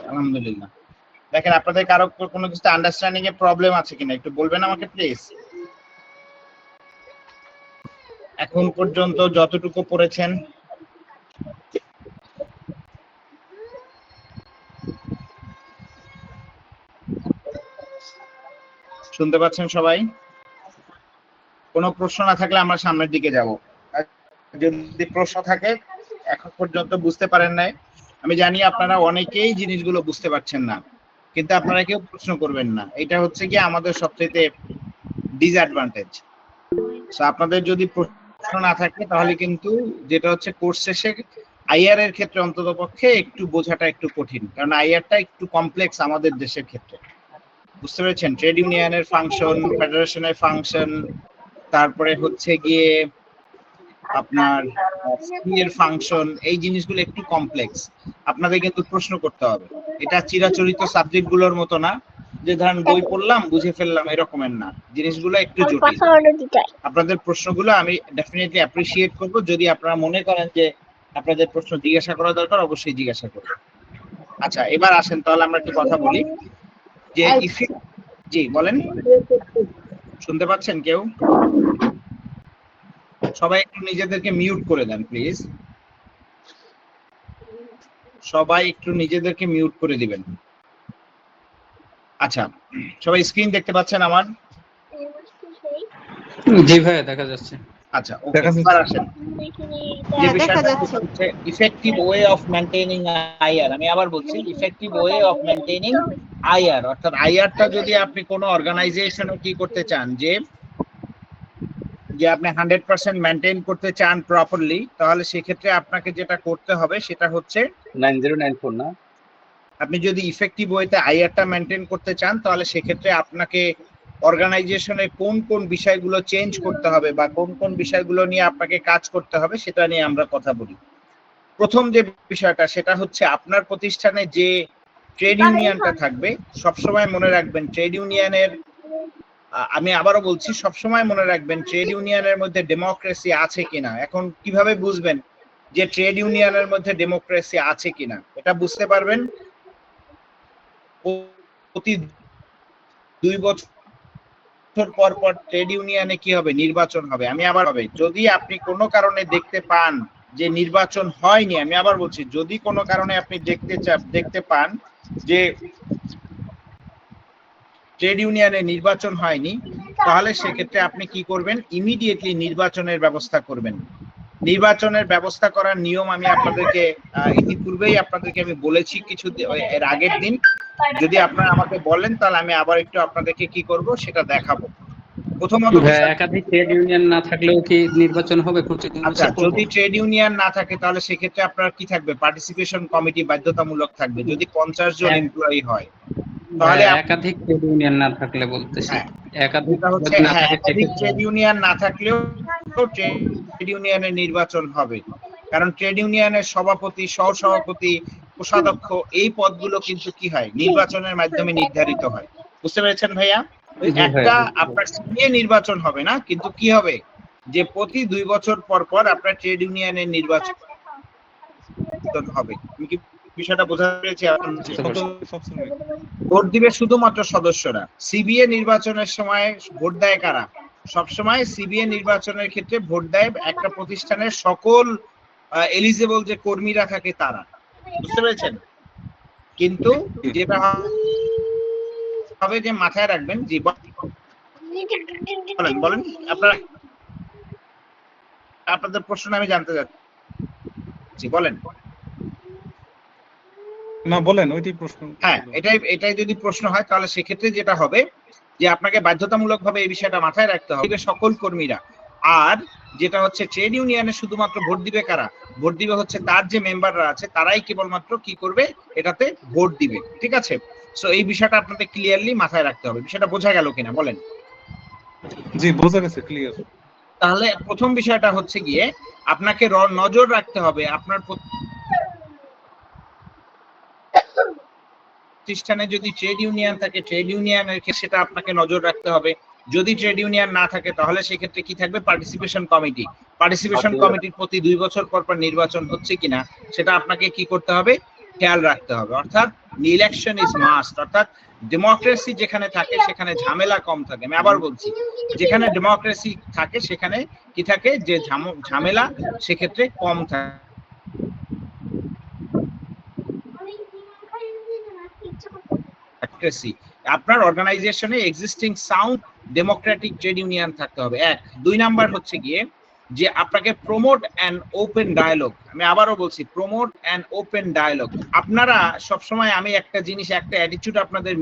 আলহামদুলিল্লাহ। দেখেন আপনাদের কারো কোনো কিছু আন্ডারস্ট্যান্ডিং এ প্রবলেম আছে কিনা একটু বলবেন আমাকে প্লিজ। এখন পর্যন্ত যতটুকু পড়েছেন শুনতে পাচ্ছেন সবাই? কোনো প্রশ্ন না থাকলে আমরা সামনের দিকে যাব। যদি প্রশ্ন থাকে এখন পর্যন্ত বুঝতে পারেন নাই, আমি জানি আপনারা অনেকেই জিনিসগুলো বুঝতে পারছেন না, কিন্তু আপনারা কেউ প্রশ্ন করবেন না। এটা হচ্ছে কি আমাদের সবচেয়ে ডিসঅ্যাডভান্টেজ। সো আপনাদের যদি প্রশ্ন না থাকে তাহলে কিন্তু যেটা হচ্ছে কোর্স শেষে আইআর এর ক্ষেত্রে অন্তত পক্ষে একটু বোঝাটা একটু কঠিন, কারণ আইআরটা একটু কমপ্লেক্স আমাদের দেশের ক্ষেত্রে। বুঝতে পেরেছেন? ট্রেড ইউনিয়নের ফাংশন, ফেডারেশনের ফাংশন, তারপরে হচ্ছে গিয়ে আপনার এর ফাংশন, এই জিনিসগুলো একটু কমপ্লেক্স। আপনাদের কিন্তু প্রশ্ন করতে হবে। এটা চিরাচরিত সাবজেক্ট গুলোর মতো না যে ধরেন বই পড়লাম বুঝে ফেললাম, এরকমের না। জিনিসগুলো একটু জটিল। আপনাদের প্রশ্নগুলো আমি ডেফিনেটলি অ্যাপ্রিশিয়েট করব। যদি আপনারা মনে করেন যে আপনাদের প্রশ্ন জিজ্ঞাসা করা দরকার, অবশ্যই জিজ্ঞাসা করবেন। আচ্ছা, এবার আসেন তাহলে আমরা একটু কথা বলি যে ইফেক্ট। জি বলেন, শুনতে পাচ্ছেন কেউ? সবাই একটু নিজেদেরকে মিউট করে দেন প্লিজ। সবাই একটু নিজেদেরকে মিউট করে দিবেন। আচ্ছা, সবাই স্ক্রিন দেখতে পাচ্ছেন আমার? জি ভাইয়া দেখা যাচ্ছে। আচ্ছা ওকে, এবার আসেন যে বিষয়টা হচ্ছে effective way of maintaining IR. আমি আবার বলছি, effective way of maintaining IR, অর্থাৎ আইআরটা যদি আপনি কোনো অর্গানাইজেশনে কি করতে চান যে আপনি 100% মেইনটেইন করতে চান প্রপারলি, তাহলে সেক্ষেত্রে আপনাকে যেটা করতে হবে সেটা হচ্ছে 9094 না। আপনি যদি ইফেক্টিভ ওয়েতে আইআরটা মেইনটেইন করতে চান তাহলে সেক্ষেত্রে আপনাকে অর্গানাইজেশনে কোন কোন বিষয়গুলো চেঞ্জ করতে হবে বা কোন কোন বিষয়গুলো নিয়ে আপনাকে কাজ করতে হবে সেটা নিয়ে আমরা কথা বলি। প্রথম যে বিষয়টা সেটা হচ্ছে আপনার প্রতিষ্ঠানে যে ট্রেড ইউনিয়নটা থাকবে সবসময় মনে রাখবেন ট্রেড ইউনিয়নের, আমি আবারও বলছি সবসময় মনে রাখবেন ট্রেড ইউনিয়নের মধ্যে ডেমোক্রেসি আছে কিনা। এখন কিভাবে বুঝবেন যে ট্রেড ইউনিয়নের মধ্যে ডেমোক্রেসি আছে কিনা? এটা বুঝতে পারবেন প্রতি 2 বছর পর পর ট্রেড ইউনিয়নে কি হবে, নির্বাচন হবে। আমি আবার হবে, যদি আপনি কোনো কারণে দেখতে পান যে নির্বাচন হয়নি, আমি আবার বলছি যদি কোনো কারণে আপনি দেখতে পান যে ট্রেড ইউনিয়নে নির্বাচন হয়নি, তাহলে সেক্ষেত্রে আপনি কি করবেন, ইমিডিয়েটলি নির্বাচনের ব্যবস্থা করবেন। নির্বাচনের ব্যবস্থা করার নিয়ম আমি আপনাদেরকে ইতিপূর্বেই আপনাদেরকে আমি বলেছি কিছু এর আগের দিন। যদি আপনারা আমাকে বলেন তাহলে আমি আবার একটু আপনাদেরকে কি করব সেটা দেখাবো। প্রথমত একাধিক ট্রেড ইউনিয়ন না থাকলেও কি নির্বাচন হবে? আচ্ছা, যদি ট্রেড ইউনিয়ন না থাকে তাহলে সেক্ষেত্রে আপনার কি থাকবে, পার্টিসিপেশন কমিটি বাধ্যতামূলক থাকবে যদি 50 জন এমপ্লয়ি হয়। তাহলে একাধিক ট্রেড ইউনিয়ন না থাকলে বলতেছি, একাধিক ট্রেড ইউনিয়ন না থাকলেও ট্রেড ইউনিয়নের নির্বাচন হবে, কারণ ট্রেড ইউনিয়নের সভাপতি, সহসভাপতি, কোষাধ্যক্ষ এই পদগুলো কিন্তু কি হয়, নির্বাচনের মাধ্যমে নির্ধারিত হয়। বুঝতে পেরেছেন ভাইয়া? একটা আপনার সিবিএ নির্বাচন হবে না, কিন্তু কি হবে যে প্রতি 2 বছর পর পর আপনার ট্রেড ইউনিয়নের নির্বাচন হবে। আমি কি বিষয়টা বোঝাতে পেরেছি? ভোট দিবে শুধুমাত্র সদস্যরা। সিবিএ নির্বাচনের সময় ভোট দেয় কারা? সবসময় সিবিএ নির্বাচনের ক্ষেত্রে ভোট দেয় একটা প্রতিষ্ঠানের সকল এলিজিবল যে কর্মীরা থাকে তারা। বুঝতে পেরেছেন? কিন্তু যেটা হবে যে মাথায় রাখবেন, জীবন বলেন আপনারা, আপনাদের প্রশ্ন আমি জানতে চাচ্ছি, বলেন। না বলেন, ওইটাই প্রশ্ন। হ্যাঁ, এটাই যদি প্রশ্ন হয় তাহলে সেক্ষেত্রে যেটা হবে যে আপনাকে বাধ্যতামূলকভাবে এই বিষয়টা মাথায় রাখতে হবে সকল কর্মীরা। আর যেটা হচ্ছে ট্রেড ইউনিয়নে শুধুমাত্র ভোট দিবে কারা? ভোট দিবে হচ্ছে তার যে মেম্বাররা আছে তারাই কেবলমাত্র কি করবে, এটাতে ভোট দিবে। ঠিক আছে? সো এই বিষয়টা আপনাদের ক্লিয়ারলি মাথায় রাখতে হবে। বিষয়টা বোঝা গেল কিনা বলেন? জি বোঝা গেছে, ক্লিয়ার। তাহলে প্রথম বিষয়টা হচ্ছে গিয়ে আপনাকে নজর রাখতে হবে আপনার প্রতিষ্ঠানে যদি ট্রেড ইউনিয়ন থাকে, ট্রেড ইউনিয়নের সেটা আপনাকে নজর রাখতে হবে। যদি ট্রেড ইউনিয়ন না থাকে তাহলে সেক্ষেত্রে কি থাকবে, পার্টিসিপেশন কমিটি। পার্টিসিপেশন কমিটির প্রতি 2 বছর পর পর নির্বাচন হচ্ছে কিনা সেটা আপনাকে কি করতে হবে, খেয়াল রাখতে হবে। অর্থাৎ ইলেকশন ইজ মাস্ট, অর্থাৎ ডেমোক্রেসি যেখানে থাকে সেখানে ঝামেলা কম থাকে। আমি আবার বলছি, যেখানে ডেমোক্রেসি থাকে সেখানে কি থাকে, যে ঝামেলা সেক্ষেত্রে কম থাকে। আপনার অর্গানাইজেশনে existing sound Democratic trade union থাকতে হবে, এক। 2 নাম্বার হচ্ছে গিয়ে যে আপনাকে প্রমোট অ্যান্ড ওপেন ডায়ালগ। আমি আবারও বলছি, প্রমোট অ্যান্ড ওপেন ডায়ালগ। আপনারা সবসময়, আমি একটা জিনিস, একটা অ্যাটিটিউড আপনাদের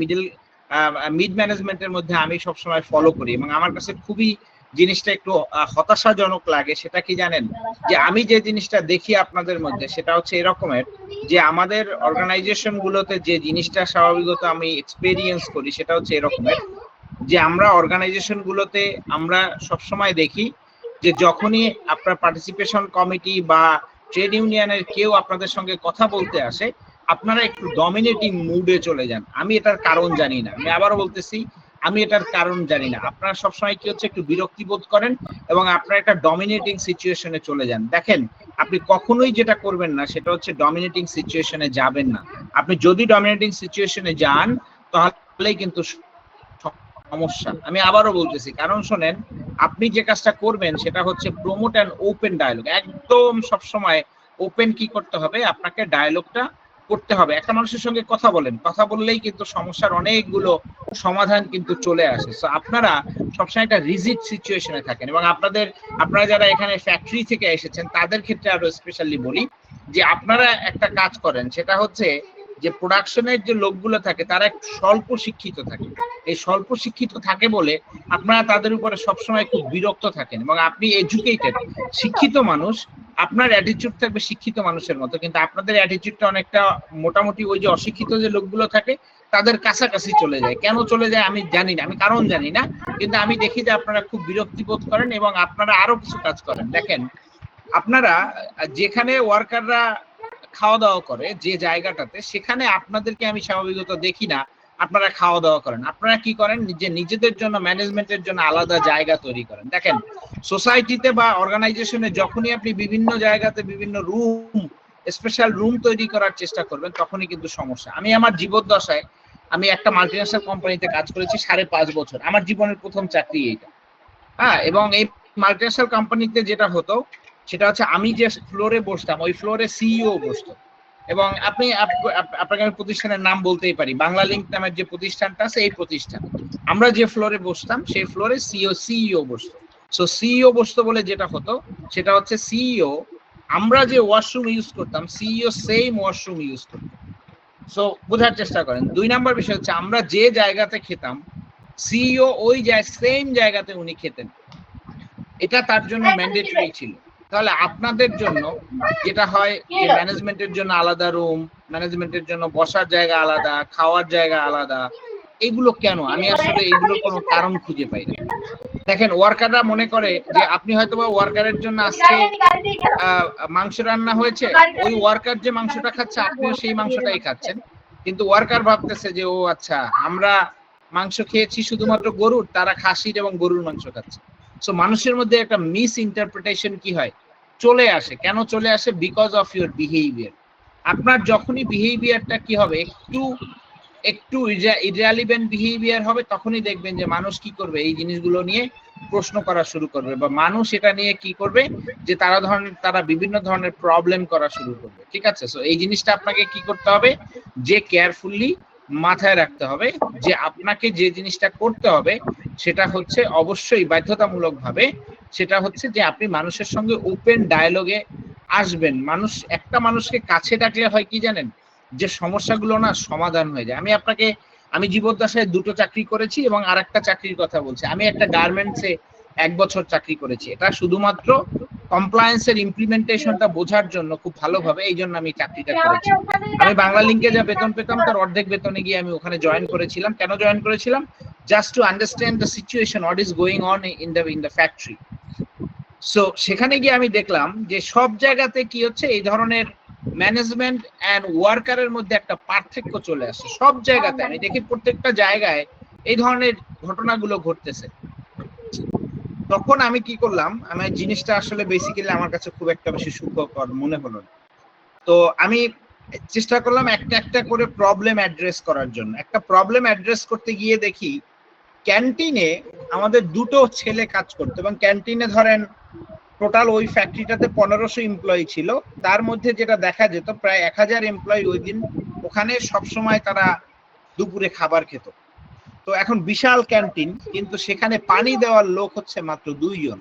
মিড ম্যানেজমেন্টের মধ্যে আমি সবসময় ফলো করি এবং আমার কাছে খুবই জিনিসটা একটু হতাশাজনক লাগে। সেটা কি জানেন, যে আমি যে জিনিসটা দেখি আপনাদের মধ্যে সেটা হচ্ছে এরকমের, যে আমাদের অর্গানাইজেশন গুলোতে যে জিনিসটা স্বাভাবিকত আমি এক্সপেরিয়েন্স করি সেটা হচ্ছে এরকমের, যে আমরা অর্গানাইজেশন গুলোতে আমরা সবসময় দেখি যে যখনই আপনার পার্টিসিপেশন কমিটি বা ট্রেড ইউনিয়নের কেউ আপনাদের সঙ্গে কথা বলতে আসে, আপনারা একটু ডমিনেটিং মুডে চলে যান। আমি এটার কারণ জানি না, আমি আবারও বলতেছি, আমি এটার কারণ জানি না। আপনারা সবসময় কি হচ্ছে, একটু বিরক্তি বোধ করেন এবং আপনারা একটা ডমিনেটিং সিচুয়েশনে চলে যান। দেখেন, আপনি কখনোই যেটা করবেন না সেটা হচ্ছে ডমিনেটিং সিচুয়েশনে যাবেন না। আপনি যদি ডমিনেটিং সিচুয়েশনে যান তাহলেই কিন্তু সমস্যা। আমি আবারও বলতেছি, কারণ শোনেন, আপনি যে কাজটা করবেন সেটা হচ্ছে প্রমোট অ্যান্ড ওপেন ডায়ালগ। একদম সবসময় ওপেন কি করতে হবে, আপনাকে ডায়ালগটা করতে হবে। একটা মানুষের সঙ্গে কথা বলেন, কথা বললেই কিন্তু সমস্যার অনেকগুলো সমাধান কিন্তু চলে আসে। সো আপনারা সবসময় একটা রিজিড সিচুয়েশনে থাকেন এবং আপনারা যারা এখানে ফ্যাক্টরি থেকে এসেছেন তাদের ক্ষেত্রে আরো স্পেশালি বলি, যে আপনারা একটা কাজ করেন, সেটা হচ্ছে যে প্রোডাকশনের যে লোকগুলো থাকে তারা একটু স্বল্প শিক্ষিত থাকে। এই স্বল্প শিক্ষিত থাকে বলে আপনারা তাদের উপরে সবসময় খুব বিরক্ত থাকেন এবং আপনি এডুকেটেড, শিক্ষিত মানুষ, আপনার অ্যাটিটিউড থাকবে শিক্ষিত মানুষের মতো, কিন্তু আপনাদের অ্যাটিটিউডটা অনেকটা মোটামুটি ওই যে অশিক্ষিত যে লোকগুলো থাকে তাদের কাছাকাছি চলে যায়। কেন চলে যায় আমি জানি না, আমি কারণ জানি না, কিন্তু আমি দেখি যে আপনারা খুব বিরক্তি বোধ করেন এবং আপনারা আরো কিছু কাজ করেন। দেখেন, আপনারা যেখানে ওয়ার্কাররা খাওয়া দাওয়া করে যে জায়গাটাতে, সেখানে আপনাদেরকে আমি স্বাভাবিকত দেখি না আপনারা খাওয়া দাওয়া করেন। আপনারা কি করেন, নিজেদের জন্য, ম্যানেজমেন্টের জন্য আলাদা জায়গা তৈরি করেন। দেখেন, সোসাইটিতে বা অর্গানাইজেশনে যখনই আপনি বিভিন্ন জায়গাতে বিভিন্ন রুম, স্পেশাল রুম তৈরি করার চেষ্টা করবেন, তখনই কিন্তু সমস্যা। আমি আমার জীবদ্দশায় আমি একটা মাল্টিনেশনাল কোম্পানিতে কাজ করেছি 5.5 বছর, আমার জীবনের প্রথম চাকরি এইটা। হ্যাঁ, এবং এই মাল্টিনেশনাল কোম্পানিতে যেটা হতো সেটা হচ্ছে, আমি যে ফ্লোরে বসতাম ওই ফ্লোরে সিইও বসতো। এবং আপনাকে আমি প্রতিষ্ঠানের নাম বলতেই পারি, বাংলা লিংক নামের যে প্রতিষ্ঠানটা আছে, এই প্রতিষ্ঠান, আমরা যে ফ্লোরে বসতাম সেই ফ্লোরে সিইও বসতো। সো সিইও বসতো বলে যেটা হতো সেটা হচ্ছে, সিইও, আমরা যে ওয়াশরুম ইউজ করতাম সিইও সেম ওয়াশরুম ইউজ করতো। সো বোঝার চেষ্টা করেন। 2 নাম্বার বিষয় হচ্ছে, আমরা যে জায়গাতে খেতাম সিইও ওই সেম জায়গাতে উনি খেতেন, এটা তার জন্য ম্যান্ডেটরি ছিল। তাহলে আপনাদের জন্য যেটা হয় যে ম্যানেজমেন্টের জন্য আলাদা রুম, ম্যানেজমেন্টের জন্য বসার জায়গা আলাদা, খাওয়ার জায়গা আলাদা, এগুলো কেন? আমি আসলে এগুলোর কোনো কারণ খুঁজে পাই না। দেখেন, ওয়ার্কাররা মনে করে যে আপনি হয়তোবা ওয়ার্কারের জন্য আজকে মাংস রান্না হয়েছে, ওই ওয়ার্কার যে মাংসটা খাচ্ছে আপনিও সেই মাংসটাই খাচ্ছেন, কিন্তু ওয়ার্কার ভাবতেছে যে ও আচ্ছা, আমরা মাংস খেয়েছি শুধুমাত্র গরুর, তারা খাসির এবং গরুর মাংস খাচ্ছে। সো মানুষের মধ্যে একটা মিস ইন্টারপ্রিটেশন কি হয়, চলে আসে। কেন চলে আসে? Because of your behaviour. আপনার যখনই বিহেভিয়ারটা কি হবে, একটু ইররিলেভেন্ট বিহেভিয়ার হবে, তখনই দেখবেন যে মানুষ কি করবে, এই জিনিসগুলো নিয়ে প্রশ্ন করা শুরু করবে, বা মানুষ এটা নিয়ে কি করবে, যে তারা বিভিন্ন ধরনের প্রবলেম করা শুরু করবে। ঠিক আছে? সো এই জিনিসটা আপনাকে কি করতে হবে, যে কেয়ারফুলি মাথায় রাখতে হবে, যে আপনাকে যে জিনিসটা করতে হবে সেটা হচ্ছে অবশ্যই বাধ্যতামূলক ভাবে, সেটা হচ্ছে যে আপনি মানুষের সঙ্গে ওপেন ডায়ালগে আসবেন। একটা মানুষকে কাছে ডাকলে হয় কি জানেন, যে সমস্যাগুলো না সমাধান হয়ে যায়। আমি জীবদ্দশায় 2টো চাকরি করেছি এবং আরেকটা চাকরির কথা বলছি। আমি একটা গার্মেন্টসে 1 বছর চাকরি করেছি, এটা শুধুমাত্র কমপ্লায়েন্সের ইমপ্লিমেন্টেশনটা বোঝার জন্য খুব ভালোভাবে, এই জন্য আমি চাকরিটা করেছি। আমি বাংলা লিংকে যা বেতন পেতাম তার অর্ধেক বেতনে গিয়ে আমি ওখানে জয়েন করেছিলাম। কেন জয়েন করেছিলাম? Just to understand the situation, what is going on in the factory. So সেখানে গিয়ে আমি দেখলাম যে সব জায়গাতে কি হচ্ছে, এই ধরনের ম্যানেজমেন্ট এন্ড ওয়ার্কারের মধ্যে একটা পার্থক্য চলে আসে। সব জায়গাতে আমি দেখি, প্রত্যেকটা জায়গায় এই ধরনের ঘটনাগুলো ঘটতেছে। তখন আমি কি করলাম, জিনিসটা আসলে বেসিক্যালি আমার কাছে খুব একটা বেশি সুখকর মনে হলো না। তো আমি চেষ্টা করলাম একটা একটা করে প্রবলেম অ্যাড্রেস করার জন্য। একটা প্রবলেম অ্যাড্রেস করতে গিয়ে দেখি ক্যান্টিনে আমাদের দুটো ছেলে কাজ করতো, এবং ক্যান্টিনে ধরেন টোটাল ওই ফ্যাক্টরিটাতে 1500 এমপ্লয়ি ছিল, তার মধ্যে যেটা দেখা যেত প্রায় 1000 এমপ্লয়ি ওই দিন ওখানে সবসময় তারা দুপুরে খাবার খেত। তো এখন বিশাল ক্যান্টিন, কিন্তু সেখানে পানি দেওয়ার লোক হচ্ছে মাত্র 2 জন।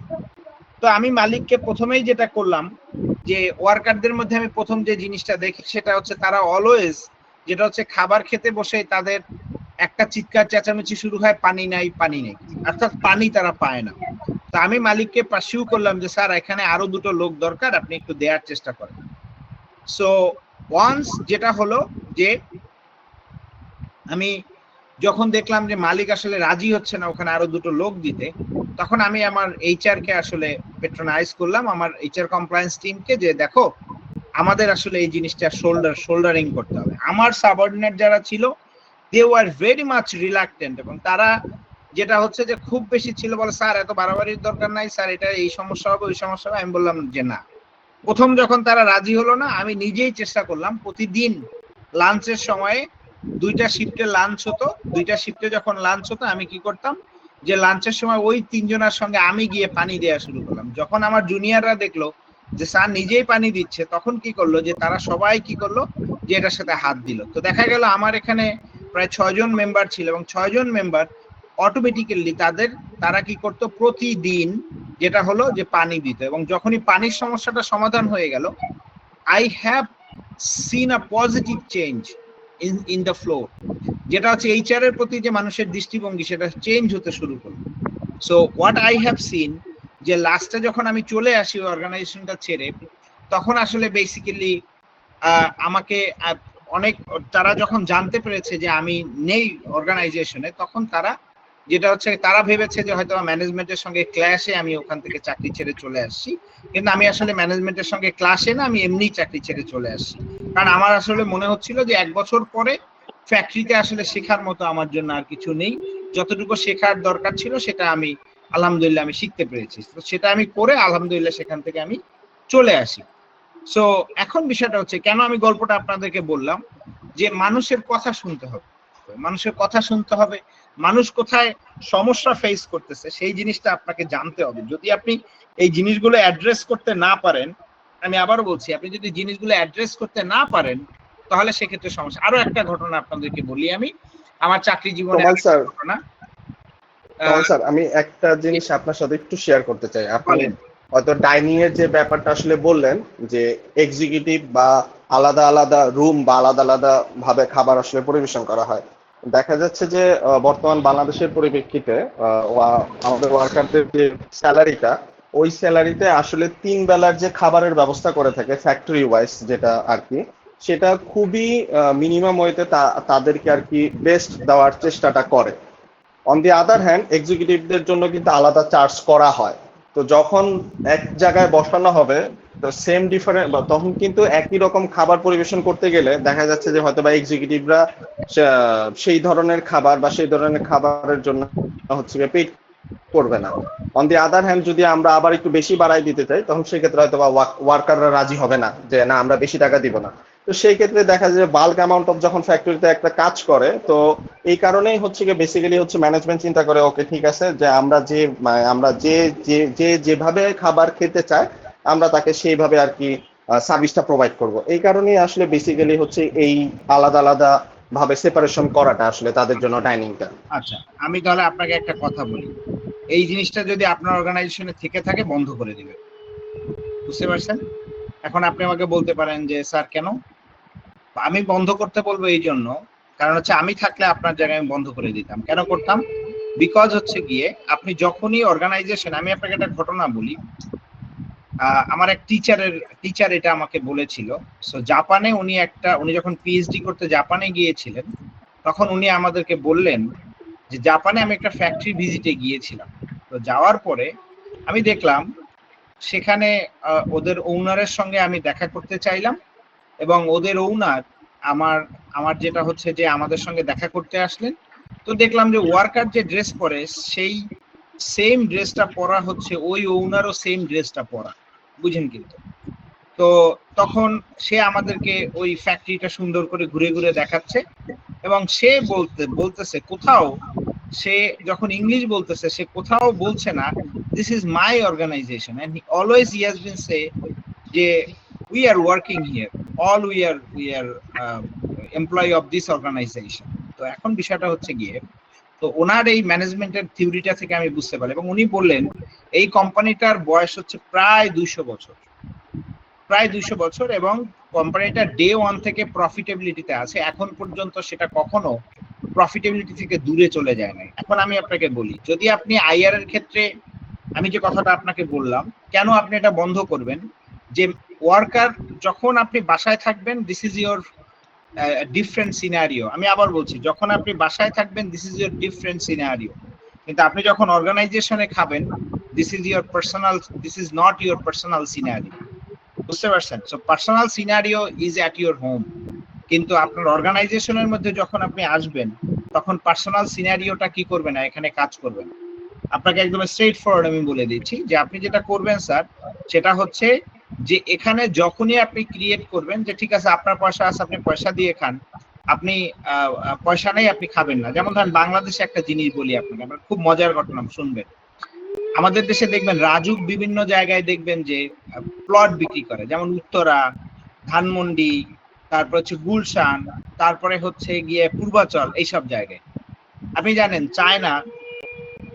তো আমি মালিককে প্রথমেই যেটা করলাম, যে ওয়ার্কারদের মধ্যে আমি প্রথম যে জিনিসটা দেখি সেটা হচ্ছে তারা অলওয়েজ যেটা হচ্ছে খাবার খেতে বসে তাদের একটা চিৎকার চেঁচামেচি শুরু হয়, পানি নাই পানি নেই, অর্থাৎ পানি তারা পায় না। তা আমি মালিককে পার্সিউ করলাম যে স্যার এখানে আরো দুটো লোক দরকার, আপনি একটু দেওয়ার চেষ্টা করেন। সো ওয়ান্স যেটা হলো যে আমি যখন দেখলাম যে মালিক আসলে রাজি হচ্ছে না ওখানে আরো দুটো লোক দিতে, তখন আমি আমার এইচআর কে আসলে পেট্রোনাইজ করলাম, আমার এইচআর কমপ্লায়েন্স টিমকে, যে দেখো আমাদের আসলে এই জিনিসটা শোল্ডারিং করতে হবে। আমার সাবঅর্ডিনেট যারা ছিল they were very much reluctant, এবং তারা যেটা হচ্ছে যে খুব বেশি ছিল বলে স্যার এত বাড়াবাড়ির দরকার নাই স্যার, এটা এই সমস্যা হবে ওই সমস্যা হবে। আমি বললাম যে না। প্রথম যখন তারা রাজি হলো না, আমি নিজেই চেষ্টা করলাম প্রতিদিন লাঞ্চের সময়ে 2টা শিফটে লাঞ্চ হতো, 2টা শিফটে যখন লাঞ্চ হতো আমি কি করতাম, যে লাঞ্চের সময় ওই 3 জনের সঙ্গে আমি গিয়ে পানি দেওয়া শুরু করলাম। যখন আমার জুনিয়ররা দেখলো যে স্যার নিজেই পানি দিচ্ছে, তখন কি করলো যে তারা সবাই কি করলো যে এটার সাথে হাত দিল। তো দেখা গেল আমার এখানে প্রায় 6 জন মেম্বার ছিল, এবং 6 জন মেম্বার অটোমেটিক্যালি তারা কি করতো প্রতিদিন যেটা হলো যে পানি দিত, এবং যখনই পানির সমস্যাটা সমাধান হয়ে গেল, I have seen a positive change in the floor, যেটা হচ্ছে এইচআর এর প্রতি যে মানুষের দৃষ্টিভঙ্গি সেটা চেঞ্জ হতে শুরু করলো। So what I have seen, যে লাস্টে যখন আমি চলে আসি অর্গানাইজেশনটা ছেড়ে, তখন আসলে বেসিক্যালি আমাকে অনেক, তারা যখন জানতে পেরেছে যে আমি নেই অর্গানাইজেশনে, তখন তারা যেটা হচ্ছে তারা ভেবেছে যে হয়তো ম্যানেজমেন্টের সঙ্গে ক্ল্যাশে আমি ওখান থেকে চাকরি ছেড়ে চলে আসছি, কিন্তু আমি আসলে ম্যানেজমেন্টের সঙ্গে ক্লাসে না, আমি এমনি চাকরি ছেড়ে চলে আসছি। কারণ আমার আসলে মনে হচ্ছিল যে 1 বছর পরে ফ্যাক্টরিতে আসলে শেখার মতো আমার জন্য আর কিছু নেই, যতটুকু শেখার দরকার ছিল সেটা আমি আলহামদুলিল্লাহ আমি শিখতে পেরেছি, তো সেটা আমি করে আলহামদুলিল্লাহ সেখান থেকে আমি চলে আসি। সো এখন বিষয়টা হচ্ছে কেন আমি গল্পটা আপনাদেরকে বললাম, যে মানুষের কথা শুনতে হবে, মানুষের কথা শুনতে হবে, মানুষ কোথায় সমস্যা ফেস করতেছে সেই জিনিসটা আপনাকে জানতে হবে। যদি আপনি এই জিনিসগুলো অ্যাড্রেস করতে না পারেন, আমি আবারও বলছি, আপনি যদি জিনিসগুলো অ্যাড্রেস করতে না পারেন, তাহলে সেক্ষেত্রে সমস্যা। আরো একটা ঘটনা আপনাদেরকে বলি, আমি আমার চাকরি জীবনে ঘটনা। স্যার আমি একটা জিনিস আপনার সাথে একটু শেয়ার করতে চাই। আপনি হয়তো ডাইনিং এর যে ব্যাপারটা আসলে বললেন, যে এক্সিকিউটিভ বা আলাদা আলাদা রুম বা আলাদা আলাদা ভাবে খাবার আসলে পরিবেশন করা হয়। দেখা যাচ্ছে যে বর্তমান বাংলাদেশের পরিপ্রেক্ষিতে আমাদের ওয়ার্কারদের যে স্যালারিটা, ওই স্যালারিতে আসলে 3 বেলার যে খাবারের ব্যবস্থা করে থাকে ফ্যাক্টরি ওয়াইজ, যেটা আর কি সেটা খুবই মিনিমাম ওয়েতে তাদেরকে আর কি বেস্ট দেওয়ার চেষ্টাটা করে। অন দি আদার হ্যান্ড এক্সিকিউটিভদের জন্য কিন্তু আলাদা চার্জ করা হয়। তো যখন এক জায়গায় বসানো হবে, তো সেম ডিফারেন্ট, তখন কিন্তু একই রকম খাবার পরিবেশন করতে গেলে দেখা যাচ্ছে যে হয়তো বা এক্সিকিউটিভরা সেই ধরনের খাবার বা সেই ধরনের খাবারের জন্য হচ্ছে পেড করবে না। অন দি আদার হ্যান্ড যদি আমরা আবার একটু বেশি বাড়াই দিতে চাই, তখন সেক্ষেত্রে হয়তো বা ওয়ার্কাররা রাজি হবে না, যে না আমরা বেশি টাকা দিব না। তো সেই ক্ষেত্রে দেখা যায় বাল্ক অ্যামাউন্ট অফ যখন ফ্যাক্টরিতে একটা কাজ করে, তো এই কারণেই হচ্ছে কি বেসিক্যালি হচ্ছে ম্যানেজমেন্ট চিন্তা করে ওকে ঠিক আছে, যে আমরা যে যেভাবে খাবার খেতে চায় আমরা তাকে সেইভাবে আর কি সার্ভিসটা প্রোভাইড করব। এই কারণেই আসলে বেসিক্যালি হচ্ছে এই আলাদা আলাদা ভাবে সেপারেশন করাটা আসলে তাদের জন্য ডাইনিংটা। আচ্ছা, আমি তাহলে আপনাকে একটা কথা বলি, এই জিনিসটা যদি আপনার অর্গানাইজেশনে থেকে থাকে বন্ধ করে দিবেন, বুঝতে পারছেন? এখন আপনি আমাকে বলতে পারেন যে স্যার কেন? আমি বন্ধ করতে বলবো এই জন্য, কারণ হচ্ছে আমি থাকলে আপনার জায়গায় আমি বন্ধ করে দিতাম। কেন করতাম? বিকজ হচ্ছে গিয়ে আপনি যখনই অর্গানাইজেশন, আমি আপনাকে একটা ঘটনা বলি, আমার এক টিচার এটা আমাকে বলেছিল। সো জাপানে উনি যখন পিএইচডি করতে জাপানে গিয়েছিলেন, তখন উনি আমাদেরকে বললেন যে জাপানে আমি একটা ফ্যাক্টরি ভিজিটে গিয়েছিলাম। তো যাওয়ার পরে আমি দেখলাম সেখানে ওদের ওনারের সঙ্গে আমি দেখা করতে চাইলাম, এবং ওদের ওনার আমার যেটা হচ্ছে যে আমাদের সঙ্গে দেখা করতে আসলেন। তো দেখলাম যে ওয়ার্কার যে ড্রেস পরে সেই সেম ড্রেসটা পরা হচ্ছে ওই ওনারও সেম ড্রেসটা পরা, বুঝেন? কিন্তু তো তখন সে আমাদেরকে ওই ফ্যাক্টরিটা সুন্দর করে ঘুরে ঘুরে দেখাচ্ছে, এবং সে বলতেছে কোথাও, সে যখন ইংলিশ বলতেছে সে কোথাও বলছে না this is my organisation, and always he has been say যে we are working here, all we are employee of this organisation. তো এখন বিষয়টা হচ্ছে গিয়ে, তো ওনার এই ম্যানেজমেন্টের থিওরিটা থেকে আমি বুঝতে পারি, এবং উনি বললেন এই কোম্পানিটার বয়স হচ্ছে প্রায় 200 বছর, প্রায় 200 বছর, এবং কোম্পানিটা ডে 1 থেকে প্রফিটেবিলিটিতে আছে, এখন পর্যন্ত সেটা কখনো প্রফিটেবিলিটি থেকে দূরে চলে যায় না। এখন আমি আপনাকে বলি, যদি আপনি আইআর এর ক্ষেত্রে আমি যে কথাটা আপনাকে বললাম, কেন আপনি এটা বন্ধ করবেন, যে ওয়ার্কার যখন আপনি বাসায় থাকবেন this is your different scenario, আমি আবার বলছি, যখন আপনি বাসায় থাকবেন this is your different scenario, কিন্তু আপনি যখন অর্গানাইজেশনে খাবেন this is your personal, this is not your personal scenario, বুঝতে পারছেন? So personal scenario is at your home, কিন্তু আপনার অর্গানাইজেশনের মধ্যে যখন আপনি আসবেন তখন পার্সোনাল সিনারিওটা কি করবে না, এখানে কাজ করবে না। আপনাকে একদম স্ট্রেট ফরওয়ার্ড আমি বলে দিচ্ছি যে আপনি যেটা করবেন স্যার, সেটা হচ্ছে যে এখানে যখনই আপনি ক্রিয়েট করবেন যে ঠিক আছে আপনার পয়সা আছে আপনি পয়সা দিয়ে খান, আপনি পয়সা নেই আপনি খাবেন না। যেমন ধরেন বাংলাদেশে একটা জিনিস বলি আপনাকে, আপনার খুব মজার ঘটনা শুনবেন, আমাদের দেশে দেখবেন রাজুক বিভিন্ন জায়গায় দেখবেন যে প্লট বিক্রি করে, যেমন উত্তরা, ধানমন্ডি, তারপর হচ্ছে গুলশান, তারপরে হচ্ছে গিয়ে পূর্বাচল, এইসব জায়গায় আপনি জানেন চায়না,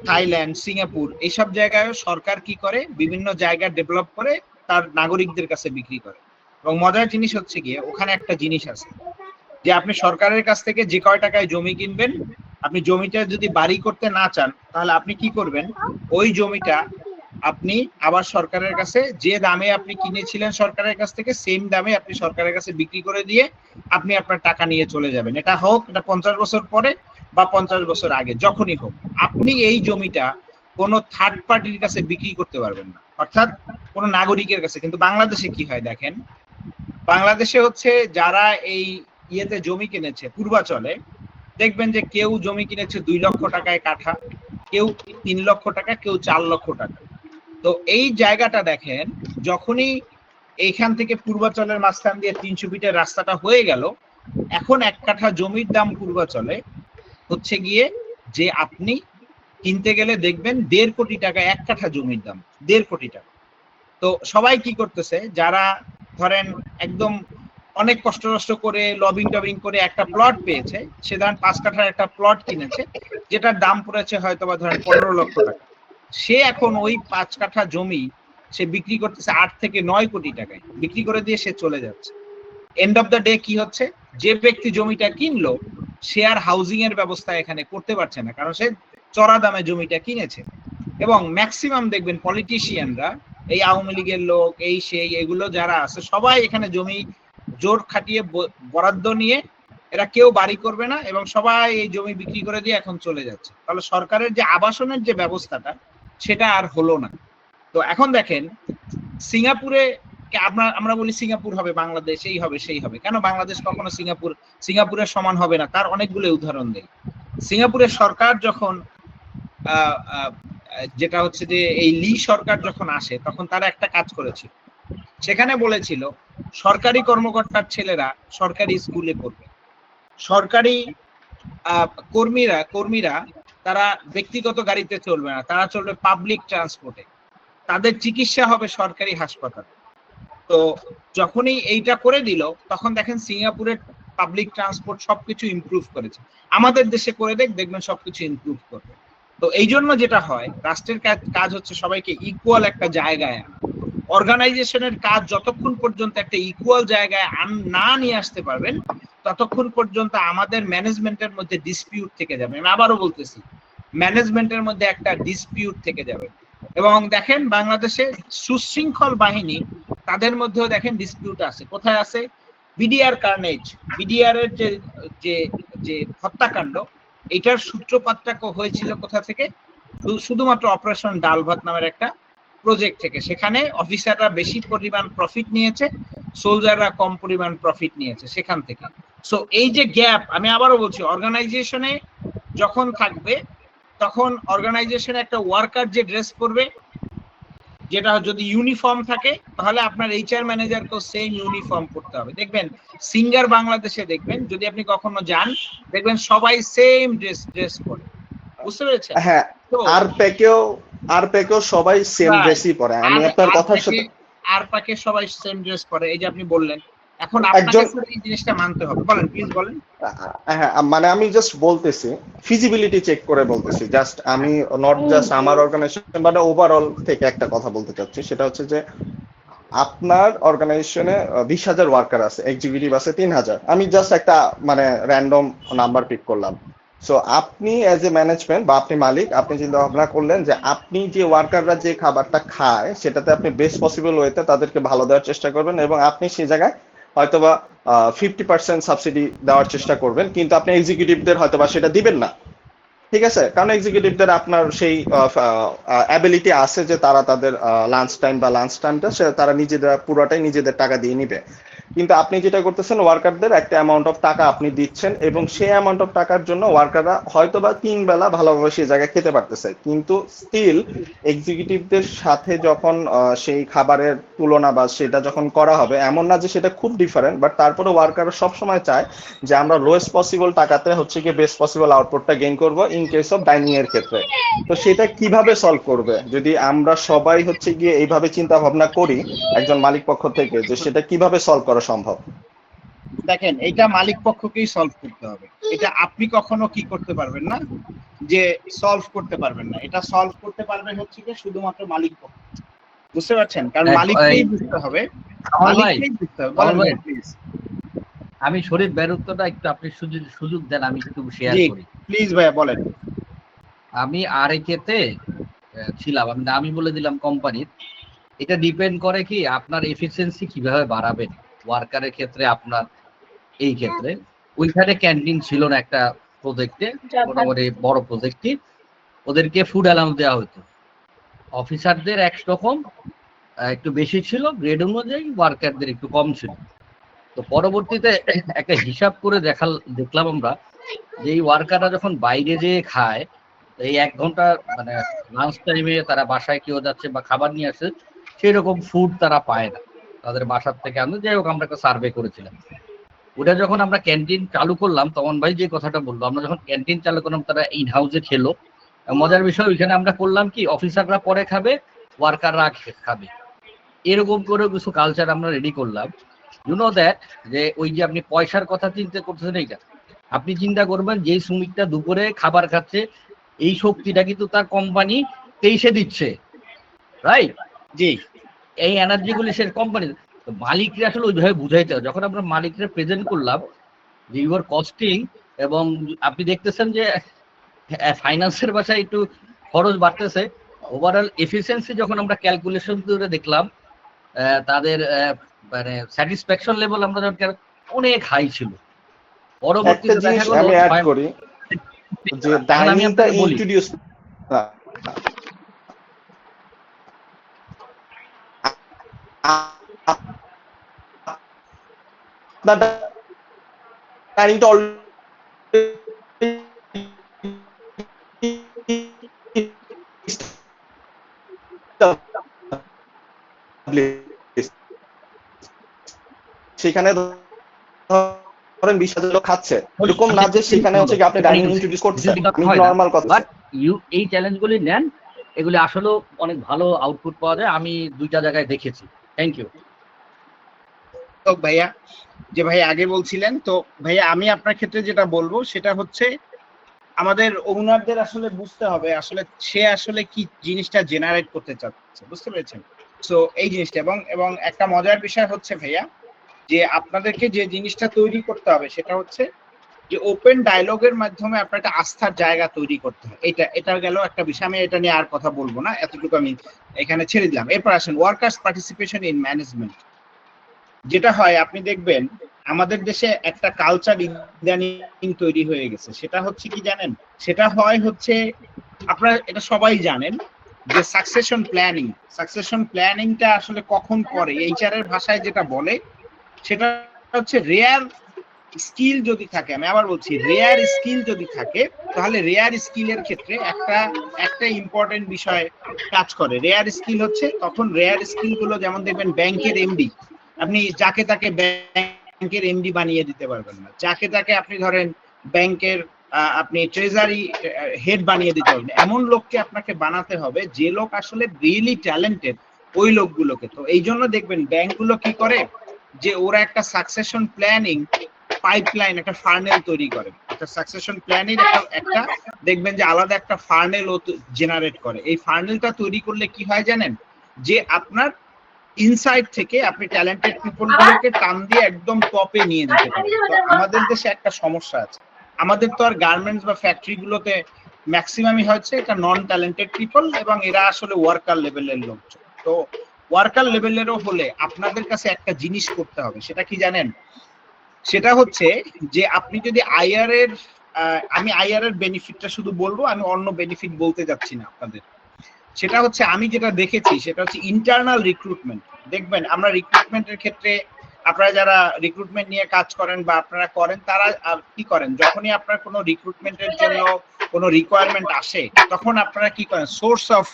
থাইল্যান্ড, সিঙ্গাপুর এইসব জায়গায় সরকার কি করে, বিভিন্ন জায়গা ডেভেলপ করে তার নাগরিকদের কাছে বিক্রি করে। এবং মজার জিনিস হচ্ছে গিয়ে ওখানে একটা জিনিস আছে যে আপনি সরকারের কাছ থেকে যে কয় টাকায় জমি কিনবেন, আপনি জমিটা যদি বাড়ি করতে না চান তাহলে আপনি কি করবেন, ওই জমিটা আপনি আবার সরকারের কাছে যে দামে আপনি কিনেছিলেন সরকারের কাছ থেকে সেম দামে আপনি সরকারের কাছে বিক্রি করে দিয়ে আপনি আপনার টাকা নিয়ে চলে যাবেন। এটা হোক এটা 50 বছর পরে বা 50 বছর আগে, যখনই হোক আপনি এই জমিটা কোনো থার্ড পার্টির কাছে বিক্রি করতে পারবেন না, অর্থাৎ কোনো নাগরিকের কাছে। কিন্তু বাংলাদেশে কি হয় দেখেন, বাংলাদেশে হচ্ছে যারা এই ইয়েতে জমি কিনেছে পূর্বাচলে, দেখবেন যে কেউ জমি কিনেছে 2 লক্ষ টাকায় কাঠা, কেউ 3 লক্ষ টাকা, কেউ 4 লক্ষ টাকা। তো এই জায়গাটা দেখেন, যখনই এইখান থেকে পূর্বাচলের মাঝখান দিয়ে 300 ফিটের রাস্তাটা হয়ে গেল, এখন 1 কাঠা জমির দাম পূর্বাচলে হচ্ছে গিয়ে যে আপনি কিনতে গেলে দেখবেন 1.5 কোটি টাকা 1 কাঠা জমির দাম, 1.5 কোটি টাকা। তো সবাই কি করতেছে, যারা ধরেন একদম অনেক কষ্ট করে লবিং টবিং করে একটা প্লট পেয়েছে, সে ধরেন 5 কাঠার একটা প্লট কিনেছে যেটার দাম পড়েছে হয়তো বা ধরেন 15 লক্ষ টাকা, সে এখন ওই 5 কাঠা জমি সে বিক্রি করতেছে 8 থেকে 9 কোটি টাকায়, বিক্রি করে দিয়ে সে চলে যাচ্ছে। এন্ড অফ দ্য ডে কি হচ্ছে, যে ব্যক্তি জমিটা কিনলো সে আর হাউজিং এর ব্যবস্থা এখানে করতে পারছে না, কারণ সে চড়া দামে জমিটা কিনেছে। এবং ম্যাক্সিমাম দেখবেন পলিটিশিয়ানরা, এই আওয়ামী লীগের লোক, এই সেই এগুলো যারা আছে সবাই এখানে জমি জোর খাটিয়ে বরাদ্দ নিয়ে এরা কেউ বাড়ি করবে না, এবং সবাই এই জমি বিক্রি করে দিয়ে এখন চলে যাচ্ছে। তাহলে সরকারের যে আবাসনের যে ব্যবস্থাটা সেটা আর হলো না। তো এখন দেখেন সিঙ্গাপুরে, আমরা বলি সিঙ্গাপুর হবে বাংলাদেশ, এই হবে সেই হবে, কেন বাংলাদেশ কখনো সিঙ্গাপুরের সমান হবে না? তার অনেকগুলো উদাহরণ দেই। সিঙ্গাপুরের সরকার যখন যেটা হচ্ছে যে এই লি সরকার যখন আসে তখন তারা একটা কাজ করেছিল, সেখানে বলেছিল সরকারি কর্মকর্তার ছেলেরা সরকারি স্কুলে পড়বে, সরকারি কর্মীরা তারা ব্যক্তিগত গাড়িতে চলবে না, তারা চলবে পাবলিক ট্রান্সপোর্টে, তাদের চিকিৎসা হবে সরকারি হাসপাতালে। তো যখনই এইটা করে দিল তখন দেখেন সিঙ্গাপুরের পাবলিক ট্রান্সপোর্ট সবকিছু ইমপ্রুভ করেছে। আমাদের দেশে করে দেখবেন সবকিছু ইমপ্রুভ করবে। তো এই জন্য যেটা হয়, রাষ্ট্রের কাজ হচ্ছে সবাইকে ইকুয়াল একটা জায়গায় আনা। অর্গানাইজেশনের কাজ যতক্ষণ পর্যন্ত একটা ইকুয়াল জায়গায় না নিয়ে আসতে পারবেন ততক্ষণ পর্যন্ত আমাদের ম্যানেজমেন্টের মধ্যে ডিসপিউট থেকে যাবে। আমি আবারও বলতেছি, ম্যানেজমেন্টের মধ্যে একটা ডিসপিউট থেকে যাবে। এবং দেখেন বাংলাদেশে সুশৃঙ্খল বাহিনী, তাদের মধ্যেও দেখেন ডিসপিউট আছে। কোথায় আছে? বিডিআর কার্নেজ, বিডিআর এর যে হত্যাকাণ্ড, এটার সূত্রপাতটা হয়েছিল কোথা থেকে? শুধুমাত্র অপারেশন ডাল ভাত নামের একটা প্রজেক্ট থেকে। সেখানে অফিসাররা বেশি পরিমাণ প্রফিট নিয়েছে, সোলজাররা কম পরিমাণ প্রফিট নিয়েছে সেখান থেকে। সো এই যে গ্যাপ, আমি আবারও বলছি, অর্গানাইজেশনে যখন থাকবে তখন অর্গানাইজেশনে একটা ওয়ার্কার যে ড্রেস পরবে যেটা যদি ইউনিফর্ম থাকে তাহলে আপনার এইচআর ম্যানেজারকেও সেম ইউনিফর্ম করতে হবে। দেখবেন সিঙ্গার বাংলাদেশে দেখবেন, যদি আপনি কখনো যান দেখবেন সবাই সেম ড্রেস পরে, বুঝতে পেরেছেন? হ্যাঁ, তো আর প্যাকেও সবাই সেম ড্রেসই পরে। আমি আপনার কথার সাথে আর পাকে সবাই সেম ড্রেস পরে, এই যে আপনি বললেন। এখন একজন আপনাকে এই জিনিসটা মানতে হবে। বলেন প্লিজ বলেন। হ্যাঁ, মানে আমি জাস্ট বলতেছি, ফিজিবিলিটি চেক করে বলতেছি, জাস্ট আমি নট জাস্ট আমার অর্গানাইজেশন বাট ওভারঅল থেকে একটা কথা বলতে চাচ্ছি। সেটা হচ্ছে যে আপনার অর্গানাইজেশনে 20,000 ওয়ার্কার আছে, এক্সিকিউটিভ আছে 3,000। আমি জাস্ট একটা মানে র্যান্ডম নাম্বার পিক করলাম। সো আপনি অ্যাজ এ ম্যানেজমেন্ট বা আপনি মালিক, আপনি চিন্তা ভাবনা করলেন যে আপনি যে ওয়ার্কাররা যে খাবারটা খায় সেটাতে আপনি বেস্ট পসিবল ওয়েতে তাদেরকে ভালো দেওয়ার চেষ্টা করবেন, এবং আপনি সেই জায়গায় হয়তোবা 50% সাবসিডি দেওয়ার চেষ্টা করবেন, কিন্তু আপনি এক্সিকিউটিভদের হয়তোবা সেটা দিবেন না। ঠিক আছে, কারণ এক্সিকিউটিভদের আপনার সেই অ্যাবিলিটি আছে যে তারা তাদের লাঞ্চ টাইম বা লাঞ্চ টাইমটা তারা নিজেদের পুরোটাই নিজেদের টাকা দিয়ে নিবে। কিন্তু আপনি যেটা করতেছেন, ওয়ার্কারদের একটা অ্যামাউন্ট অফ টাকা আপনি দিচ্ছেন, এবং সেই অ্যামাউন্ট অফ টাকার জন্য ওয়ার্কাররা হয়তো বা 3 বেলা ভালোভাবে সেই জায়গায় খেতে পারতেছে, কিন্তু স্টিল এক্সিকিউটিভদের সাথে যখন সেই খাবারের তুলনা বা সেটা যখন করা হবে, এমন না যে সেটা খুব ডিফারেন্ট, বাট তারপরে ওয়ার্কাররা সবসময় চায় যে আমরা লোয়েস্ট পসিবল টাকাতে হচ্ছে কি বেস্ট পসিবল আউটপুটটা গেইন করব ইন কেস অফ ডাইনিং এর ক্ষেত্রে। তো সেটা কিভাবে সলভ করবে যদি আমরা সবাই হচ্ছে গিয়ে এইভাবে চিন্তা ভাবনা করি একজন মালিক পক্ষ থেকে, যে সেটা কিভাবে সলভ করা সম্ভব? দেখেন, এটা মালিক পক্ষকেই সলভ করতে হবে। এটা আপনি কখনো কি করতে পারবেন না, যে সলভ করতে পারবেন না। এটা সলভ করতে পারবে হচ্ছে কি শুধুমাত্র মালিক পক্ষ, বুঝতে পারছেন? কারণ মালিককেই বুঝতে হবে, কামাল ভাই, মালিককেই বুঝতে হবে। কামাল বলেন ভাই, প্লিজ। আমি শরীফ ভাইয়ের উত্তরটা একটু আপনি সুযোগ দেন, আমি একটু শেয়ার জি করি। প্লিজ ভাইয়া বলেন। আমি আরেকেতে ছিলাম, আমি নামই বলে দিলাম কোম্পানির। এটা ডিপেন্ড করে কি আপনার এফিসিয়েন্সি কিভাবে বাড়াবেন ওয়ার্কারের ক্ষেত্রে। আপনার এই ক্ষেত্রে ওইখানে ক্যান্টিন ছিল না একটা প্রজেক্টে, মোটামুটি বড় প্রজেক্টই। ওদেরকে ফুড অ্যালাউন্স দেওয়া হতো, অফিসারদের একরকম একটু বেশি ছিল গ্রেড অনুযায়ী, ওয়ার্কারদের একটু কম ছিল। তো পরবর্তীতে একটা হিসাব করে দেখলাম আমরা যে এই ওয়ার্কাররা যখন বাইরে যেয়ে খায়, এই 1 ঘন্টা মানে লাঞ্চ টাইমে তারা বাসায় কেউ যাচ্ছে বা খাবার নিয়ে আসে, সেই রকম ফুড তারা পায় না তাদের বাসার থেকে আনতে। যাই হোক, আমরা একটা সার্ভে করেছিলাম। ওটা যখন আমরা ক্যান্টিন চালু করলাম, তখন ভাই যে কথাটা বললো, আমরা যখন ক্যান্টিন চালু করলাম তারা ইন হাউসে খেলো। মজার বিষয়, ওইখানে আমরা করলাম কি অফিসাররা পরে খাবে, ওয়ার্কাররা খাবে, এরকম করে কিছু কালচার আমরা রেডি করলাম। ইউ নো দ্যাট, যে ওই যে আপনি পয়সার কথা চিন্তা করতেছেন, এইটা আপনি চিন্তা করবেন যে শ্রমিকটা দুপুরে খাবার খাচ্ছে, এই শক্তিটা কিন্তু তার কোম্পানি 23-এ দিচ্ছে, রাইট? জি এই এনার্জি গুলি সে কোম্পানি। মালিকরা আসলে ওইভাবে বুঝাইতে হবে। যখন আমরা মালিকরা প্রেজেন্ট করলাম যে ইউর কস্টিং, এবং আপনি দেখতেছেন যে ফাইন্যান্সের ভাষায় একটু খরচ বাড়তেছে, ওভারঅল এফিসিয়েন্সি যখন আমরা ক্যালকুলেশন করে দেখলাম, তাদের মানে স্যাটিসফ্যাকশন লেভেল আমরা অনেক হাই ছিল। একটা পরবর্তীতে দেখা জিনিস গেল আমি অ্যাড করি, যে এখন আমি ডাইনিংটা আপনাকে বলি, ইন্ট্রোডিউস আপনার ডাইনিংটা সেখানে ধরেন 20,000 লোক খাচ্ছে, এরকম না যে সেখানে হচ্ছে কি আপনি ডাইনিং ইন্ট্রোডিউস করছেন। আমি নর্মাল কথা বাট এই চ্যালেঞ্জগুলি নেন, এগুলি আসলেও অনেক ভালো আউটপুট পাওয়া যায়। আমি 2টা জায়গায় দেখেছি। Thank you. তো ভাইয়া, যে ভাই আগে বলছিলেন, তো ভাইয়া আমি আপনার ক্ষেত্রে যেটা বলবো সেটা হচ্ছে আমাদের ওনারদের আসলে বুঝতে হবে আসলে সে আসলে কি জিনিসটা জেনারেট করতে চাচ্ছে, বুঝতে পেরেছেন? সো এই জিনিসটা, এবং একটা মজার বিষয় হচ্ছে ভাইয়া, যে আপনাদেরকে যে জিনিসটা তৈরি করতে হবে সেটা হচ্ছে যে ওপেন ডায়লগের মাধ্যমে আপনার একটা আস্থার জায়গা তৈরি করতে হয়। এটা গেল একটা বিষয়, আমি এটা নিয়ে আর কথা বলবো না, এতটুকু আমি এখানে ছেড়ে দিলাম। এরপর আসেন ওয়ার্কার্স পার্টিসিপেশন ইন ম্যানেজমেন্ট। যেটা হয় আপনি দেখবেন আমাদের দেশে একটা কালচার ইদানিং তৈরি হয়ে গেছে, সেটা হচ্ছে কি জানেন? সেটা হয় হচ্ছে, আপনারা এটা সবাই জানেন যে সাকসেশন প্ল্যানিংটা আসলে কখন করে, এইচআর এর ভাষায় যেটা বলে সেটা হচ্ছে রেয়ার স্কিল যদি থাকে, আমি আবার বলছি রেয়ার স্কিল যদি থাকে, তাহলে রেয়ার স্কিলের ক্ষেত্রে একটা ইম্পর্টেন্ট বিষয় কাজ করে। রেয়ার স্কিল হচ্ছে তখন রেয়ার স্কিল গুলো, যেমন দেখবেন ব্যাংকের এমডি, আপনি যাকে তাকে ব্যাংকের এমডি বানিয়ে দিতে পারবেন না। যাকে তাকে আপনি ধরেন ব্যাংকের আপনি ট্রেজারি হেড বানিয়ে দিতে পারবেন। এমন লোককে আপনাকে বানাতে হবে যে লোক আসলে রিয়েলি ট্যালেন্টেড ওই লোকগুলোকে। তো এই জন্য দেখবেন ব্যাংকগুলো কি করে, যে ওরা একটা সাকসেশন প্ল্যানিং পাইপলাইন, একটা ফার্নেল তৈরি করে। একটা সাকসেশন প্ল্যানের একটা দেখবেন যে আলাদা একটা ফার্নেল ও জেনারেট করে। এই ফার্নেলটা তৈরি করলে কি হয় জানেন, যে আপনার ইনসাইড থেকে আপনি ট্যালেন্টেড পিপল গুলোকে টান দিয়ে একদম টপে নিয়ে যেতে পারেন। তো আমাদের দেশে একটা সমস্যা আছে, আমাদের তো আর গার্মেন্টস বা ফ্যাক্টরি গুলোতে ম্যাক্সিমামই হচ্ছে এটা নন ট্যালেন্টেড পিপল, এবং এরা আসলে ওয়ার্কার লেভেলের লোকজন। তো ওয়ার্কার লেভেলেরও হলে আপনাদের কাছে একটা জিনিস করতে হবে, সেটা কি জানেন, সেটা হচ্ছে যে আপনি যদি আইআর এর আমি আইআর এর বেনিফিটটা শুধু বলবো, আমি অন্য বেনিফিট বলতে যাচ্ছি না আপনাদের। সেটা হচ্ছে আমি যেটা দেখেছি সেটা হচ্ছে ইন্টারনাল রিক্রুটমেন্ট। দেখবেন আমরা রিক্রুটমেন্টের ক্ষেত্রে, আপনারা যারা রিক্রুটমেন্ট নিয়ে কাজ করেন বা আপনারা করেন, তারা কি করেন, যখনই আপনার কোনো রিক্রুটমেন্টের জন্য কোনো রিকোয়ারমেন্ট আসে, তখন আপনারা কি করেন, সোর্স অফ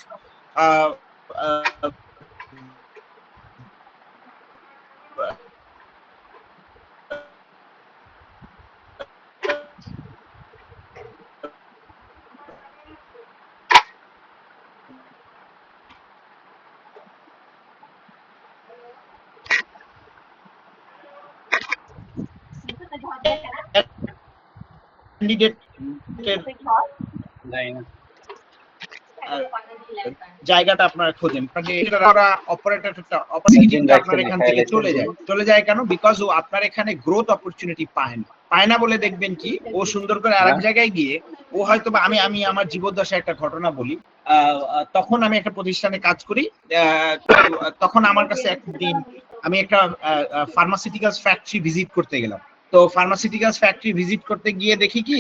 জায়গাটা আপনারা খোঁজেন, আপনার এখান থেকে চলে যায় কেন, বিকজ ও আপনার এখানে গ্রোথ অপরচুনিটি পায় না বলে দেখবেন কি, ও সুন্দর করে আরেক জায়গায় গিয়ে ও হয়তো আমি আমার জীবদ্দশায় একটা ঘটনা বলি। তখন আমি একটা প্রতিষ্ঠানে কাজ করি, তখন আমার কাছে একদিন আমি একটা ফার্মাসিউটিক্যালস ফ্যাক্টরি ভিজিট করতে গেলাম। তো ফার্মাসিউটিক্যালস ফ্যাক্টরি ভিজিট করতে গিয়ে দেখি কি,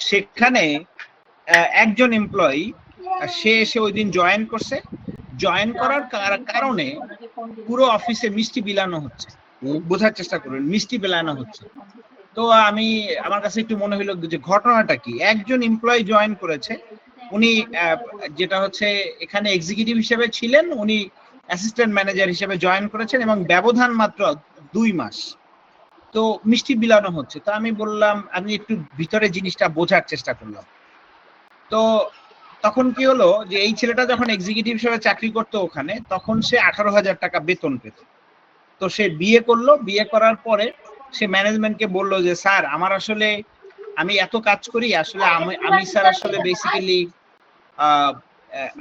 সেখানে একজন এমপ্লয়ি সে এসে ওই দিন জয়েন করছে, জয়েন করার কারণে পুরো অফিসে মিষ্টি বিলানো হচ্ছে। বোঝার চেষ্টা করুন, মিষ্টি বিলানো হচ্ছে। তো আমার কাছে একটু মনে হলো যে ঘটনাটা কি, একজন এমপ্লয়ি জয়েন করেছে, উনি যেটা হচ্ছে এখানে এক্সিকিউটিভ হিসেবে ছিলেন, উনি অ্যাসিস্ট্যান্ট ম্যানেজার হিসেবে জয়েন করেছেন এবং ব্যবধান মাত্র 2 মাস। তো মিষ্টি বিলানো হচ্ছে। তো আমি বললাম, আমি একটু ভিতরে জিনিসটা বোঝার চেষ্টা করলাম। তো তখন কি হলো, যে এই ছেলেটা যখন এক্সিকিউটিভ হিসেবে চাকরি করতো ওখানে, তখন সে 18,000 টাকা বেতন পেত। তো সে বিয়ে করলো, বিয়ে করার পরে সে ম্যানেজমেন্টকে বললো যে স্যার, আমার আসলে আমি এত কাজ করি, আসলে আমি স্যার আসলে বেসিক্যালি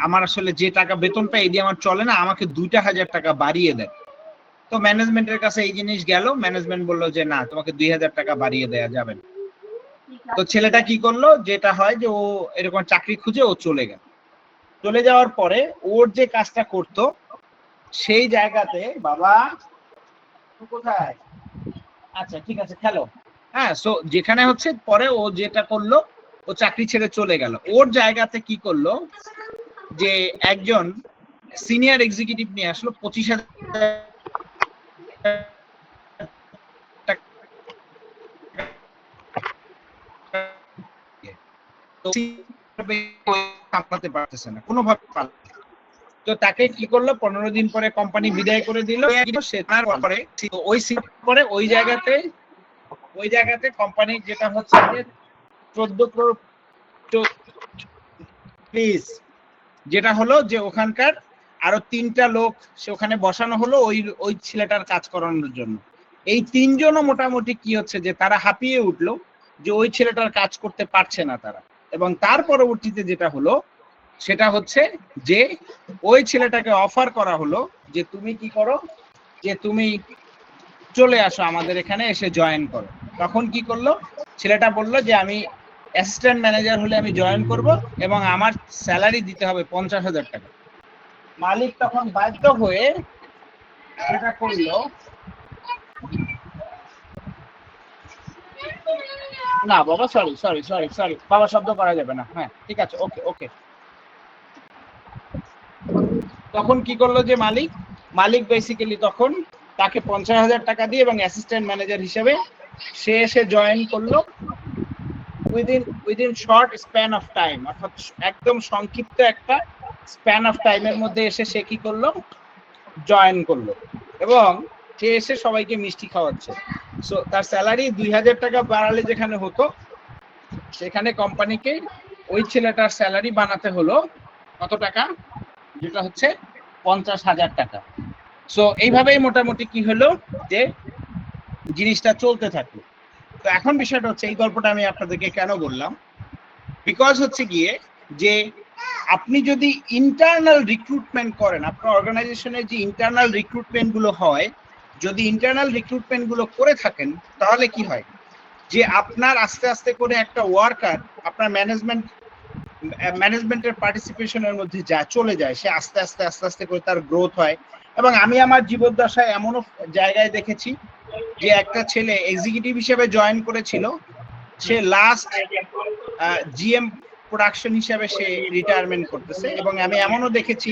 আমার আসলে যে টাকা বেতন পাই এই দিয়ে আমার চলে না, আমাকে 2,000 টাকা বাড়িয়ে দেন। তো ম্যানেজমেন্টের কাছে এই জিনিস গেল, ম্যানেজমেন্ট বললো যে না, তোমাকে 2,000 টাকা বাড়িয়ে দেওয়া যাবে না। তো ছেলেটা কি করলো, যেটা হয় যে ও এরকম চাকরি খুঁজে ও চলে গেল। চলে যাওয়ার পরে ওর যে কাজটা করতো সেই জায়গাতে, বাবা কোথায়, আচ্ছা ঠিক আছে খেলো, হ্যাঁ, সো যেখানে হচ্ছে পরে ও যেটা করলো, ও চাকরি ছেড়ে চলে গেল। ওর জায়গাতে কি করলো, যে একজন সিনিয়র এক্সিকিউটিভ নিয়ে আসলো 25,000 সামলাতে পারতেছে না কোনোভাবে। তো তাকে কি করলো, 15 দিন পরে কোম্পানি বিদায় করে দিল। সে তার পরে ওই জায়গাতে কোম্পানি যেটা হচ্ছে যে 14 crore প্লিজ, যেটা হলো যে ওখানকার আরো 3টা লোক সে ওখানে বসানো হলো ওই ছেলেটার কাজ করানোর জন্য। এই 3 জনও মোটামুটি কি হচ্ছে যে তারা হাঁপিয়ে উঠলো যে ওই ছেলেটার কাজ করতে পারছে না তারা। এবং তার পরবর্তীতে যেটা হলো সেটা হচ্ছে যে ওই ছেলেটাকে অফার করা হলো যে তুমি কি করো, যে তুমি চলে আসো আমাদের এখানে এসে জয়েন করো। তখন কি করলো, ছেলেটা বললো যে আমি অ্যাসিস্ট্যান্ট ম্যানেজার হলে আমি জয়েন করব এবং আমার স্যালারি দিতে হবে 50,000 টাকা। মালিক তখন বাধ্য হয়ে এটা করলো, না বাবা সরি বাবা, শব্দ করা যাবে না, হ্যাঁ ঠিক আছে, ওকে। তখন কি করলো যে মালিক বেসিক্যালি তখন তাকে 50,000 টাকা দিয়ে এবং অ্যাসিস্ট্যান্ট ম্যানেজার হিসেবে সে এসে জয়েন করলো within short span of time, অর্থাৎ একদম সংক্ষিপ্ত একটা স্প্যান অফ টাইমের মধ্যে এসে সে কি করলো, জয়েন করলো এবং সে এসে সবাইকে মিষ্টি খাওয়াচ্ছে। সো তার স্যালারি 2000 টাকা বাড়ালে যেখানে হতো, সেখানে কোম্পানিকে ওই ছেলেটার স্যালারি বানাতে হলো কত টাকা, যেটা হচ্ছে 50,000 টাকা। সো এইভাবেই মোটামুটি কি হলো যে জিনিসটা চলতে থাকলো। তো এখন বিষয়টা হচ্ছে, এই গল্পটা আমি আপনাদেরকে কেন বললাম, বিকজ হচ্ছে গিয়ে যে আপনি যদি ইন্টারনাল রিক্রুটমেন্ট করেন, আপনার অর্গানাইজেশনের যে ইন্টারনাল রিক্রুটমেন্ট গুলো হয়, যদি ইন্টারনাল রিক্রুটমেন্ট গুলো করে থাকেন, তাহলে কি হয় যে আপনার আস্তে আস্তে করে একটা ওয়ার্কার আপনার ম্যানেজমেন্টের পার্টিসিপেশনের মধ্যে চলে যায়, সে আস্তে আস্তে করে তার গ্রোথ হয়। এবং আমি আমার জীবদ্দশায় এমনও জায়গায় দেখেছি যে একটা ছেলে এক্সিকিউটিভ হিসেবে জয়েন করেছিল, সে লাস্ট জিএম প্রোডাকশন হিসেবে সে রিটায়ারমেন্ট করতেছে। এবং আমি এমনও দেখেছি,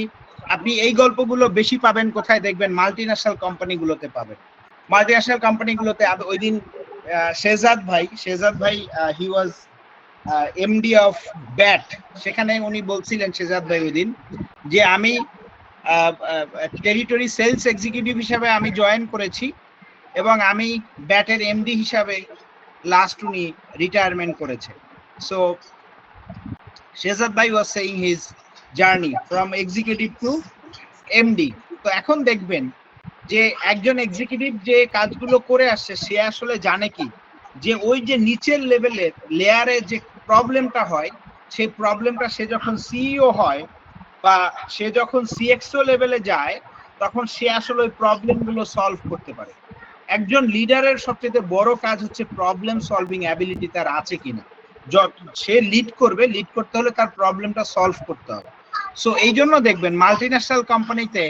আপনি এই গল্পগুলো বেশি পাবেন কোথায় দেখবেন, মাল্টিন্যাশনাল কোম্পানিগুলোতে পাবেন। মাল্টিন্যাশনাল কোম্পানিগুলোতে ওই দিন শেহজাদ ভাই হি ওয়াজ এমডি অফ ব্যাট, সেখানে উনি বলছিলেন শেহজাদ ভাই ওই দিন যে আমি টেরিটরি সেলস এক্সিকিউটিভ হিসাবে আমি জয়েন করেছি এবং আমি ব্যাটের এমডি হিসাবে লাস্ট উনি রিটায়ারমেন্ট করেছে। সো শেহজাদ ভাই was saying his journey from executive to MD. তো এখন দেখবেন যে একজন এক্সিকিউটিভ যে কাজগুলো করে আসছে, সে আসলে জানে কি যে ওই যে নিচের লেভেলের লেয়ারে যে প্রবলেমটা হয়, সেই প্রবলেমটা সে যখন সিইও হয় বা সে যখন সিএক্সও লেভেলে যায়, তখন সে আসলে ওই প্রবলেমগুলো সলভ করতে পারে। একজন লিডারের সবচেয়ে বড় কাজ হচ্ছে প্রবলেম সলভিং অ্যাবিলিটি তার আছে কিনা। সে লিড করতে হলে তার প্রবলেমটা সলভ করতে হবে। সো এই জন্য দেখবেন মাল্টিন্যাশনাল কোম্পানিতে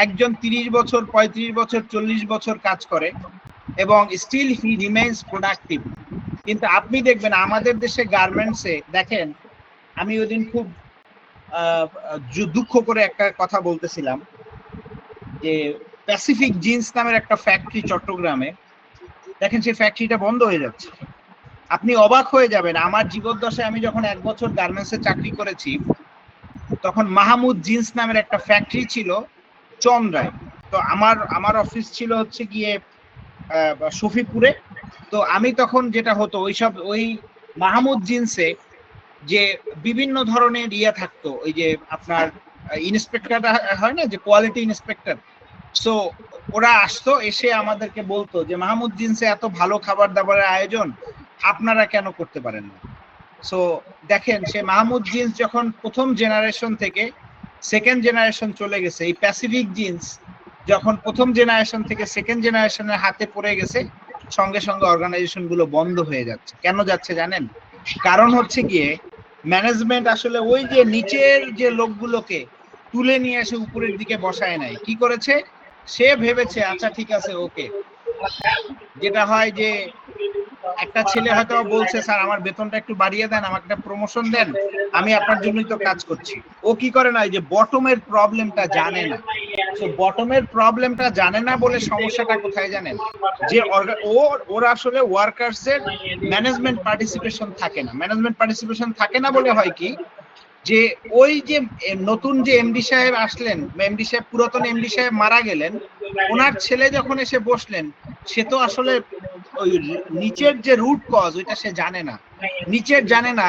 একজন 30 বছর, 35 বছর, 40 বছর কাজ করে এবং স্টিল হি রিমেইনস প্রোডাক্টিভ। কিন্তু আপনি দেখবেন আমাদের দেশে গার্মেন্টসে দেখেন, আমি ওইদিন খুব দুঃখ করে একটা কথা বলতেছিলাম যে প্যাসিফিক জিন্স নামের একটা ফ্যাক্টরি চট্টগ্রামে, দেখেন সেই ফ্যাক্টরিটা বন্ধ হয়ে যাচ্ছে। আপনি অবাক হয়ে যাবেন, আমার জীবদ্দশায় আমি যখন 1 বছর গার্মেন্টসে চাকরি করেছি, তখন মাহমুদ জিন্স নামের একটা ফ্যাক্টরি ছিল চন্দ্রায়। তো আমার অফিস ছিল হচ্ছে গিয়ে শফিপুরে। তো আমি তখন যেটা হতো, ওই মাহমুদ জিন্সে যে বিভিন্ন ধরনের থাকতো, ওই যে আপনার ইন্সপেক্টর হয় না, যে কোয়ালিটি ইন্সপেক্টর। সো ওরা আসতো, এসে আমাদেরকে বলতো যে মাহমুদ জিন্সে এত ভালো খাবার দাবারের আয়োজন, আপনারা কেন করতে পারেন না। সো দেখেন, সে মাহমুদ জিন্স যখন প্রথম জেনারেশন থেকে সেকেন্ড জেনারেশন চলে গেছে, এই প্যাসিফিক জিন্স যখন প্রথম জেনারেশন থেকে সেকেন্ড জেনারেশনের হাতে পড়ে গেছে, সঙ্গে সঙ্গে অর্গানাইজেশন গুলো বন্ধ হয়ে যাচ্ছে। কেন যাচ্ছে জানেন? কারণ হচ্ছে গিয়ে ম্যানেজমেন্ট আসলে ওই যে নিচের যে লোকগুলোকে তুলে নিয়ে এসে উপরের দিকে বসায় নাই। কি করেছে? সে ভেবেছে আচ্ছা ঠিক আছে, ওকে। যেটা হয় যে একটা ছেলে হয়তো বলছে, স্যার আমার বেতনটা একটু বাড়িয়ে দেন, আমাকে একটা প্রমোশন দেন, আমি আপনার জন্যই তো কাজ করছি। ও কি করে না, যে বটমের প্রবলেমটা জানে না। তো বটমের প্রবলেমটা জানে না বলে সমস্যাটা কোথায় জানেন? যে ওরা আসলে ওয়ার্কার্সের ম্যানেজমেন্ট পার্টিসিপেশন থাকে না। ম্যানেজমেন্ট পার্টিসিপেশন থাকে না বলে হয় কি, যে ওই যে নতুন যে এমডি সাহেব আসলেন, এমডি সাহেব পুরাতন এমডি সাহেব মারা গেলেন, ওনার ছেলে যখন এসে বসলেন, সে তো আসলে ওই নিচের যে রুট কজ ওইটা সে জানে না। নিচের জানে না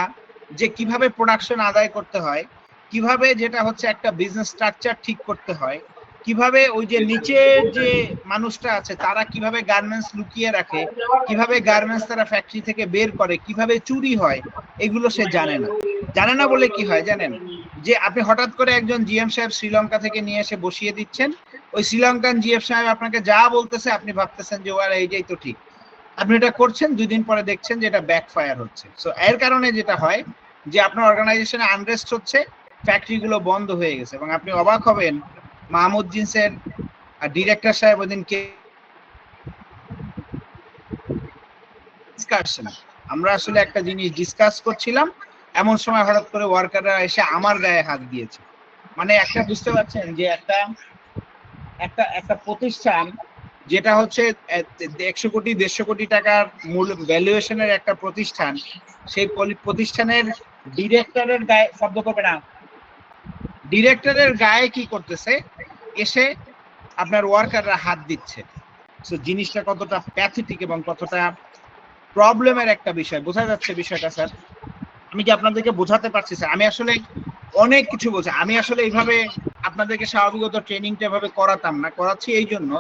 যে কিভাবে প্রোডাকশন আদায় করতে হয়, কিভাবে যেটা হচ্ছে একটা বিজনেস স্ট্রাকচার ঠিক করতে হয়, কিভাবে ওই যে নিচের যে মানুষটা আছে তারা কিভাবে গার্মেন্টস লুকিয়ে রাখে, কিভাবে গার্মেন্টস তারা ফ্যাক্টরি থেকে বের করে, কিভাবে চুরি হয়, এগুলো সে জানে না। জানে না বলে কি হয় জানেন? যে আপনি হঠাৎ করে একজন জিএম সাহেব শ্রীলঙ্কা থেকে নিয়ে এসে বসিয়ে দিচ্ছেন, ওই শ্রীলঙ্কান জিএম সাহেব আপনাকে যা বলতেছে আপনি ভাবতেছেন যে ওরা এইটাই তো ঠিক, আপনি এটা করছেন, 2 দিন পরে দেখছেন যে এটা ব্যাকফায়ার হচ্ছে। সো এর কারণে যেটা হয় যে আপনার অর্গানাইজেশনে আনরেস্ট হচ্ছে, ফ্যাক্টরি গুলো বন্ধ হয়ে গেছে। এবং আপনি অবাক হবেন, মাহমুদ জিন্সের ডিরেক্টর সাহেব ওই দিনকে আমরা আসলে একটা জিনিস ডিসকাস করছিলাম, এমন সময় হঠাৎ করে ওয়ার্কাররা এসে আমার গায়ে হাত দিয়েছে। মানে একটা বুঝতে পারছেন যে একটা প্রতিষ্ঠান যেটা হচ্ছে 100 কোটি 150 কোটি টাকার মূল ভ্যালুয়েশনের একটা প্রতিষ্ঠান, সেই প্রতিষ্ঠানের ডিরেক্টরের গায়ে শব্দ করবে না, ডিরেক্টরের গায়ে কি করতেছে, এসে আপনার ওয়ার্কাররা হাত দিচ্ছে। সো জিনিসটা কতটা প্যাথেটিক এবং কতটা প্রবলেমের একটা বিষয়, বোঝা যাচ্ছে বিষয়টা স্যার? আমি কি আপনাদেরকে বোঝাতে পারছি স্যার? আমি আসলে অনেক কিছু বলছি, আমি আসলে এইভাবে আপনাদেরকে স্বাভাবিকত ট্রেনিংটা এভাবে করাতাম না, করাচ্ছি এই জন্য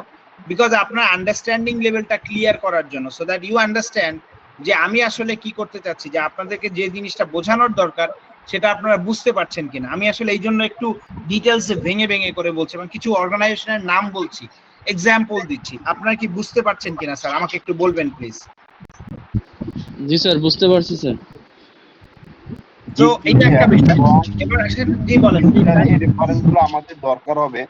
বিকজ আপনার আন্ডারস্ট্যান্ডিং লেভেলটা ক্লিয়ার করার জন্য, সো দ্যাট ইউ আন্ডারস্ট্যান্ড যে আমি আসলে কি করতে চাচ্ছি, যে আপনাদেরকে যে জিনিসটা বোঝানোর দরকার সেটা আপনারা বুঝতে পারছেন কিনা। আমি আসলে এই জন্য একটু ডিটেলসে ভেঙে ভেঙে করে বলছি এবং কিছু অর্গানাইজেশনের নাম বলছি, এক্সাম্পল দিচ্ছি। আপনারা কি বুঝতে পারছেন কিনা স্যার? আমাকে একটু বলবেন প্লিজ। জি স্যার, বুঝতে পারছি স্যার। তো এটা একটা বিষয়। এবার আসেন, জি বলেন। এই রেফারেন্সগুলো আমাদের দরকার হবে।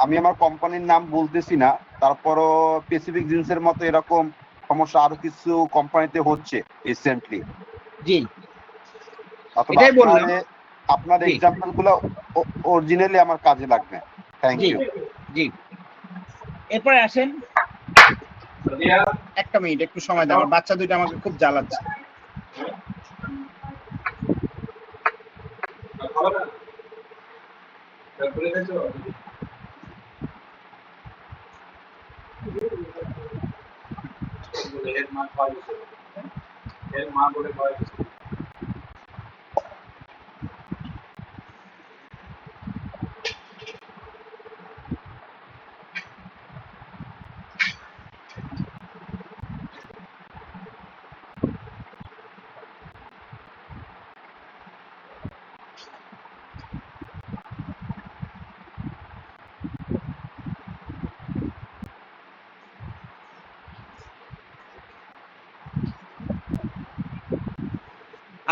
আমি আমার কোম্পানির নাম বলতেছি না, তারপরও স্পেসিফিক জিনিসের মতো এরকম সমস্যা আরো কিছু কোম্পানিতে হচ্ছে রিসেন্টলি। জি, এটাই বললাম। আপনার এক্সাম্পল গুলো অরিজিনালি আমার কাজে লাগবে। Thank you. জি, এরপরে আসেন, একটা মিনিট একটু সময় দাও, আমার বাচ্চা দুইটা আমাকে খুব জ্বালাচ্ছে।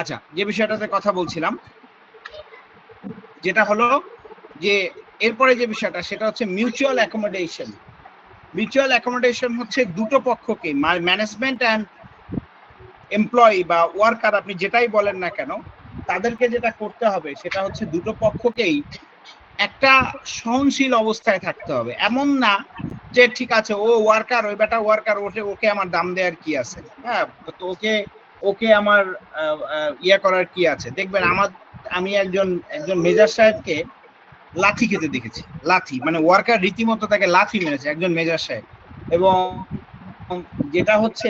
আচ্ছা, যে বিষয়টাতে কথা বলছিলাম, যেটা হলো যে এরপরে যে বিষয়টা, সেটা হচ্ছে মিউচুয়াল অ্যাকোমোডেশন। মিউচুয়াল অ্যাকোমোডেশন হচ্ছে দুটো পক্ষকে, ম্যানেজমেন্ট অ্যান্ড এমপ্লয়ি বা ওয়ার্কার, আপনি যেটাই বলেন না কেন, তাদেরকে যেটা করতে হবে সেটা হচ্ছে দুটো পক্ষকেই একটা সহনশীল অবস্থায় থাকতে হবে। এমন না যে ঠিক আছে ও ওয়ার্কার, ওই বেটা ওয়ার্কার, ওকে আমার দাম দেওয়ার কি আছে, হ্যাঁ, তো ওকে আমার ইয়া করার কি আছে। দেখবেন আমি একজন মেজর সাহেবকে লাথি খেতে দেখেছি, লাথি মানে ওয়ার্কার রীতিমতো তাকে লাথি মেরেছে একজন মেজর সাহেব। এবং যেটা হচ্ছে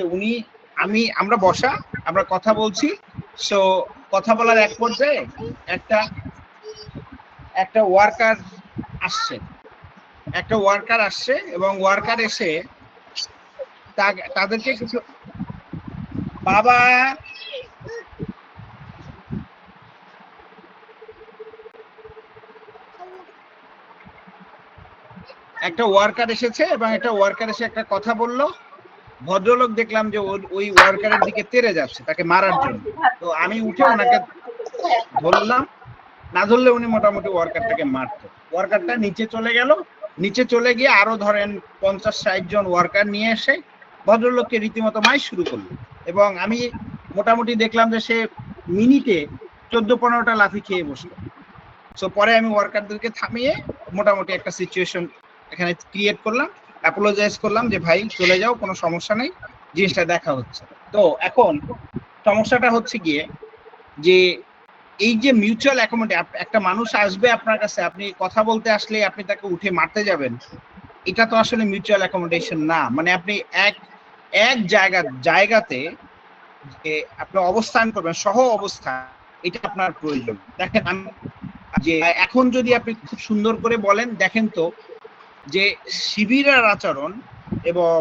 আমরা বসা, আমরা কথা বলছি, সো কথা বলার এক পর্যায়ে একটা ওয়ার্কার আসছে এবং ওয়ার্কার এসে তাদেরকে কিছু, বাবা একটা ওয়ার্কার এসেছে এবং একটা ওয়ার্কার এসে একটা কথা বললো, ভদ্রলোক দেখলাম যে ওই ওয়ার্কারের দিকে তেড়ে যাচ্ছে তাকে মারার জন্য। তো আমি উঠে ওনাকে ধরলাম, না ধরলে উনি মোটামুটি ওয়ার্কারটাকে মারতো। ওয়ার্কারটা নিচে চলে গেল, নিচে চলে গিয়ে আরো ধরেন 50-60 জন ওয়ার্কার নিয়ে এসে ভদ্রলোককে রীতিমতো মার শুরু করলো। এবং আমি মোটামুটি দেখলাম যে সে মিনিটে 14-15টা লাথি খেয়ে বসলো। সো পরে আমি ওয়ার্কারদেরকে থামিয়ে মোটামুটি একটা সিচুয়েশন এখানে ক্রিয়েট করলাম, অ্যাপোলোজাইজ করলাম যে ভাই চলে যাও, কোনো সমস্যা নেই, জিনিসটা দেখা হচ্ছে। তো এখন সমস্যাটা হচ্ছে গিয়ে যে এই যে মিউচুয়াল অ্যাকোমোডেশন, একটা মানুষ আসবে আপনার কাছে, আপনি কথা বলতে আসলে আপনি তাকে উঠে মারতে যাবেন, এটা তো আসলে মিউচুয়াল অ্যাকোমোডেশন না। মানে আপনি এক জায়গাতে যে আপনি অবস্থান করবেন, সহ অবস্থান, এটা আপনার প্রয়োজন। দেখেন আমি যে এখন যদি আপনি খুব সুন্দর করে বলেন, দেখেন তো যে শিবিরের আচরণ এবং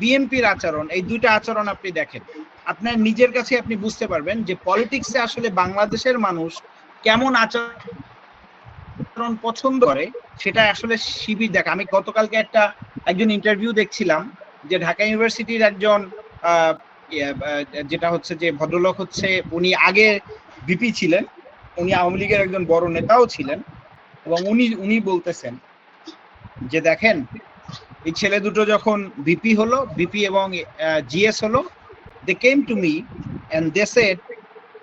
বিএনপির আচরণ, এই দুইটা আচরণ আপনি দেখেন, আপনার নিজের কাছে আপনি বুঝতে পারবেন যে পলিটিক্সে আসলে বাংলাদেশের মানুষ কেমন আচরণ পছন্দ করে, সেটা আসলে শিবির দেখা। আমি গতকালকে একজন ইন্টারভিউ দেখছিলাম যে ঢাকা ইউনিভার্সিটির একজন যেটা হচ্ছে যে ভদ্রলোক হচ্ছে, উনি আগে ভিপি ছিলেন, উনি আওয়ামী লীগের একজন বড় নেতাও ছিলেন, এবং উনি বলতেছেন যে দেখেন এই ছেলে দুটো যখন ভিপি এবং জিএস হলো, they came to me and they said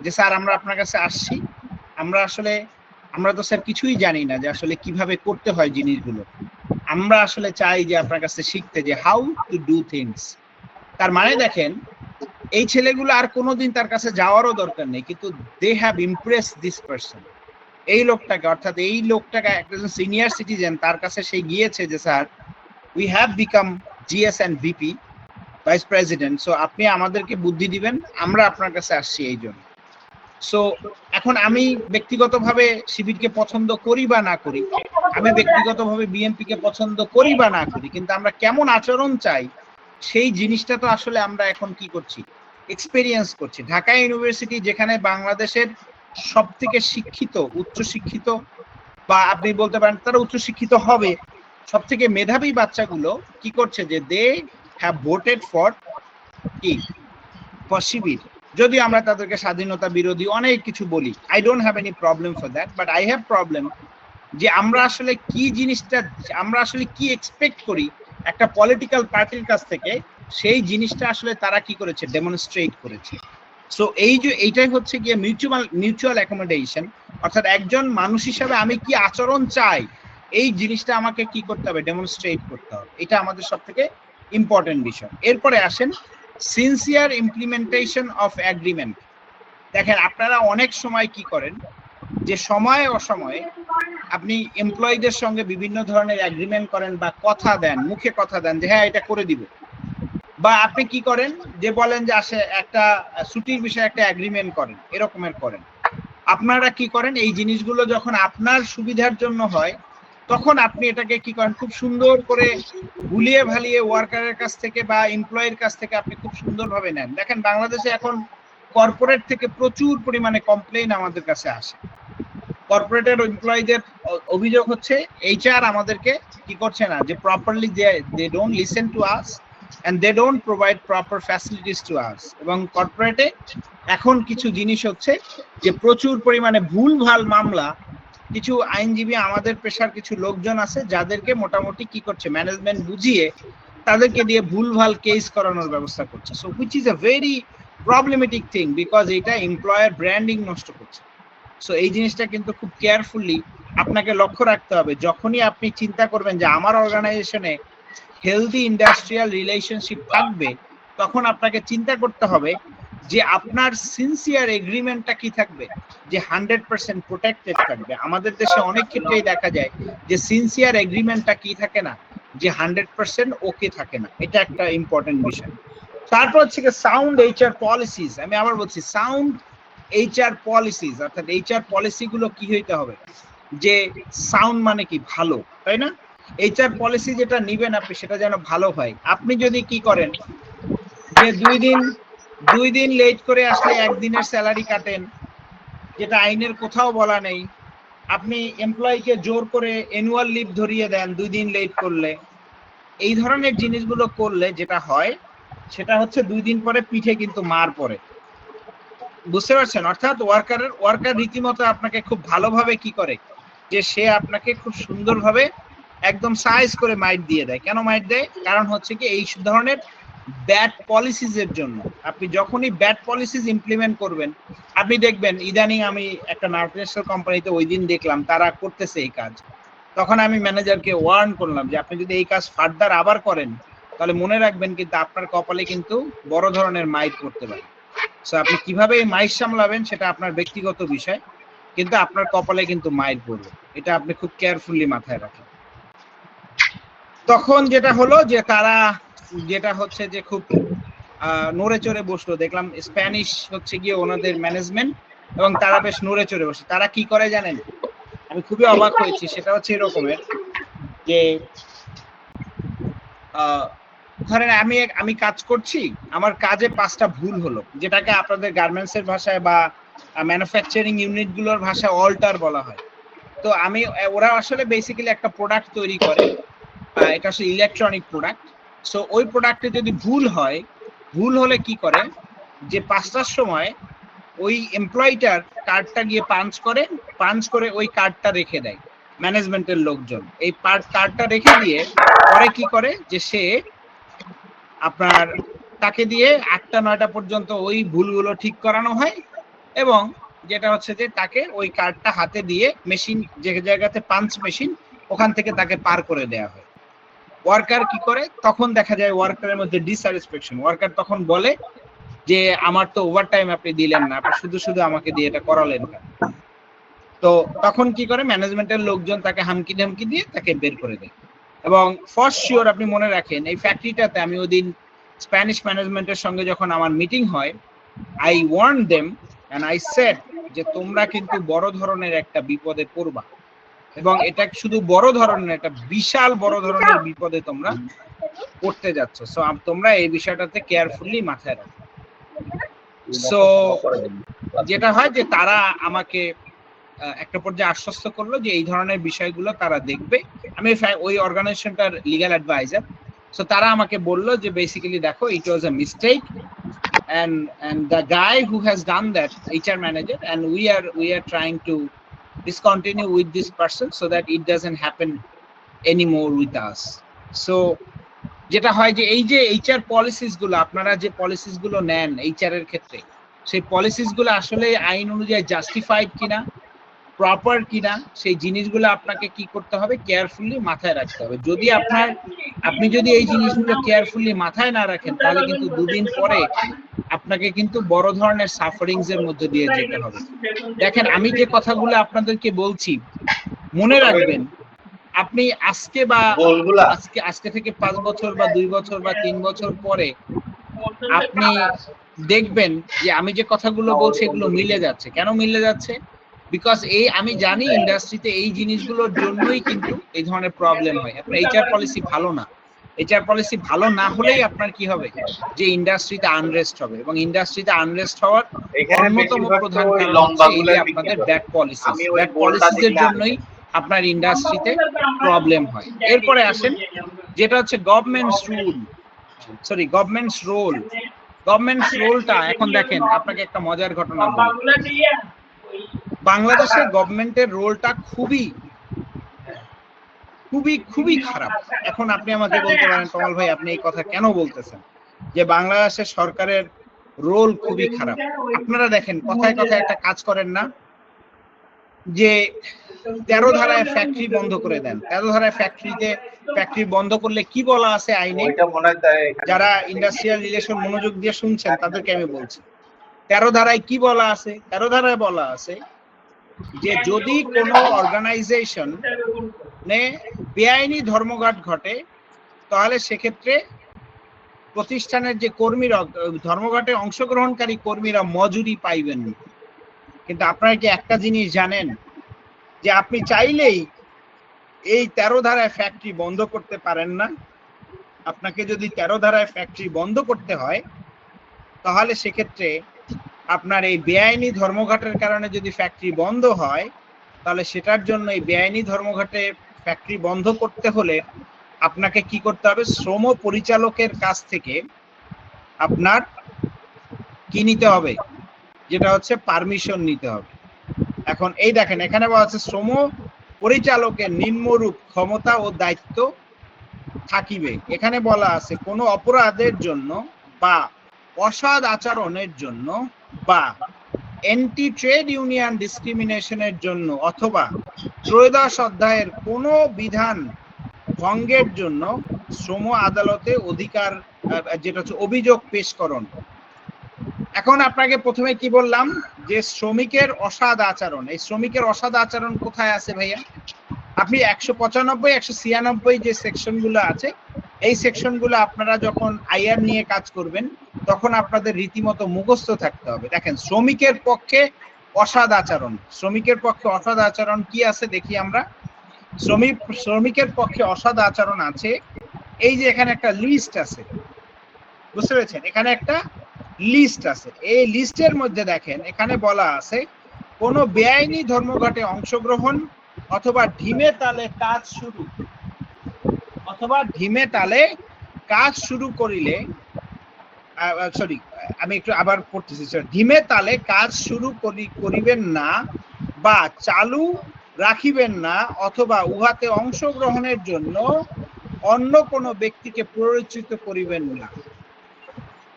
যে স্যার আমরা আপনার কাছে আসছি, আমরা তো স্যার কিছুই জানি না যে আসলে কিভাবে করতে হয় জিনিসগুলো, আমরা আসলে চাই যে আপনার কাছে শিখতে যে হাউ টু ডু থিংস। তার মানে দেখেন এই ছেলেগুলো আর কোনোদিন তার কাছে যাওয়ারও দরকার নেই, কিন্তু they have impress this person, এই লোকটাকে, অর্থাৎ এই লোকটাকে একজন সিনিয়র সিটিজেন, তার কাছে সে গিয়েছে যে sir we have become GS and VP vice president, so আপনি আমাদেরকে বুদ্ধি দিবেন, আমরা আপনার কাছে আসছি এই জন্য। সো এখন আমি ব্যক্তিগতভাবে শিবিরকে পছন্দ করি বা না করি, আমি ব্যক্তিগতভাবে বিএনপি কে পছন্দ করি বা না করি, কিন্তু আমরা কেমন আচরণ চাই সেই জিনিসটা তো আসলে আমরা এখন কি করছি, এক্সপেরিয়েন্স করছি। ঢাকা ইউনিভার্সিটি যেখানে বাংলাদেশের সব থেকে শিক্ষিত, উচ্চ শিক্ষিত, বা আপনি বলতে পারেন তারা উচ্চ শিক্ষিত হবে, সব থেকে মেধাবী বাচ্চাগুলো কি করছে যে দে হ্যাভ ভোটেড ফর কি, ফর শিবির। যদি আমরা তাদেরকে স্বাধীনতা বিরোধী অনেক কিছু বলি, I don't have any problem for that, but I have problem যে আমরা আসলে কি জিনিসটা, আমরা আসলে কি এক্সপেক্ট করি একটা পলিটিক্যাল পার্টির কাছ থেকে, সেই জিনিসটা আসলে তারা কি করেছে, ডেমনস্ট্রেট করেছে। সো এই যে এইটাই হচ্ছে গিয়ে মিউচুয়াল অ্যাকোমোডেশন, অর্থাৎ একজন মানুষ হিসাবে আমি কি আচরণ চাই, এই জিনিসটা আমাকে কি করতে হবে, ডেমনস্ট্রেট করতে হবে। এটা আমাদের সব থেকে ইম্পর্টেন্ট বিষয়। এরপরে আসেন সিনসিয়ার ইমপ্লিমেন্টেশন অফ অ্যাগ্রিমেন্ট। দেখেন আপনারা অনেক সময় কি করেন যে সময়ে অসময়ে আপনি এমপ্লয়ীদের সঙ্গে বিভিন্ন ধরনের অ্যাগ্রিমেন্ট করেন বা কথা দেন, মুখে কথা দেন যে হ্যাঁ এটা করে দিব, বা আপনি কি করেন যে বলেন যে আসে একটা ছুটির বিষয়ে একটা অ্যাগ্রিমেন্ট করেন, এরকমের করেন। আপনারা কি করেন, এই জিনিসগুলো যখন আপনার সুবিধার জন্য হয় তখন আপনি এটাকে কি করেন, খুব সুন্দর করে ভুলিয়ে ভালিয়ে ওয়ার্কারের কাছ থেকে বা এমপ্লয়ের কাছ থেকে আপনি খুব সুন্দরভাবে নেন। দেখেন বাংলাদেশে এখন কর্পোরেট থেকে প্রচুর পরিমাণে কমপ্লেইন আমাদের কাছে আসে। কর্পোরেটের এমপ্লয়ীদের অভিযোগ হচ্ছে এইচআর আমাদেরকে কি করছে না, যে properly they don't listen to us and they don't provide proper facilities to us। এবং কর্পোরেটে এখন কিছু জিনিস হচ্ছে যে প্রচুর পরিমাণে ভুলভাল মামলা, কিছু আইনজীবী আমাদের পেশার কিছু লোকজন আছে যাদেরকে মোটামুটি কি করছে, ম্যানেজমেন্ট বুঝিয়ে তাদেরকে দিয়ে ভুলভাল কেস করানোর ব্যবস্থা করছে। So which is a very problematic thing, because এটা এমপ্লয়ার ব্র্যান্ডিং নষ্ট করছে। সো এই জিনিসটা কিন্তু খুব কেয়ারফুলি আপনাকে লক্ষ্য রাখতে হবে। যখনই আপনি চিন্তা করবেন যে আমার অর্গানাইজেশনে হেলদি ইন্ডাস্ট্রিয়াল রিলেশনশিপ থাকবে, তখন আপনাকে চিন্তা করতে হবে যে আপনার সিনসিয়ার এগ্রিমেন্টটা কি থাকবে, যে 100% প্রোটেক্টেড থাকবে। আমাদের দেশে অনেক ক্ষেত্রেই দেখা যায় যে সিনসিয়ার এগ্রিমেন্টটা কি থাকে না, যে 100% ওকে থাকে না। এটা একটা ইম্পর্টেন্ট বিষয়। তারপর হচ্ছে সাউন্ড এইচআর পলিসিস। আমি আবার বলছি সাউন্ড এইচআর পলিসিস, অর্থাৎ এইচআর পলিসি গুলো কি হইতে হবে, যে সাউন্ড মানে কি, ভালো, তাই না? এইচআর পলিসি যেটা নিবেন আপনি সেটা যেন ভালো হয়। আপনি যদি কি করেন যে 2 দিন লেট করে আসলে 1 দিনের স্যালারি কাটেন, যেটা আইনের কোথাও বলা নেই, আপনি এমপ্লয়িকে জোর করে অ্যানুয়াল লিভ ধরিয়ে দেন 2 দিন লেট করলে, এই ধরনের জিনিসগুলো করলে যেটা হয় সেটা হচ্ছে 2 দিন পরে পিঠে কিন্তু মার পড়ে। বুঝতে পারছেন? অর্থাৎ ওয়ার্কার রীতিমতো আপনাকে খুব ভালোভাবে কি করে, যে সে আপনাকে খুব সুন্দরভাবে একদম সাইজ করে মাইট দিয়ে দেয়। কেন মাইট দেয়? কারণ হচ্ছে কি এই ধরনের ব্যাড পলিসিস এর জন্য। আপনি যখনই ব্যাড পলিসিস ইমপ্লিমেন্ট করবেন, আপনি দেখবেন ইদানিং আমি একটা মাল্টিনেশনাল কোম্পানিতে ওই দিন দেখলাম তারা করতেছে এই কাজ। তখন আমি ম্যানেজারকে ওয়ার্ন করলাম যে আপনি যদি এই কাজ ফার্দার আবার করেন তাহলে মনে রাখবেন কিন্তু আপনার কপালে কিন্তু বড় ধরনের মাইট পড়তে পারে। সো আপনি কিভাবে এই মাইট সামলাবেন সেটা আপনার ব্যক্তিগত বিষয়, কিন্তু আপনার কপালে কিন্তু মাইট পড়বে, এটা আপনি খুব কেয়ারফুলি মাথায় রাখেন। তখন যেটা হলো যে তারা যেটা হচ্ছে যে খুব নড়ে চড়ে বসলো, দেখলাম স্প্যানিশ হচ্ছে গিয়ে ওনাদের ম্যানেজমেন্ট, এবং তারা বেশ নড়ে চড়ে বসে। তারা কি করে জানেন, আমি খুবই অবাক হয়েছি। সেটা হচ্ছে এরকমের যে ধরেন আমি কাজ করছি, আমার কাজে 5টা ভুল হলো, যেটাকে আপনাদের গার্মেন্টস এর ভাষায় বা ম্যানুফ্যাকচারিং ইউনিট গুলোর ভাষায় অল্টার বলা হয়। তো ওরা আসলে বেসিক্যালি একটা প্রোডাক্ট তৈরি করে, এটা আসলে ইলেকট্রনিক প্রোডাক্ট। সো ওই প্রোডাক্টে যদি ভুল হলে কি করে, যে 5টার সময় ওই এমপ্লয়িটার কার্ডটা গিয়ে পাঞ্চ করে ওই কার্ডটা রেখে দেয় ম্যানেজমেন্টের লোকজন। এই কার্ডটা রেখে দিয়ে পরে কি করে, যে সে আপনার তাকে দিয়ে 8টা 9টা পর্যন্ত ওই ভুলগুলো ঠিক করানো হয়, এবং যেটা হচ্ছে যে তাকে ওই কার্ডটা হাতে দিয়ে মেশিন, যে জায়গাতে পাঞ্চ মেশিন, ওখান থেকে তাকে পার করে দেওয়া হয়। ওয়ার্কার কি করে, তখন দেখা যায় ওয়ার্কারের মধ্যে ডিস্যাটিসফ্যাকশন। ওয়ার্কার তখন বলে যে আমার তো ওভারটাইম আপনি দিলেন না, আপনি শুধু শুধু আমাকে দিয়ে এটা করালেন কেন। তো তখন কি করে, ম্যানেজমেন্টের লোকজন তাকে হামকি ধামকি দিয়ে তাকে বের করে দেয়। এবং ফর শিওর আপনি মনে রাখেন, এই ফ্যাক্টরিটাতে আমি ওদিন স্প্যানিশ ম্যানেজমেন্টের সঙ্গে যখন আমার মিটিং হয়, I warn them and I said যে তোমরা কিন্তু বড় ধরনের একটা বিপদে পড়বা, এবং এটা শুধু বড় ধরনের, একটা বিশাল বড় ধরনের বিপদে তোমরা পড়তে যাচ্ছ। সো তোমরা এই বিষয়টাতে কেয়ারফুলি মাথায় রাখো। সো যেটা হয় যে তারা আমাকে একটা পর্যায়ে আশ্বস্ত করলো যে এই ধরনের বিষয়গুলো তারা দেখবে। আমি ওই অর্গানাইজেশনটার লিগ্যাল অ্যাডভাইজার। সো তারা আমাকে বললো যে বেসিক্যালি দেখো, it was a mistake and the guy who has done that, HR manager, and we are trying to discontinue with this person so that it doesn't happen anymore with us. So যেটা হয় যে এই যে HR policies গুলো, আপনারা যে policies গুলো নেন HR এর ক্ষেত্রে, সেই পলিসিস গুলো আসলে আইন অনুযায়ী জাস্টিফাইড কিনা, প্রপার কিনা, সেই জিনিসগুলো আপনাকে কি করতে হবে, কেয়ারফুলি মাথায় রাখতে হবে। যদি আপনি যদি এই জিনিসগুলো কেয়ারফুলি মাথায় না রাখেন, তাহলে কিন্তু দুদিন পরে আপনাকে কিন্তু বড় ধরনের সাফারিংস এর মধ্যে দিয়ে যেতে হবে। দেখেন, আমি যে কথাগুলো আপনাদেরকে বলছি, মনে রাখবেন, আপনি আজকে বা আজকে থেকে 5 বছর বা 2 বছর বা 3 বছর পরে আপনি দেখবেন যে আমি যে কথাগুলো বলছি এগুলো মিলে যাচ্ছে। কেন মিলে যাচ্ছে? বিকজ আমি জানি ইন্ডাস্ট্রিতে এই জিনিসগুলোর জন্যই কিন্তু এই ধরনের প্রবলেম হয়। আপনার HR পলিসি ভালো না। HR পলিসি ভালো না হলেই আপনার কি হবে, যে ইন্ডাস্ট্রিতে আনরেস্ট হবে, এবং ইন্ডাস্ট্রিতে আনরেস্ট হওয়ার অন্যতম প্রধান কারণ হচ্ছে এই যে আপনাদের ব্যাড পলিসিস। ব্যাড পলিসিসের জন্যই আপনার ইন্ডাস্ট্রিতে প্রবলেম হয়। এরপরে আসেন যেটা হচ্ছে গভর্নমেন্টস রোল। গভর্নমেন্টস রোলটা এখন দেখেন, আপনাকে একটা মজার ঘটনা বলি। বাংলাদেশের গভর্নমেন্টের রোলটা খুবই খুবই খুবই খারাপ। এখন আপনি আমাকে বলতে পারেন, তমাল ভাই আপনি এই কথা কেন বলতেছেন যে বাংলাদেশের সরকারের রোল খুবই খারাপ? আপনারা দেখেন, কথায় কথায় একটা কাজ করেন না, যে 13 ধারায় ফ্যাক্টরি বন্ধ করে দেন। 13 ধারায় ফ্যাক্টরি বন্ধ করলে কি বলা আছে আইনে? যারা ইন্ডাস্ট্রিয়াল রিলেশন মনোযোগ দিয়ে শুনছেন তাদেরকে আমি বলছি, 13 ধারায় কি বলা আছে? 13 ধারায় বলা আছে যে যদি কোনো অর্গানাইজেশন বেআইনি ধর্মঘট ঘটে, তাহলে সেক্ষেত্রে প্রতিষ্ঠানের যে কর্মীরা, ধর্মঘটে অংশগ্রহণকারী কর্মীরা মজুরি পাইবেন না। কিন্তু আপনারা কি একটা জিনিস জানেন, যে আপনি চাইলেই এই 13 ধারায় ফ্যাক্টরি বন্ধ করতে পারেন না। আপনাকে যদি 13 ধারায় ফ্যাক্টরি বন্ধ করতে হয়, তাহলে সেক্ষেত্রে আপনার এই বেআইনি ধর্মঘটের কারণে যদি ফ্যাক্টরি বন্ধ হয়, তাহলে সেটার জন্য এই বেআইনি ধর্মঘটে ফ্যাক্টরি বন্ধ করতে হলে আপনাকে কি করতে হবে, শ্রম পরিচালকের কাছ থেকে আপনার কি নিতে হবে, যেটা হচ্ছে পারমিশন নিতে হবে। এখন এই দেখেন, এখানে বলা আছে শ্রম পরিচালকের নিম্নরূপ ক্ষমতা ও দায়িত্ব থাকিবে। এখানে বলা আছে কোনো অপরাধের জন্য বা অসৎ আচরণের জন্য বা অ্যান্টি ট্রেড ইউনিয়ন ডিসক্রিমিনেশনের জন্য অথবা 13 অধ্যায়ের কোনো বিধান ভঙ্গের জন্য শ্রম আদালতে অধিকার, যেটা হচ্ছে অভিযোগ পেশকরণ। এখন আপনাকে প্রথমে কি বললাম, যে শ্রমিকের অসৎ আচরণ। এই শ্রমিকের অসৎ আচরণ কোথায় আছে ভাইয়া? আপনি 195, 196 যে সেকশনগুলো আছে, এই সেকশনগুলো আপনারা যখন আইআর নিয়ে কাজ করবেন তখন আপনাদের রীতিমতো মুখস্থ থাকতে হবে। দেখেন, শ্রমিকের পক্ষে অসৎ আচরণ, শ্রমিকের পক্ষে অসৎ আচরণ কি আছে দেখি আমরা। শ্রমিকের পক্ষে অসৎ আচরণ আছে, এই যে এখানে একটা লিস্ট আছে, বুঝতে পেরেছেন? এখানে একটা লিস্ট আছে। এই লিস্টের মধ্যে দেখেন এখানে বলা আছে কোন বেআইনি ধর্মঘটে অংশগ্রহণ অথবা ঢিমে তালে কাজ শুরু করিলে, সরি আমি একটু আবার পড়তেছি, ঢিমে তালে কাজ শুরু করিবেন না বা চালু রাখিবেন না অথবা উহাতে অংশগ্রহণের জন্য অন্য কোনো ব্যক্তিকে প্ররোচিত করিবেন না।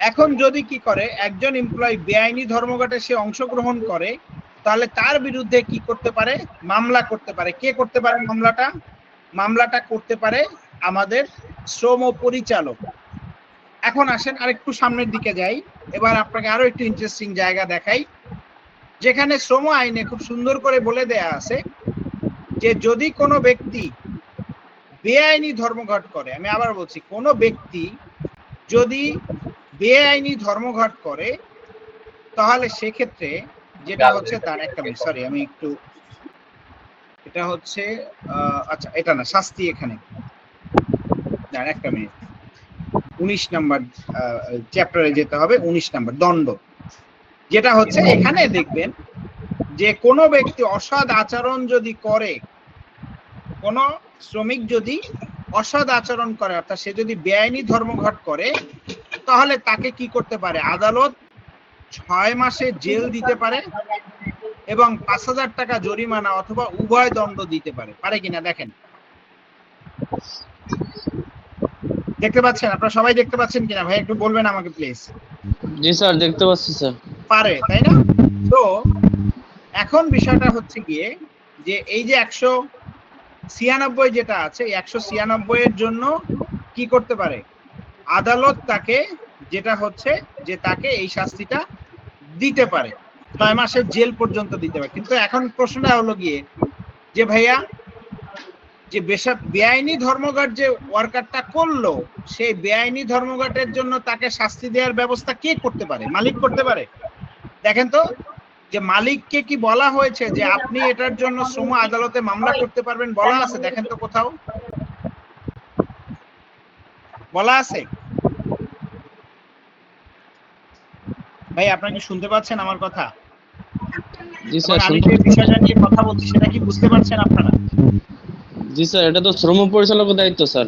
এখন যদি কি করে, একজন এমপ্লয়ি বেআইনি ধর্মঘটে সে অংশগ্রহণ করে, তাহলে তার বিরুদ্ধে কি করতে পারে, মামলা করতে পারে। কে করতে পারে মামলাটা? মামলাটা করতে পারে আমাদের শ্রম পরিচালক। এখন আসেন আরেকটু সামনের দিকে যাই, এবার আপনাকে আরো একটু ইন্টারেস্টিং জায়গা দেখাই, যেখানে শ্রম আইনে খুব সুন্দর করে বলে দেয়া আছে যে যদি কোনো ব্যক্তি বেআইনি ধর্মঘট করে, আমি আবার বলছি, কোনো ব্যক্তি যদি বেআইনি ধর্মঘট করে তাহলে সেক্ষেত্রে যেটা হচ্ছে তার একটা মিনিট, সরি আমি একটু, এটা হচ্ছে আচ্ছা এটা না, শাস্তি এখানে দাঁড়ান একটা মিনিট, 19 নাম্বার চ্যাপ্টারে যেতে হবে, 19 নাম্বার দণ্ড, যেটা হচ্ছে এখানে দেখবেন যে কোনো ব্যক্তি অসৎ আচরণ যদি করে, কোন শ্রমিক যদি অসৎ আচরণ করে, অর্থাৎ সে যদি বেআইনি ধর্মঘট করে, তাহলে তাকে কি করতে পারে, আদালত 6 মাসের জেল দিতে পারে এবং 5,000 টাকা জরিমানা অথবা উভয় দণ্ড দিতে পারে। পারে কিনা দেখেন, দেখতে পাচ্ছেন আপনারা সবাই, দেখতে পাচ্ছেন কিনা ভাই একটু বলবেন আমাকে প্লিজ। জি স্যার, দেখতে পাচ্ছি স্যার। পারে, তাই না? তো এখন বিষয়টা হচ্ছে গিয়ে যে এই যে 196 যেটা আছে, 196 এর জন্য কি করতে পারে আদালত, তাকে যেটা হচ্ছে যে তাকে এই শাস্তিটা দিতে পারে, 6 মাসের জেল পর্যন্ত দিতে পারে। কিন্তু এখন প্রশ্নটা হলো গিয়ে যে ভাইয়া যে বেআইনি ধর্মঘট যে ওয়ার্কারটা করলো, সেই বেআইনি ধর্মঘটের জন্য তাকে শাস্তি দেওয়ার ব্যবস্থা কে করতে পারে? মালিক করতে পারে? দেখেন তো, যে মালিককে কি বলা হয়েছে যে আপনি এটার জন্য শ্রম আদালতে মামলা করতে পারবেন, বলা আছে? দেখেন তো কোথাও বলা আছে? ভাই আপনারা কি শুনতে পাচ্ছেন আমার কথা? জি স্যার, আমি যে বিষয়টা নিয়ে কথা বলছি সেটা কি বুঝতে পারছেন আপনারা? জি স্যার, এটা তো শ্রম পরিচালকের দায়িত্ব স্যার।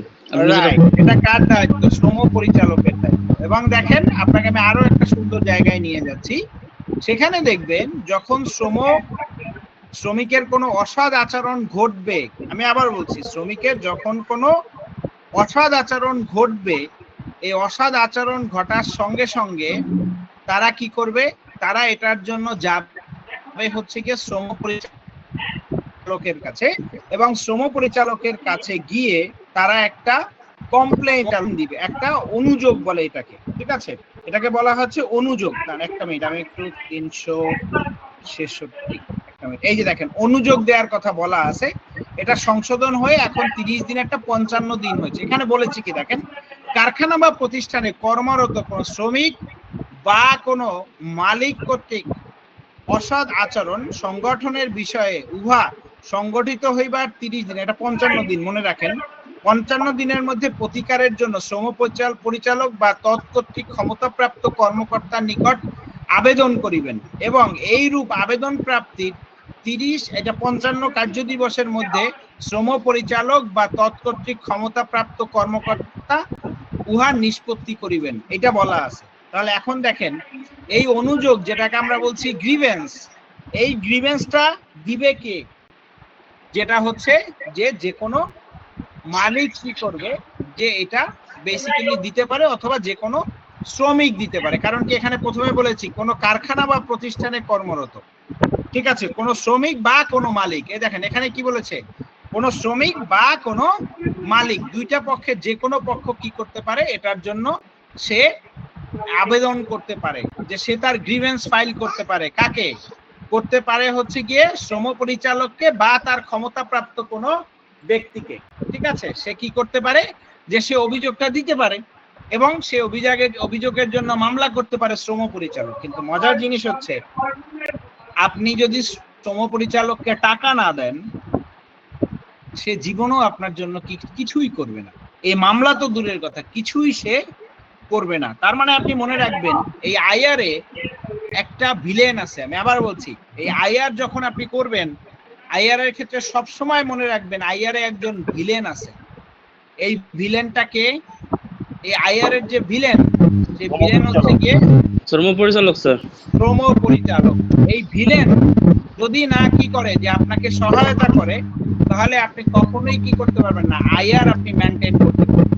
রাইট, এটা কার দায়িত্ব? শ্রম পরিচালকের দায়িত্ব। এবং দেখেন আপনাকে আমি আরো একটা সুন্দর জায়গায় নিয়ে যাচ্ছি, সেখানে দেখবেন যখন শ্রমিকের কোনো অসৎ আচরণ ঘটবে, আমি আবার বলছি, শ্রমিকের যখন কোনো অসৎ আচরণ ঘটবে, এই অসৎ আচরণ ঘটার সঙ্গে সঙ্গে তারা কি করবে, তারা এটার জন্য যাবে হচ্ছে গিয়ে শ্রম পরিচালকের কাছে, এবং শ্রম পরিচালকের কাছে গিয়ে তারা একটা কমপ্লেইন দিবে, একটা অনুযোগ বলে এটাকে, ঠিক আছে? এটাকে বলা হচ্ছে অনুযোগ। একটা মিনিট আমি একটু 366 একটা মিনিট, এই যে দেখেন অনুযোগ দেওয়ার কথা বলা আছে, এটা সংশোধন হয়ে এখন 30 দিন একটা 55 দিন হয়েছে। এখানে বলেছে কি দেখেন, কারখানা বা প্রতিষ্ঠানে কর্মরত কোন শ্রমিক বা কোনো মালিক কর্তৃক অসৎ আচরণ সংগঠনের বিষয়ে উহা সংগঠিত হইবার 30 দিন, এটা 55 দিন মনে রাখেন, 55 দিনের মধ্যে প্রতিকারের জন্য শ্রম পরিচালক বা তৎকর্তৃক ক্ষমতাপ্রাপ্ত কর্মকর্তার নিকট আবেদন করিবেন, এবং এই রূপ আবেদন প্রাপ্তির 55 কার্য দিবসের মধ্যে শ্রম পরিচালক বা তৎকর্তৃক ক্ষমতাপ্রাপ্ত কর্মকর্তা উহা নিষ্পত্তি করিবেন, এটা বলা আছে। তাহলে এখন দেখেন এই অনুযোগ, যেটাকে আমরা বলছি গ্রিভেন্স, এই গ্রিভেন্সটা দিবে কে? যেটা হচ্ছে যে কোনো মালিক কি করবে, যে এটা বেসিক্যালি দিতে পারে, অথবা যে কোনো শ্রমিক দিতে পারে। কারণ কি এখানে প্রথমে বলেছি কোনো কারখানা বা প্রতিষ্ঠানে কর্মরত, ঠিক আছে, কোনো শ্রমিক বা কোনো মালিক। এই দেখেন এখানে কি বলেছে, কোনো শ্রমিক বা কোনো মালিক, দুইটা পক্ষের যে কোনো পক্ষ কি করতে পারে, এটার জন্য সে আবেদন করতে পারে, যে সে তার গ্রিভেন্স ফাইল করতে পারে। কাকে করতে পারে? হচ্ছে গিয়ে শ্রম পরিচালককে বা তার ক্ষমতাপ্রাপ্ত কোনো ব্যক্তিকে, ঠিক আছে? সে কি করতে পারে, যে সে অভিযোগটা দিতে পারে এবং সে অভিযোগের জন্য মামলা করতে পারে শ্রম পরিচালক। কিন্তু মজার জিনিস হচ্ছে, আপনি যদি শ্রম পরিচালককে টাকা না দেন, সে জীবনও আপনার জন্য কিছুই করবে না। এই মামলা তো দূরের কথা, কিছুই সে করবে না। তার মানে আপনি মনে রাখবেন, এই আইআরে একটা ভিলেন আছে। আমি আবার বলছি, এই আইআর যখন আপনি করবেন, আইআর এর ক্ষেত্রে সব সময় মনে রাখবেন আইআরে একজন ভিলেন আছে। এই ভিলেনটাকে, এই আইআর এর যে ভিলেন, সেই ভিলেন হচ্ছে গিয়ে শ্রম পরিচালক স্যার। শ্রম পরিচালক। এই ভিলেন যদি না কি করে, যে আপনাকে সহায়তা করে, তাহলে আপনি কখনোই কি করতে পারবেন না, আইআর আপনি মেইনটেইন করতে পারবেন।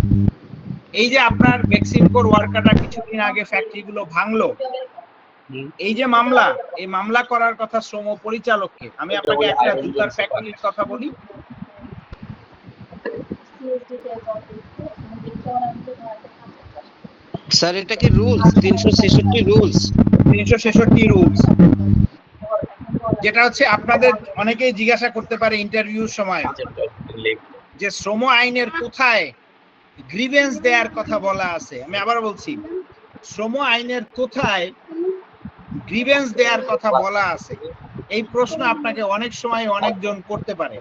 এই যে আপনার বেক্সিমকোর ওয়ার্কাররা কিছুদিন আগে ফ্যাক্টরিগুলো ভাঙলো, এই যে মামলা, এই মামলা করার কথা শ্রম পরিচালককে। আমি আপনাকে একটা জুতার ফ্যাক্টরির কথা বলি, স্যার এটা কি রুলস 366 রুলস? 366 রুলস, যেটা হচ্ছে আপনাদের অনেকেই জিজ্ঞাসা করতে পারে ইন্টারভিউর সময় যে শ্রম আইনের কোথায় গ্রিভেন্স দেওয়ার কথা বলা আছে। আমি আবার বলছি, শ্রম আইনের কোথায় গ্রিভেন্স দেওয়ার কথা বলা আছে, এই প্রশ্ন আপনাকে অনেক সময় অনেকজন করতে পারে।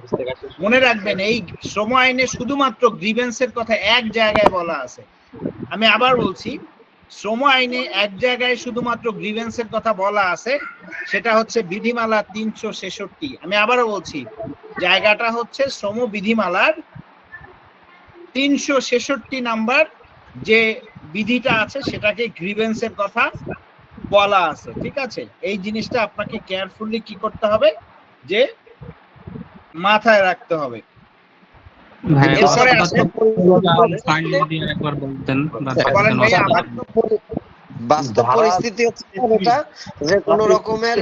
মনে রাখবেন, এই শ্রম আইনে শুধুমাত্র গ্রিভেন্সের কথা এক জায়গায় বলা আছে। আমি আবার বলছি, শ্রম আইনে এক জায়গায় শুধুমাত্র গ্রিভেন্সের কথা বলা আছে, সেটা হচ্ছে বিধিমালা 366। আমি আবারও বলছি, জায়গাটা হচ্ছে শ্রম বিধিমালার 366 নাম্বার যে বিধিটা আছে সেটাকে গ্রিভেন্সের কথা বলা আছে। ঠিক আছে, এই জিনিসটা আপনাকে কেয়ারফুলি কি করতে হবে, যে মাথায় রাখতে হবে। এরপরে আছে, বলেন ভাই আবার। বাস্তব পরিস্থিতি হচ্ছে এটা যে কোনো রকমের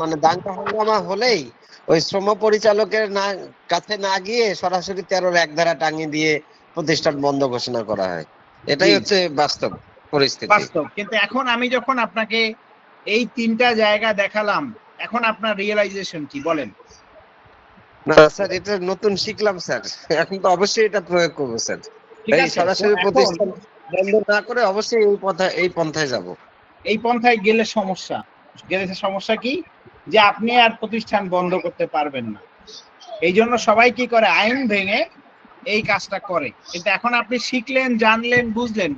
মানে দাঙ্গা হাঙ্গামা হলেই ওই শ্রম পরিচালকের কাছে না গিয়ে সরাসরি 13-1 ধারা টাঙিয়ে দিয়ে প্রতিষ্ঠান বন্ধ ঘোষণা করা হয়। এটাই হচ্ছে বাস্তব পরিস্থিতি। বাস্তব। কিন্তু এখন আমি যখন আপনাকে এই 3টা জায়গা দেখালাম, এখন আপনার রিয়েলাইজেশন কি বলেন? না স্যার, এটা নতুন শিখলাম স্যার, এখন তো অবশ্যই এটা প্রয়োগ করবো স্যার। ঠিক এই আছে, সরাসরি এখন প্রতিষ্ঠান বন্ধ না করে অবশ্যই এই পন্থায় যাব। এই পন্থায় গেলে সমস্যা কি, যে আপনি আর প্রতিষ্ঠান বন্ধ করতে পারবেন না। এই জন্য সবাই কি করে, আইন ভেঙে এই কাজটা করে। কিন্তু এখন আপনি শিখলেন, জানলেন, বুঝলেন,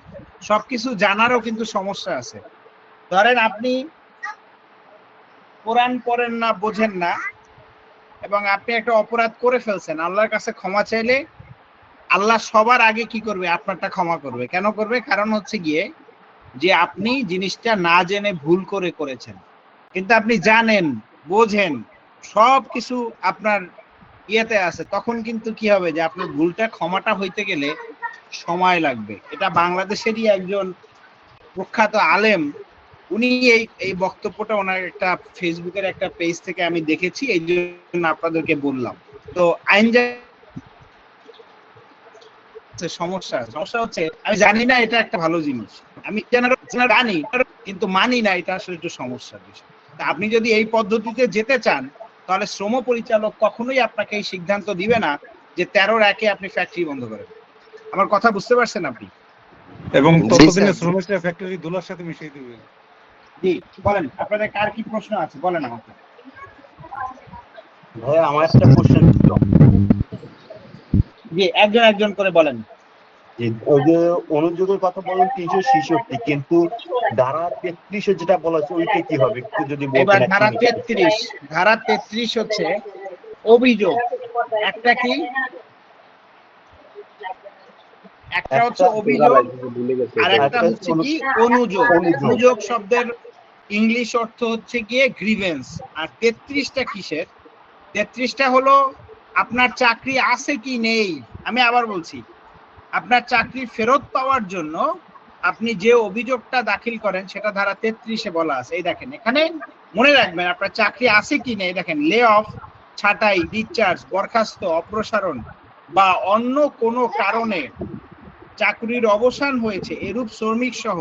সবকিছু জানারও কিন্তু সমস্যা আছে। ধরেন আপনি কোরআন পড়েন না, বোঝেন না, এবং আপনি একটা অপরাধ করে ফেলছেন, আল্লাহর কাছে ক্ষমা চাইলে আল্লাহ সবার আগে কি করবে, আপনারটা ক্ষমা করবে। কেন করবে? কারণ হচ্ছে গিয়ে যে আপনি জিনিসটা না জেনে ভুল করে করেছেন, কিন্তু আপনি জানেন, বোঝেন, সব কিছু আপনার ইয়েতে আছে, তখন কিন্তু কি হবে, যে আপনার ভুলটা ক্ষমাটা হইতে গেলে সময় লাগবে। এটা বাংলাদেশেরই একজন প্রখ্যাত আলেম, উনি এই বক্তব্যটা ওনার একটা ফেসবুকের একটা পেজ থেকে আমি দেখেছি, এই জন্য আপনাদেরকে বললাম। তো আইন সমস্যা হচ্ছে আমি জানি না এটা একটা ভালো জিনিস, আমি জানি কিন্তু মানি না, এটা আসলে একটু সমস্যার বিষয়। তা আপনি যদি এই পদ্ধতিতে যেতে চান, তাহলে শ্রম পরিচালক কখনোই আপনাকে এই সিদ্ধান্ত দিবে না যে 13-1 আপনি ফ্যাক্টরি বন্ধ করেন। আমার কথা বুঝতে পারছেন আপনি? এবং ততদিনে শ্রমিকরা ফ্যাক্টরি ধুলার সাথে মিশিয়ে দিবে। জি বলেন, আপনাদের কার কি প্রশ্ন আছে বলেন আমাকে। ভাই আমার একটা কোশ্চেন ছিল। জি, একজন করে বলেন। ওই যে অনুযোগের কথা বলেন 366, কিন্তু ধারা 33 যেটা বলা হচ্ছে ওইটা কি হবে একটু যদি বলতেন। এবার ধারা 33 হচ্ছে অভিযোগ। একটা কি, একটা হচ্ছে অভিযোগ, আর একটা হচ্ছে কি অনুযোগ। অনুযোগ শব্দের ইংলিশ অর্থ হচ্ছে গিয়ে গ্রিভেন্স। আর 33টা কিসের? 33টা হলো আপনার চাকরি আছে কি নেই। আমি আবার বলছি, আপনার চাকরি ফেরত পাওয়ার জন্য আপনি যে অভিযোগটা দাখিল করেন সেটা ধারা 33-এ বলা আছে। এই দেখেন, এখানে মনে রাখবেন আপনার চাকরি আছে কি নেই। দেখেন, লে অফ, ছাঁটাই, ডিসচার্জ, বরখাস্ত, অপসারণ বা অন্য কোনো কারণে চাকরির অবসান হয়েছে এরূপ শ্রমিক সহ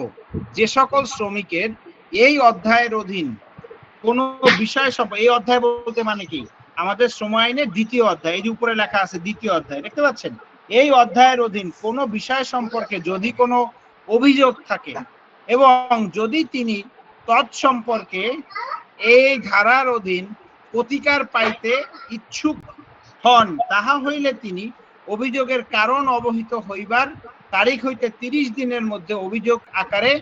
যে সকল শ্রমিকের এই অধ্যায়ের অধীন কোন বিষয় এই অধ্যায় বলতে মানে কি, আমাদের শ্রম আইনের 2য় অধ্যায়, এই যে উপরে লেখা আছে 2য় অধ্যায়, দেখতে পাচ্ছেন? এই অধ্যায়ের অধীন কোন বিষয় সম্পর্কে যদি কোনো অভিযোগ থাকে এবং যদি তিনি তৎসম্পর্কে এই ধারার অধীন প্রতিকার পাইতে ইচ্ছুক হন, তাহা হইলে তিনি অভিযোগের কারণ অবহিত হইবার তারিখ হইতে 30 দিনের মধ্যে অভিযোগ আকারে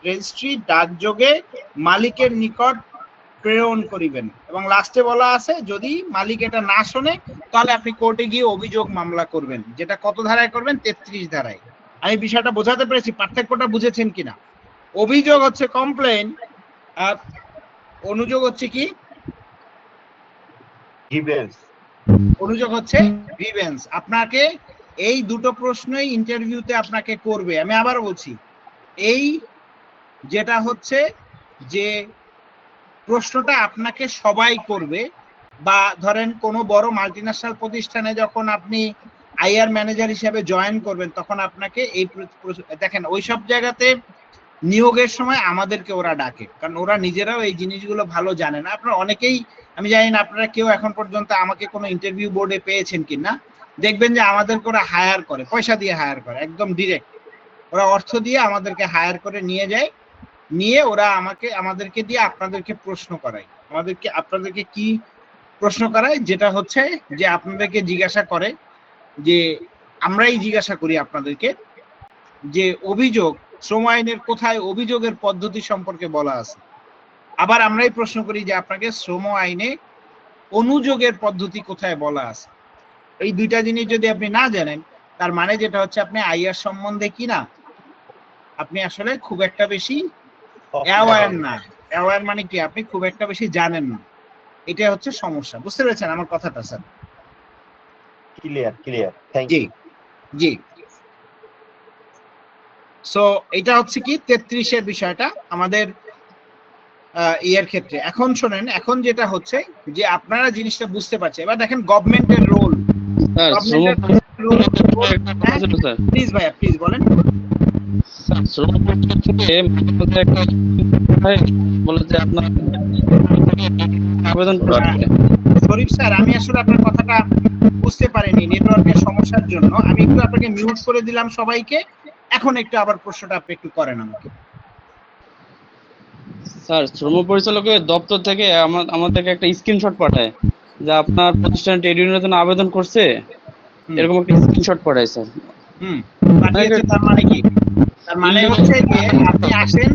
রেজিস্ট্রি ডাকযোগে মালিকের নিকট প্রেরণ করিবেন। এবং লাস্টে বলা আছে, যদি মালিক এটা না শোনে তাহলে আপনি কোর্টে গিয়ে অভিযোগ মামলা করবেন। যেটা কত ধারায় করবেন? 33 ধারায়। আমি বিষয়টা বোঝাতে পেরেছি? পার্থক্যটা বুঝেছেন কিনা? অভিযোগ হচ্ছে কমপ্লেন, আর অনুযোগ হচ্ছে কি? গ্রিভেন্স। অনুযোগ হচ্ছে গ্রিভেন্স। আপনাকে এই দুটো প্রশ্নই ইন্টারভিউতে আপনাকে করবে। আমি আবার বলছি, এই যেটা হচ্ছে যে প্রশ্নটা আপনাকে সবাই করবে, বা ধরেন কোনো বড় মাল্টিন্যাশনাল প্রতিষ্ঠানে যখন আপনি আইআর ম্যানেজার হিসেবে জয়েন করবেন তখন আপনাকে এই দেখেন ওই সব জায়গাতে নিয়োগের সময় আমাদেরকে ওরা ডাকে, কারণ ওরা নিজেরাও এই জিনিসগুলো ভালো জানে না। আপনারা অনেকেই, আমি জানি না আপনারা কেউ এখন পর্যন্ত আমাকে কোনো ইন্টারভিউ বোর্ডে পেয়েছেন কিনা, দেখবেন যে আমাদেরকে ওরা হায়ার করে, পয়সা দিয়ে হায়ার করে, একদম ডিরেক্ট ওরা অর্থ দিয়ে আমাদেরকে হায়ার করে নিয়ে যায়, নিয়ে ওরা আমাদেরকে দিয়ে আপনাদেরকে প্রশ্ন করায়। আপনাদেরকে কি প্রশ্ন করায়, যেটা হচ্ছে যে আপনাদেরকে জিজ্ঞাসা করে, যে আমরাই জিজ্ঞাসা করি আপনাদেরকে যে অভিযোগ, শ্রম আইনের কোথায় অভিযোগের পদ্ধতি সম্পর্কে বলা আছে। আবার আমরাই প্রশ্ন করি যে আপনাকে শ্রম আইনে অনুযোগের পদ্ধতি কোথায় বলা আছে। এই দুইটা জিনিস যদি আপনি না জানেন, তার মানে যেটা হচ্ছে আপনি আইআর সম্বন্ধে কি না, আপনি আসলে খুব একটা বেশি অ্যাওয়্যার না। অ্যাওয়্যার মানে কি, আপনি খুব একটা বেশি জানেন না, এটা হচ্ছে সমস্যা। বুঝতে পেরেছেন আমার কথাটা স্যার? ক্লিয়ার থ্যাংক জি ইউ। জি। সো এটা হচ্ছে কি 33-এর বিষয়টা আমাদের ইয়ের ক্ষেত্রে। এখন শোনেন, এখন যেটা হচ্ছে যে আপনারা জিনিসটা বুঝতে পারছেন। এবার দেখেন গভর্নমেন্টের রোল, স্যার শ্রম স্যার প্লিজ ভাইয়া প্লিজ বলেন। শ্রম পরিষদ থেকে মাঝে একটা বলে যে আপনার আবেদন করতে। শরীফ স্যার, আমি আসলে আপনার কথাটা বুঝতে পারিনি নেটওয়ার্কের সমস্যার জন্য। আমি একটু আপনাকে মিউট করে দিলাম সবাইকে। এখন একটু আবার প্রশ্নটা আপনি একটু করেন আমাকে। স্যার শ্রম পরিচালকের দপ্তর থেকে আমাদেরকে একটা স্ক্রিনশট পাঠায় যে আপনার প্রতিষ্ঠান ট্রেড ইউনিয়নের জন্য আবেদন করছে, এরকম একটা স্ক্রিনশট পাঠায় স্যার। পাঠিয়েছে, তার মানে কি? তার মানে হচ্ছে যে আপনি আসেন,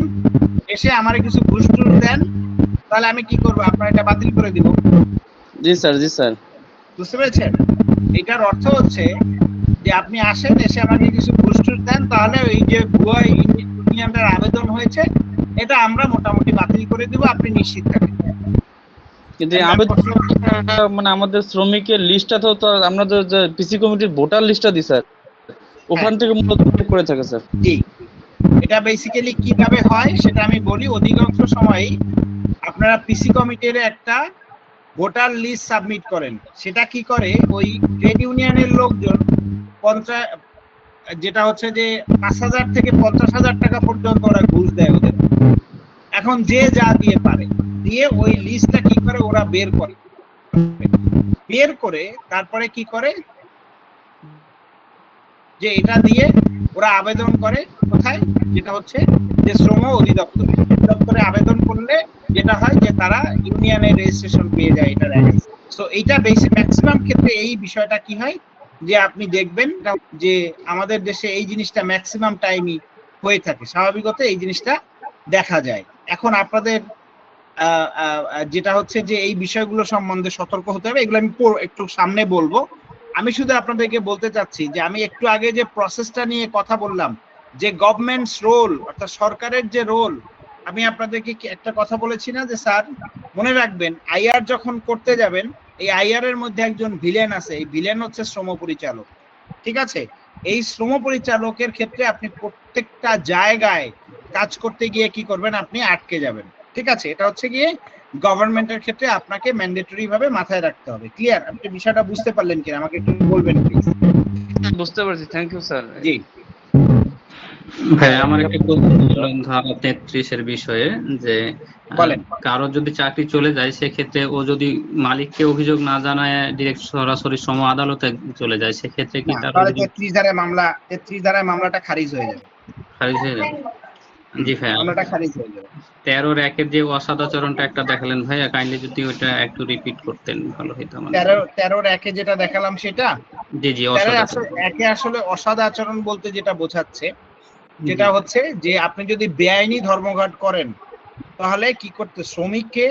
এসে আমারে কিছু ঘুষ টুস দেন, তাহলে আমি কি করবো? আপনার এটা বাতিল করে দিব। জি স্যার জি স্যার। বুঝতে পেরেছেন? এটার অর্থ হচ্ছে যে আপনি আসেন, এসে আমাকে কিছু ঘুষ টুস দেন, তাহলে এই যে ভুয়া ইউনিয়নের আবেদন হয়েছে এটা আমরা মোটামুটি বাতিল করে দিব, আপনি নিশ্চিত থাকেন। কিন্তু আবেদন মানে আমাদের শ্রমিকের লিস্টটা তো আমরা যে পিসি কমিটির ভোটার লিস্টটা দিই স্যার, ওখান থেকে মূলত করে থাকে স্যার। জি, এটা বেসিক্যালি কিভাবে হয় সেটা আমি বলি। অধিকাংশ সময়ই আপনারা পিসি কমিটির একটা ভোটার লিস্ট সাবমিট করেন। সেটা কি করে, ওই ট্রেড ইউনিয়নের লোকজন 50, যেটা হচ্ছে যে 5,000 থেকে 50,000 টাকা পর্যন্ত ওরা ঘুষ দেয় ওদের। এখন যে যা দিয়ে পারে দিয়ে ওই লিস্টটা কি করে ওরা বের করে তারপরে কি করে যে এটা দিয়ে ওরা আবেদন করে কোথায়, যেটা হচ্ছে যে শ্রম অধিদপ্তরে আবেদন করলে যেটা হয় যে তারা ইউনিয়নের রেজিস্ট্রেশন পেয়ে যায় এটার আগে। সো এইটা বেশি ম্যাক্সিমাম ক্ষেত্রে এই বিষয়টা কি হয় যে আপনি দেখবেন যে আমাদের দেশে এই জিনিসটা ম্যাক্সিমাম টাইমই হয়ে থাকে, স্বাভাবিকত এই জিনিসটা দেখা যায়। এখন আপনাদের যেটা হচ্ছে যে এই বিষয়গুলো সম্বন্ধে সতর্ক হতে হবে, এগুলো আমি একটু সামনে বলবো। আমি শুধু আপনাদেরকে বলতে চাচ্ছি যে আমি একটু আগে যে প্রসেসটা নিয়ে কথা বললাম, যে গভর্নমেন্টস রোল অর্থাৎ সরকারের যে রোল, আমি আপনাদেরকে একটা কথা বলেছি না যে স্যার মনে রাখবেন আইআর যখন করতে যাবেন, এই আইআর এর মধ্যে একজন ভিলেন আছে, এই ভিলেন হচ্ছে শ্রম পরিচালক। ঠিক আছে? এই শ্রম পরিচালকের ক্ষেত্রে আপনি প্রত্যেকটা জায়গায় কাজ করতে গিয়ে কি করবেন, আপনি আটকে যাবেন। ঠিক আছে? এটা হচ্ছে গিয়ে গভর্নমেন্টের ক্ষেত্রে আপনাকে ম্যান্ডেটরি ভাবে মাথায় রাখতে হবে। ক্লিয়ার? আপনি বিষয়টা বুঝতে পারলেন কিনা আমাকে একটু বলবেন প্লিজ। বুঝতে পারছি, থ্যাংক ইউ স্যার। জি ভাই, আমার একটা প্রশ্ন ছিল ধারা 33-এর বিষয়ে, যে বলেন। কারো যদি চাকরি চলে যায় সেক্ষেত্রে ও যদি মালিককে অভিযোগ না জানায় ডিরেক্ট সরাসরি শ্রম আদালতে চলে যায়, সেক্ষেত্রে কি তার তাহলে অভিযোগ 33 ধারায় মামলাটা খারিজ হয়ে যাবে। খারিজ হয়ে যাবে? জি ভাই, মামলাটা খারিজ হয়ে যাবে। 13-1 যে অসদাচরণটা একটা দেখালেন ভাইয়া, কাইন্ডলি যদি ওটা একটু রিপিট করতেন ভালো হতো আমার। 13-1 যেটা দেখালাম সেটা, জি জি, 13-1 আসলে অসৎ আচরণ বলতে যেটা বোঝাচ্ছে, যেটা হচ্ছে যে আপনি যদি বেআইনি ধর্মঘট করেন তাহলে কি করতে, শ্রমিককে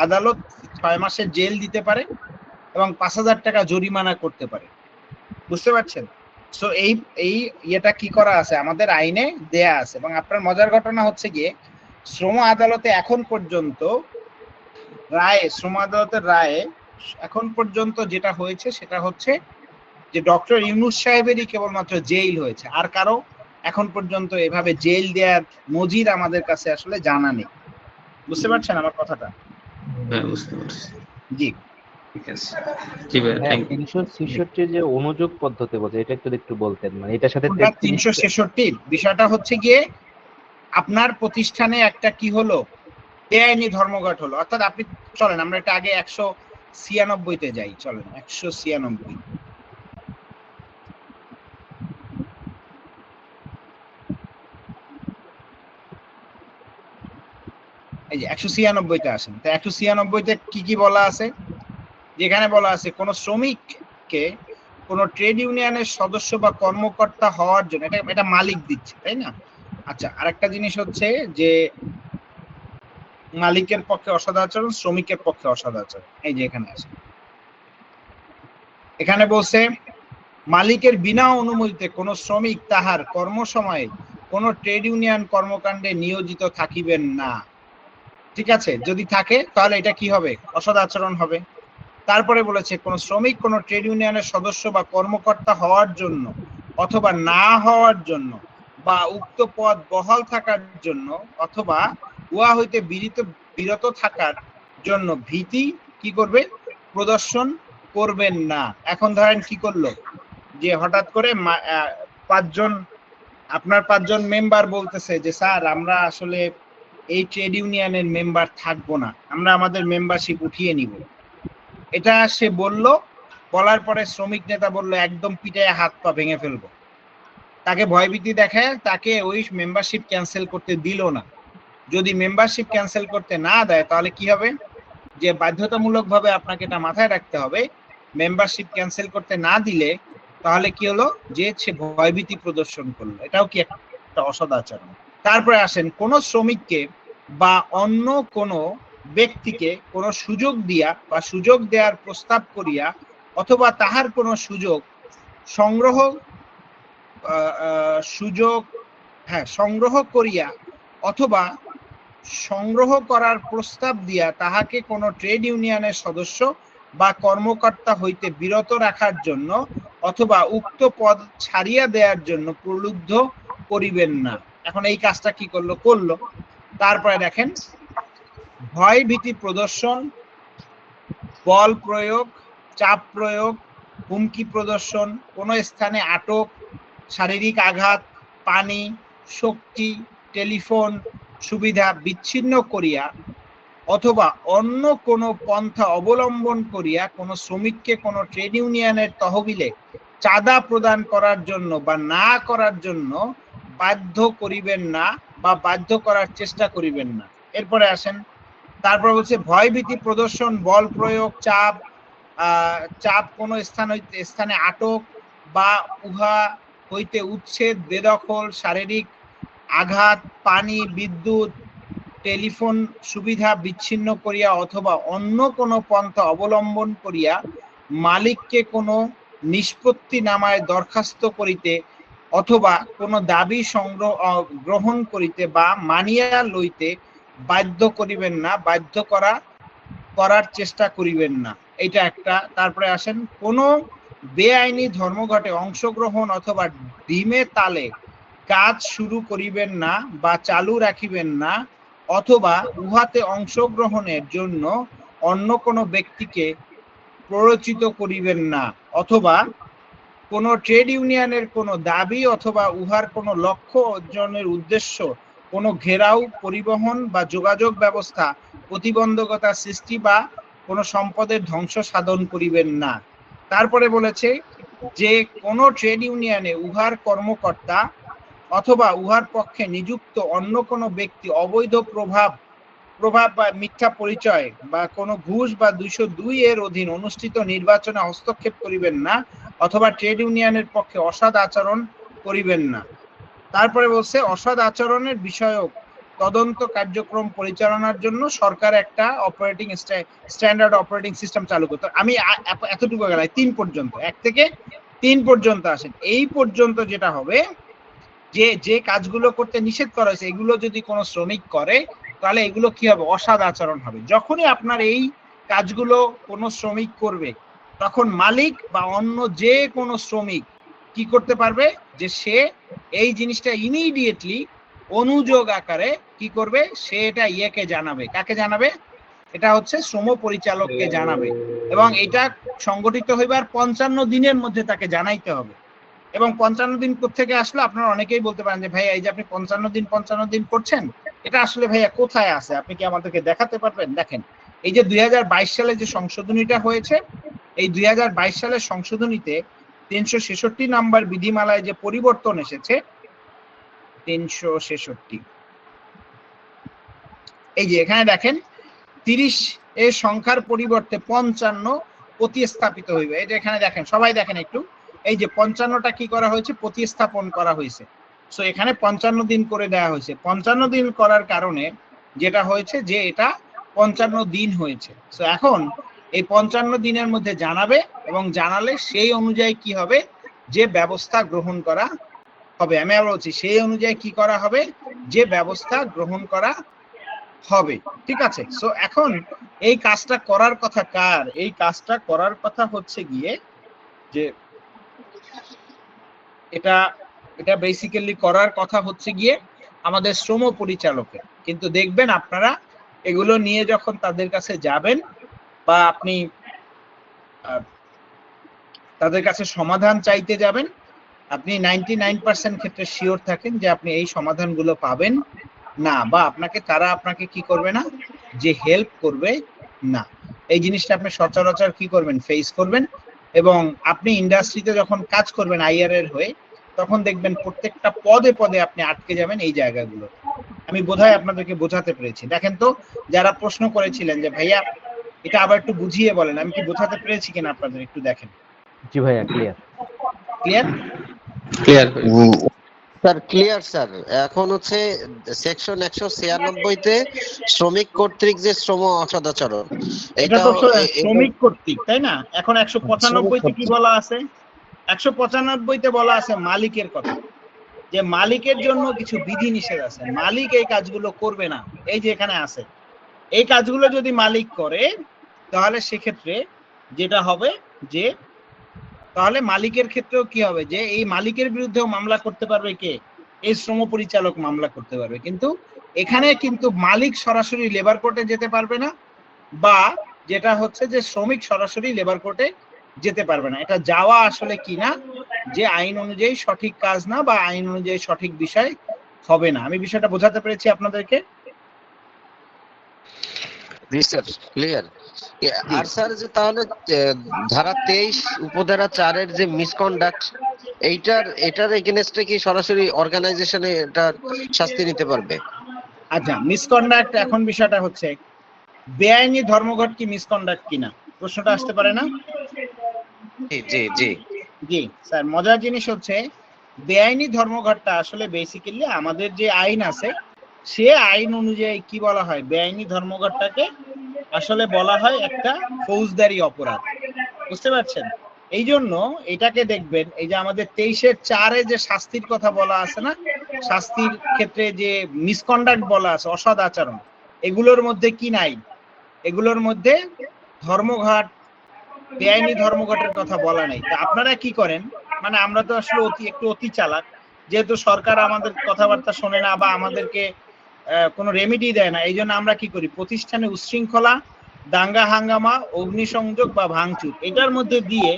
আদালত 6 মাসের জেল দিতে পারে এবং 5,000 টাকা জরিমানা করতে পারে। বুঝতে পারছেন? সো এই ইয়েটা কি করা আছে আমাদের আইনে দেয়া আছে। এবং আপনার মজার ঘটনা হচ্ছে গিয়ে শ্রম আদালতে এখন পর্যন্ত শ্রম আদালতের রায়ে এখন পর্যন্ত যেটা হয়েছে সেটা হচ্ছে যে ডক্টর ইউনূস সাহেবেরই কেবলমাত্র জেল হয়েছে, আর কারো এখন পর্যন্ত এভাবে জেল দেওয়ার নজির আমাদের কাছে আসলে জানা নেই। বুঝতে পারছেন আমার কথাটা? হ্যাঁ, বুঝতে পারছি। জি। ঠিক আছে, জি ভাই, থ্যাংক ইউ। 366 যে অনুযোগ পদ্ধতি বলছে এটা একটু বলতেন, মানে এটার সাথে কোনটা 33 366? বিষয়টা হচ্ছে গিয়ে আপনার প্রতিষ্ঠানে একটা কি হলো, বেআইনি ধর্মঘট হলো, অর্থাৎ আপনি চলেন আমরা এটা আগে 196-তে যাই, চলেন 196। এই যে 196-তে আসেন। তো 196-তে কি কি বলা আছে? যেখানে বলা আছে কোন শ্রমিককে কোন ট্রেড ইউনিয়নের সদস্য বা কর্মকর্তা হওয়ার জন্য, এটা মালিক দিচ্ছে, তাই না? আচ্ছা, আরেকটা জিনিস হচ্ছে যে মালিকের পক্ষে অসদাচরণ, শ্রমিকের পক্ষে অসদাচরণ। এই যে এখানে আছে, এখানে বলছে মালিকের বিনা অনুমতিতে কোন শ্রমিক তাহার কর্মসময়ে কোন ট্রেড ইউনিয়ন কর্মকাণ্ডে নিয়োজিত থাকিবেন না। ঠিক আছে, যদি থাকে তাহলে এটা কি হবে? অসদাচরণ হবে। তারপরে বলেছে কোন শ্রমিক কোন ট্রেড ইউনিয়নের সদস্য বা কর্মকর্তা হওয়ার জন্য অথবা না হওয়ার জন্য বা উক্ত পদ বহাল থাকার জন্য অথবা উহা হইতে বিরত থাকার জন্য ভীতি কি করবে? প্রদর্শন করবেন না। এখন ধরেন কি করলো যে হঠাৎ করে আপনার 5 জন মেম্বার বলতেছে যে স্যার আমরা আসলে এই ট্রেড ইউনিয়নের মেম্বার থাকবো না, আমরা আমাদের মেম্বারশিপ উঠিয়ে নিব। এটা সে বলল, বলার পরে শ্রমিক নেতা বলল একদম পিটায় হাত পা ভেঙে ফেলবো। তাকে ভয়ভীতি দেখায় তাকে ওই মেম্বারশিপ ক্যান্সেল করতে দিল না। যদি মেম্বারশিপ ক্যান্সেল করতে না দেয় তাহলে কি হবে? যে বাধ্যতামূলকভাবে আপনাকে এটা মাথায় রাখতে হবে, মেম্বারশিপ ক্যান্সেল করতে না দিলে তাহলে কি হলো যে সে ভয়ভীতি প্রদর্শন করলো। এটাও কি একটা অসদাচরণ। তারপরে আসেন কোন শ্রমিককে বা অন্য কোন ব্যক্তিকে কোন সুযোগ দিয়া বা সুযোগ দেওয়ার প্রস্তাব করিয়া অথবা তাহার কোন সংগ্রহ করিয়া অথবা সংগ্রহ করার প্রস্তাব দিয়া তাহাকে কোন ট্রেড ইউনিয়নের সদস্য বা কর্মকর্তা হইতে বিরত রাখার জন্য অথবা উক্ত পদ ছাড়িয়া দেওয়ার জন্য প্রলুব্ধ করিবেন না। এখন এই কাজটা কি করলো। তারপরে দেখেন ভয় ভীতি প্রদর্শন, বল প্রয়োগ, চাপ প্রয়োগ, হুমকি প্রদর্শন, কোনো স্থানে আটক, শারীরিক আঘাত, পানি, শক্তি, টেলিফোন সুবিধা বিচ্ছিন্ন করিয়া অথবা অন্য কোনো পন্থা অবলম্বন করিয়া কোনো শ্রমিককে কোনো ট্রেড ইউনিয়নের তহবিলে চাঁদা প্রদান করার জন্য বা না করার জন্য বাধ্য করিবেন না বা বাধ্য করার চেষ্টা করিবেন না। এরপরে আসেন, তারপর বলছে ভয়ভীতি প্রদর্শন, বল প্রয়োগ, চাপ কোনো স্থানে আটক বা উহা হইতে উচ্ছেদ, বেদখল, শারীরিক আঘাত, পানি, বিদ্যুৎ, টেলিফোন সুবিধা বিচ্ছিন্ন করিয়া অথবা অন্য কোনো পন্থা অবলম্বন করিয়া মালিককে কোনো নিষ্পত্তিনামায় দরখাস্ত করিতে অথবা কোনো দাবি গ্রহণ করিতে বা মানিয়া লইতে বাধ্য করিবেন না, বাধ্য করার চেষ্টা করিবেন না। এটা একটা। তারপরে আসেন কোনো বেআইনি ধর্মঘটে অংশগ্রহণ অথবা ডিমে তালে কাজ শুরু করিবেন না বা চালু রাখিবেন না অথবা উহাতে অংশগ্রহণের জন্য অন্য কোনো ব্যক্তিকে প্ররোচিত করিবেন না অথবা কোনো ট্রেড ইউনিয়নের কোনো দাবি অথবা উহার কোনো লক্ষ্য অর্জনের উদ্দেশ্য কোনো ঘেরাও, পরিবহন বা যোগাযোগ ব্যবস্থা প্রতিবন্ধকতা সৃষ্টি বা কোনো সম্পদের ধ্বংস সাধন করিবেন না। তারপরে বলেছে যে কোনো ট্রেড ইউনিয়নে উহার কর্মকর্তা অথবা উহার পক্ষে নিযুক্ত অন্য কোনো ব্যক্তি অবৈধ প্রভাব বা মিথ্যা পরিচয় বা কোনো ঘুষ বা 202 এর অধীন অনুষ্ঠিত নির্বাচনে হস্তক্ষেপ করিবেন না অথবা ট্রেড ইউনিয়নের পক্ষে অসৎ আচরণ করিবেন না। তারপরে বলছে অসৎ আচরণের বিষয়ক তদন্ত কার্যক্রম পরিচালনার জন্য সরকার একটা স্ট্যান্ডার্ড অপারেটিং সিস্টেম চালু করতে। আমি এতটুকু গেলাম 3 পর্যন্ত, 1 থেকে 3 পর্যন্ত আসেন। এই পর্যন্ত যেটা হবে যে কাজগুলো করতে নিষেধ করা হয়েছে এগুলো যদি কোনো শ্রমিক করে তাহলে এগুলো কি হবে? অসৎ আচরণ হবে। যখনই আপনার এই কাজগুলো কোনো শ্রমিক করবে তখন মালিক বা অন্য যে কোনো শ্রমিক কি করতে পারবে? যে সে এই জিনিসটা ইমিডিয়েটলি অনুযোগ আকারে কি করবে? সে এটা জানাবে। কাকে জানাবে? এটা হচ্ছে শ্রম পরিচালককে জানাবে, এবং এটা সংগঠিত হইবার 55 দিনের মধ্যে তাকে জানাইতে হবে। এবং 55 দিন থেকে আসলে আপনারা অনেকেই বলতে পারেন যে ভাইয়া এই যে আপনি 55 দিন করছেন, এটা আসলে ভাইয়া কোথায় আছে, আপনি কি আমাদেরকে দেখাতে পারবেন? দেখেন, এই যে 2022 সালে যে সংশোধনীটা হয়েছে, এই 2022 সালের সংশোধনীতে 366 নাম্বার বিধিমালায় যে পরিবর্তন এসেছে, 366, এই যে এখানে দেখেন 30 এর সংখ্যার পরিবর্তে 55 প্রতিস্থাপিত হইবে। এই যে এখানে দেখেন, সবাই দেখেন একটু, এই যে 55টা কি করা হয়েছে, প্রতিস্থাপন করা হয়েছে। সো এখানে 55 দিন করে দেওয়া হয়েছে। 55 দিন করার কারণে যেটা হয়েছে যে এটা 55 দিন হয়েছে। সো এখন এই 55 দিনের মধ্যে জানাবে, এবং জানালে সেই অনুযায়ী কি হবে, যে ব্যবস্থা গ্রহণ করা হবে। আমি আবার বলছি, সেই অনুযায়ী কি করা হবে, যে ব্যবস্থা গ্রহণ করা হবে। ঠিক আছে? সো এখন এই কাজটা করার কথা কার? এই কাজটা করার কথা হচ্ছে গিয়ে যে এটা বেসিক্যালি করার কথা হচ্ছে গিয়ে আমাদের শ্রম পরিচালকের। কিন্তু দেখবেন আপনারা এগুলো নিয়ে যখন তাদের কাছে যাবেন বা আপনি তাদের কাছে সমাধান চাইতে যাবেন, আপনি 99% ক্ষেত্রে শিওর থাকেন যে আপনি এই সমাধানগুলো পাবেন না, বা তারা আপনাকে কি করবে না, যে হেল্প করবে না। এই জিনিসটা আপনি সচরাচর কি করবেন, ফেস করবেন। এবং আপনি ইন্ডাস্ট্রিতে যখন কাজ করবেন আইআর এর হয়ে, তখন দেখবেন প্রত্যেকটা পদে পদে আপনি আটকে যাবেন এই জায়গাগুলো। আমি বোধহয় আপনাদেরকে বোঝাতে পেরেছি। দেখেন তো, যারা প্রশ্ন করেছিলেন যে ভাইয়া এটা আবার একটু বুঝিয়ে বলেন, আমি কি বোঝাতে পেরেছি কিনা আপনাদের একটু দেখেন। জি ভাইয়া, clear. Clear? Clear. Sir clear sir. এখন হচ্ছে সেকশন 196-তে শ্রমিক কর্তৃক যে শ্রম অসদাচরণ, এটা তো শ্রমিক কর্তৃক, তাই না? এখন 195-তে কি বলা আছে? 195-তে বলা আছে মালিকের কথা, যে মালিকের জন্য কিছু বিধি নিষেধ আছে, মালিক এই কাজগুলো করবে না। এই যে এখানে আছে, এই কাজগুলো যদি মালিক করে, তাহলে সেক্ষেত্রে যেটা হবে যে, তাহলে মালিকের ক্ষেত্রেও কি হবে, যে এই মালিকের বিরুদ্ধেও মামলা করতে পারবে কে? এই শ্রম পরিচালক মামলা করতে পারবে। কিন্তু এখানে কিন্তু মালিক সরাসরি লেবার কোর্টে যেতে পারবে না, বা যেটা হচ্ছে যে শ্রমিক সরাসরি লেবার কোর্টে যেতে পারবে না। এটা যাওয়া আসলে কি না, যে আইন অনুযায়ী সঠিক কাজ না, বা আইন অনুযায়ী সঠিক বিষয় হবে না। আমি বিষয়টা বোঝাতে পেরেছি আপনাদেরকে? জি স্যার, ক্লিয়ার। আর স্যার যে তাহলে ধারা 23 উপধারা 4 এর যে মিসকন্ডাক্ট, এটার এগেইনস্টে কি সরাসরি অর্গানাইজেশনে এটা শাস্তি নিতে পারবে? আচ্ছা, মিসকন্ডাক্ট, এখন বিষয়টা হচ্ছে বেআইনি ধর্মঘট কি মিসকন্ডাক্ট কিনা, প্রশ্নটা আসতে পারে না? জি জি জি জি স্যার, মজার জিনিস হচ্ছে বেআইনি ধর্মঘটটা আসলে বেসিক্যালি আমাদের যে আইন আছে, সে আইন অনুযায়ী কি বলা হয়, বেআইনি ধর্মঘটটাকে আসলে বলা হয় একটা ফৌজদারি অপরাধ। বুঝতে পারছেন? এই জন্য এটাকে দেখবেন, এই যে আমাদের 23-4 যে শাস্তির কথা বলা আছে না, শাস্তির ক্ষেত্রে যে মিসকন্ডাক্ট বলা আছে, অসৎ আচরণ, এগুলোর মধ্যে কি নাই? এগুলোর মধ্যে ধর্মঘট, বেআইনি ধর্মঘটের কথা বলা নাই। তা আপনারা কি করেন, মানে আমরা তো আসলে একটু অতি চালাক, যেহেতু সরকার আমাদের কথাবার্তা শোনে না বা আমাদেরকে কোনো রেমেডি দেয় না, এই জন্য আমরা কি করি, প্রতিষ্ঠানে উচ্ছৃঙ্খলা, দাঙ্গা হাঙ্গামা, অগ্নিসংযোগ বা ভাঙচুর, এটার মধ্যে দিয়ে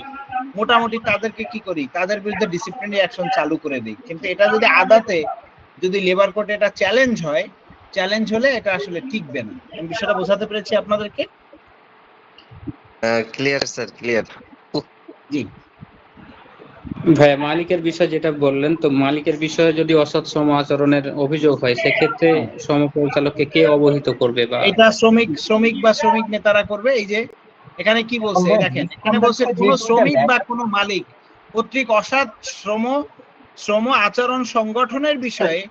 মোটামুটি তাদেরকে কি করি, তাদের বিরুদ্ধে ডিসিপ্লিনারি অ্যাকশন চালু করে দিই। কিন্তু এটা যদি আদালতে, যদি লেবার কোর্টে এটা চ্যালেঞ্জ হয়, চ্যালেঞ্জ হলে এটা আসলে টিকবে না। আমি বিষয়টা বোঝাতে পেরেছি আপনাদেরকে? Clear sir, clear. জি ভাই, মালিকের বিষয় যেটা বললেন, তো মালিকের বিষয়ে যদি অসৎ শ্রম আচরণের অভিযোগ হয়, সেক্ষেত্রে শ্রম পরিচালককে কে অবহিত করবে? বা এটা শ্রমিক বা শ্রমিক নেতারা করবে। এই যে এখানে কি বলছে দেখেন, এখানে বলছে কোন শ্রমিক বা কোন মালিক কর্তৃক অসৎ শ্রম আচরণ সংগঠনের বিষয়ে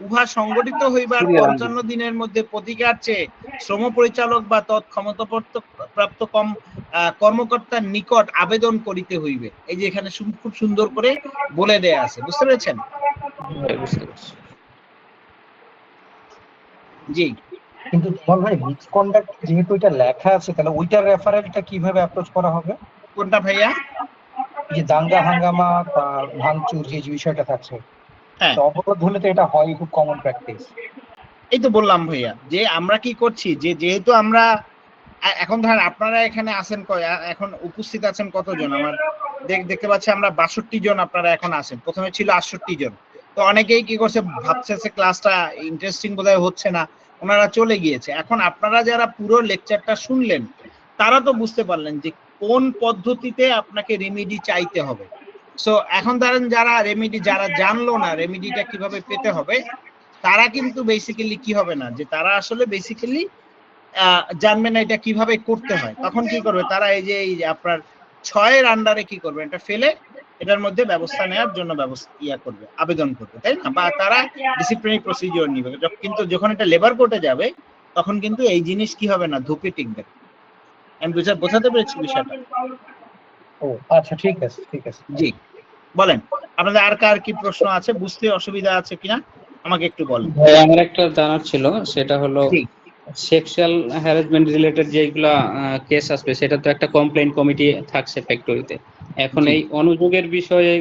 উহা সংগঠিত হইবার 55 দিনের মধ্যে প্রতিকার চেয়ে শ্রম পরিচালক বা তৎক্ষমতাপ্রাপ্ত কর্মকর্তার নিকট আবেদন করিতে হইবে। এই যে এখানে খুব সুন্দর করে বলে দেয়া আছে, বুঝতে পেরেছেন? বুঝতে পারছি। জি। কিন্তু তোমার ভাই মিসকন্ডাক্ট যেহেতু এটা লেখা আছে, তাহলে ওইটার রেফারেলটা কিভাবে অ্যাপ্রোচ করা হবে? কোনটা ভাইয়া? যে দাঙ্গা হাঙ্গামা বা ভাঙচুর যে বিষয়টা থাকছে, হ্যাঁ, অবরোধ হলে তো এটা হয়, খুব কমন প্র্যাকটিস। এই তো বললাম ভাইয়া, যে আমরা কি করছি, যে যেহেতু আমরা এখন ধরেন আপনারা এখানে আছেন এখন উপস্থিত আছেন কতজন? আমার দেখতে পাচ্ছি আমরা 62 জন আপনারা এখন আছেন, প্রথমে ছিল 68 জন। তো অনেকেই কি করছে, ভাবছে ক্লাসটা ইন্টারেস্টিং বোধহয় হচ্ছে না, ওনারা চলে গিয়েছে। এখন আপনারা যারা পুরো লেকচারটা শুনলেন তারা তো বুঝতে পারলেন যে কোন পদ্ধতিতে আপনাকে রেমেডি চাইতে হবে। সো এখন ধরেন যারা জানলো না রেমেডিটা কিভাবে পেতে হবে, তারা কিন্তু বেসিক্যালি কি হবে না, যে তারা আসলে বেসিক্যালি জানবে না এটা কিভাবে করতে হয়। তখন কি করবে তারা, এই যে আপনার 6 এর আন্ডারে কি করবে, এটা ফেলে এটার মধ্যে ব্যবস্থা নেওয়ার জন্য করবে, আবেদন করবে, তাই না? বা তারা ডিসিপ্লিনারি প্রসিডিওর নিবে। কিন্তু যখন এটা লেবার কোর্টে যাবে তখন কিন্তু এই জিনিস কি হবে না, ধুপে টিকবে। আমি বোঝাতে পেরেছি বিষয়টা? ও আচ্ছা, ঠিক আছে ঠিক আছে। জি বলেন, আপনাদের আর কার কি প্রশ্ন আছে, বুঝতে অসুবিধা আছে কিনা আমাকে একটু বলেন। ভাই আমার একটা জানার ছিল, সেটা হলো সেক্সুয়াল হ্যারাসমেন্ট রিলেটেড যেগুলা কেস আসবে, সেটা তো একটা কমপ্লেইন কমিটি থাকছে ফ্যাক্টরিতে। এখন এই অনুযোগের বিষয়ে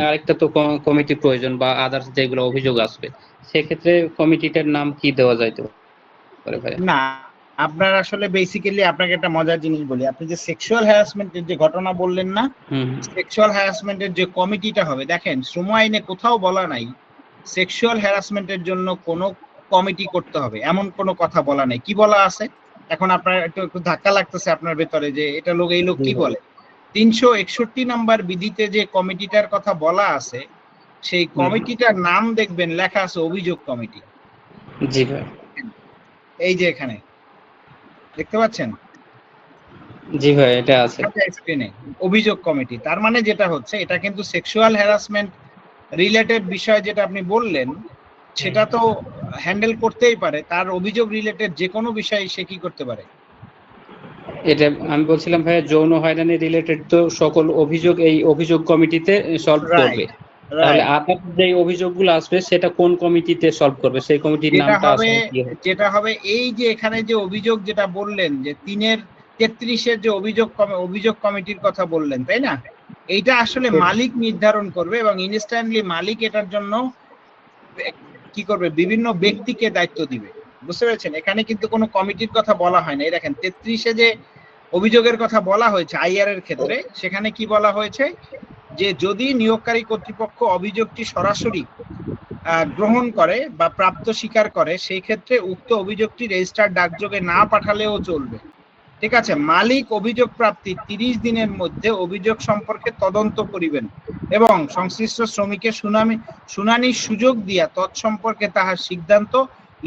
আরেকটা তো কমিটি প্রয়োজন, বা আদার্স যেগুলো অভিযোগ আসবে, সেক্ষেত্রে কমিটিটার নাম কি দেওয়া যাইতে পারে ভাই? না, আপনার আসলে বেসিক্যালি আপনাকে একটা মজার জিনিস বলি, আপনি যে সেক্সুয়াল হ্যারাসমেন্টের যে ঘটনা বললেন না, সেক্সুয়াল হ্যারাসমেন্টের যে কমিটিটা হবে, দেখেন শ্রম আইনে কোথাও বলা নাই সেক্সুয়াল হ্যারাসমেন্টের জন্য কোনো কমিটি করতে হবে, এমন কোনো কথা বলা নাই। কি বলা আছে? এখন আপনার একটু ধাক্কা লাগতেছে আপনার ভেতরে যে এটা এই লোক কি বলে। 361 নাম্বার বিধিতে যে কমিটিটার কথা বলা আছে, সেই কমিটিটার নাম দেখবেন লেখা আছে অভিযোগ কমিটি। জি ভাই। এই যে এখানে দেখতে পাচ্ছেন? জি ভাই, এটা আছে স্ক্রিনে অভিযোগ কমিটি। তার মানে যেটা হচ্ছে, এটা কিন্তু সেক্সুয়াল হ্যারাসমেন্ট রিলেটেড বিষয় যেটা আপনি বললেন, সেটা তো হ্যান্ডেল করতেই পারে। তার অভিযোগ রিলেটেড যে কোনো বিষয় সে কি করতে পারে। এটা আমি বলছিলাম ভাইয়া, যৌন হয়রানি রিলেটেড তো সকল অভিযোগ এই অভিযোগ কমিটিতে সলভ করবে। তাহলে আদার যে অভিযোগগুলো আসবে সেটা কোন কমিটিতে সলভ করবে, সেই কমিটির নামটা আসলে কি হবে? যেটা হবে এই যে এখানে যে অভিযোগ যেটা বললেন, যে 3-33 যে অভিযোগ কমিটির কথা বললেন, তাই না? এইটা আসলে মালিক নির্ধারণ করবে এবং ইনস্ট্যান্টলি মালিক এটার জন্য কি করবে, বিভিন্ন ব্যক্তিকে দায়িত্ব দিবে। বুঝতে পেরেছেন? এখানে কিন্তু কোনো কমিটির কথা বলা হয় না। এই দেখেন 33 যে অভিযোগের কথা বলা হয়েছে আইআর এর ক্ষেত্রে, সেখানে কি বলা হয়েছে, যে যদি নিয়োগকারী কর্তৃপক্ষ অভিযোগটি সরাসরি গ্রহণ করে বা প্রাপ্ত স্বীকার করে, সেই ক্ষেত্রে উক্ত অভিযোগটি রেজিস্টার ডাকযোগে না পাঠালেও চলবে। ঠিক আছে? মালিক অভিযোগ প্রাপ্তির 30 দিনের মধ্যে অভিযোগ সম্পর্কে তদন্ত করিবেন এবং সংশ্লিষ্ট শ্রমিকের শুনানির সুযোগ দিয়া তৎসম্পর্কে তাহার সিদ্ধান্ত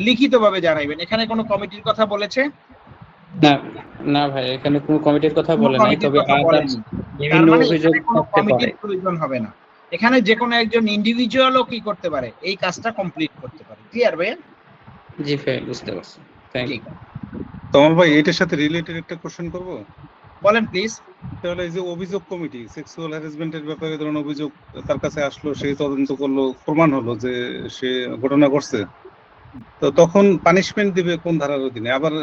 লিখিতভাবে জানাইবেন। এখানে কোনো কমিটির কথা বলেছে? না না ভাই, এখানে কোনো কমিটির কথা বলে নাই, তবে আদার্স বিভিন্ন অভিযোগ কোনো থাকতে পারে। কমিটির প্রয়োজন হবে না। এখানে যে কোনো একজন ইন্ডিভিজুয়ালও কি করতে পারে, এই কাজটা কমপ্লিট করতে পারে। ক্লিয়ার ভাই? জি ভাই, বুঝতে পারছি। Thank you. তমাল ভাই, এটার সাথে রিলেটেড একটা কোশ্চেন করব। বলেন প্লিজ। তাহলে এই যে অভিযোগ কমিটি সেক্সুয়াল হ্যারাসমেন্টের ব্যাপারে ধরুন অভিযোগ তার কাছে আসলো, সেই তদন্ত করলো, প্রমাণ হলো যে সে ঘটনা করছে, তো তখন পানিশমেন্ট দিবে কোন ধারার অধীনে? আবার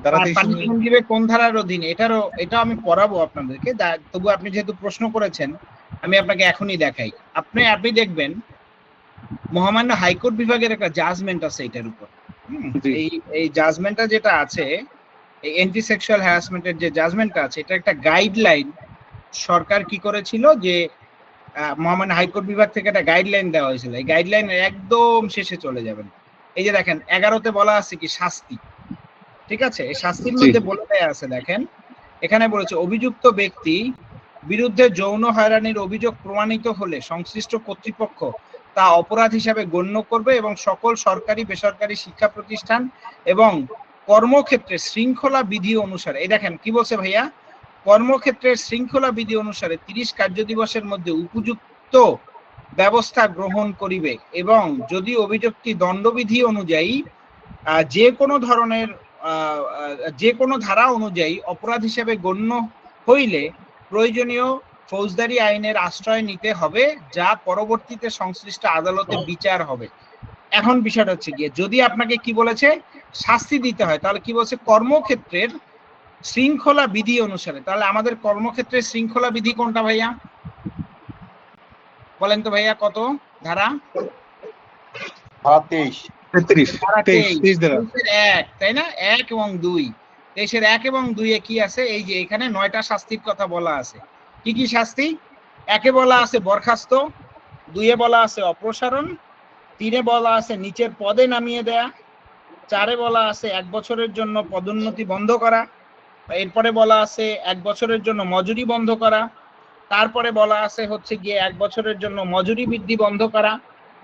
পানিশমেন্ট দিবে কোন ধারার অধীনে, এটা আমি পড়াবো আপনাদেরকে। তবু আপনি যেহেতু প্রশ্ন করেছেন, আমি আপনাকে এখনই দেখাই। আপনি দেখবেন মহামান্য হাইকোর্ট বিভাগের একটা জাজমেন্ট আছে এটার উপর। এই জাজমেন্টটা যেটা আছে, এই এন্টি সেক্সুয়াল হ্যারাসমেন্টের যে জাজমেন্টটা আছে, এটা একটা গাইডলাইন সরকার কি করেছিল, যে মহামান্য হাইকোর্ট বিভাগ থেকে একটা গাইডলাইন দেওয়া হয়েছিল। এই গাইডলাইনের একদম শেষে চলে যাবেন, এই যে দেখেন 11তে বলা আছে কি শাস্তি। ঠিক আছে? এই শাস্তির মধ্যে বলে দেয়া আছে, দেখেন এখানে বলেছে, অভিযুক্ত ব্যক্তি বিরুদ্ধে যৌন হয়রানির অভিযোগ প্রমাণিত হলে সংশ্লিষ্ট কর্তৃপক্ষ তা অপরাধ হিসাবে গণ্য করবে এবং সকল সরকারি বেসরকারি শিক্ষা প্রতিষ্ঠান এবং কর্মক্ষেত্রে শৃঙ্খলা বিধি অনুসারে, এই দেখেন কি বলছে ভাইয়া, কর্মক্ষেত্রের শৃঙ্খলা বিধি অনুসারে 30 কার্যদিবসের মধ্যে উপযুক্ত ব্যবস্থা গ্রহণ করিবে এবং যদি অভিযোগটি দণ্ডবিধি অনুযায়ী যে কোনো ধারা অনুযায়ী অপরাধ হিসেবে গণ্য হইলে প্রয়োজনীয় ফৌজদারি আইনের আশ্রয় নিতে হবে, যা পরবর্তীতে সংশ্লিষ্ট আদালতে বিচার হবে। এখন বিষয়টা হচ্ছে গিয়ে, যদি আপনাকে কি বলেছে শাস্তি দিতে হয়, তাহলে কি বলছে, কর্মক্ষেত্রের শৃঙ্খলা বিধি অনুসারে। তাহলে আমাদের কর্মক্ষেত্রের শৃঙ্খলা বিধি কোনটা ভাইয়া? বলেন তো ভাইয়া, কত ধারা? 33 1, তাই না? 1 এবং 2। 23-এর 1 এবং 2-এ কি আছে, এই যে এখানে 9টা শাস্তির কথা বলা আছে। কি কি শাস্তি? 1-এ বলা আছে বরখাস্ত, 2-এ বলা আছে অপসারণ, 3-এ বলা আছে নিচের পদে নামিয়ে দেয়া, 4-এ বলা আছে 1 বছরের জন্য পদোন্নতি বন্ধ করা, এরপরে বলা আছে 1 বছরের জন্য মজুরি বন্ধ করা, তারপরে বলা আছে হচ্ছে গিয়ে 1 বছরের জন্য মজুরি বৃদ্ধি বন্ধ করা,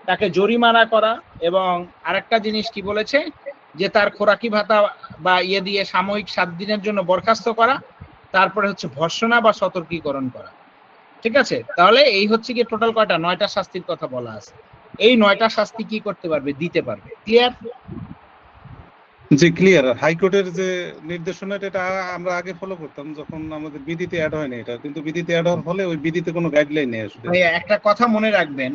তাকে জরিমানা করা, এবং আরেকটা জিনিস কি বলেছে যে তার খোরাকি ভাতা বা ইয়ে দিয়ে সাময়িক 7 দিনের জন্য বরখাস্ত করা, তারপরে হচ্ছে ভর্ৎসনা বা সতর্কীকরণ করা। ঠিক আছে, তাহলে এই হচ্ছে কি টোটাল কয়টা? 9টা শাস্তির কথা বলা আছে। এই 9টা শাস্তি কি করতে পারবে? দিতে পারবে। ক্লিয়ার? জি ক্লিয়ার। হাইকোর্টের যে নির্দেশনা এটা আমরা আগে ফলো করতাম যখন আমাদের বিধিতে অ্যাড হয়নি এটা, কিন্তু বিধিতে অ্যাড হওয়ার ফলে ওই বিধিতে কোনো গাইডলাইন নেই আসলে। ভাইয়া একটা কথা মনে রাখবেন,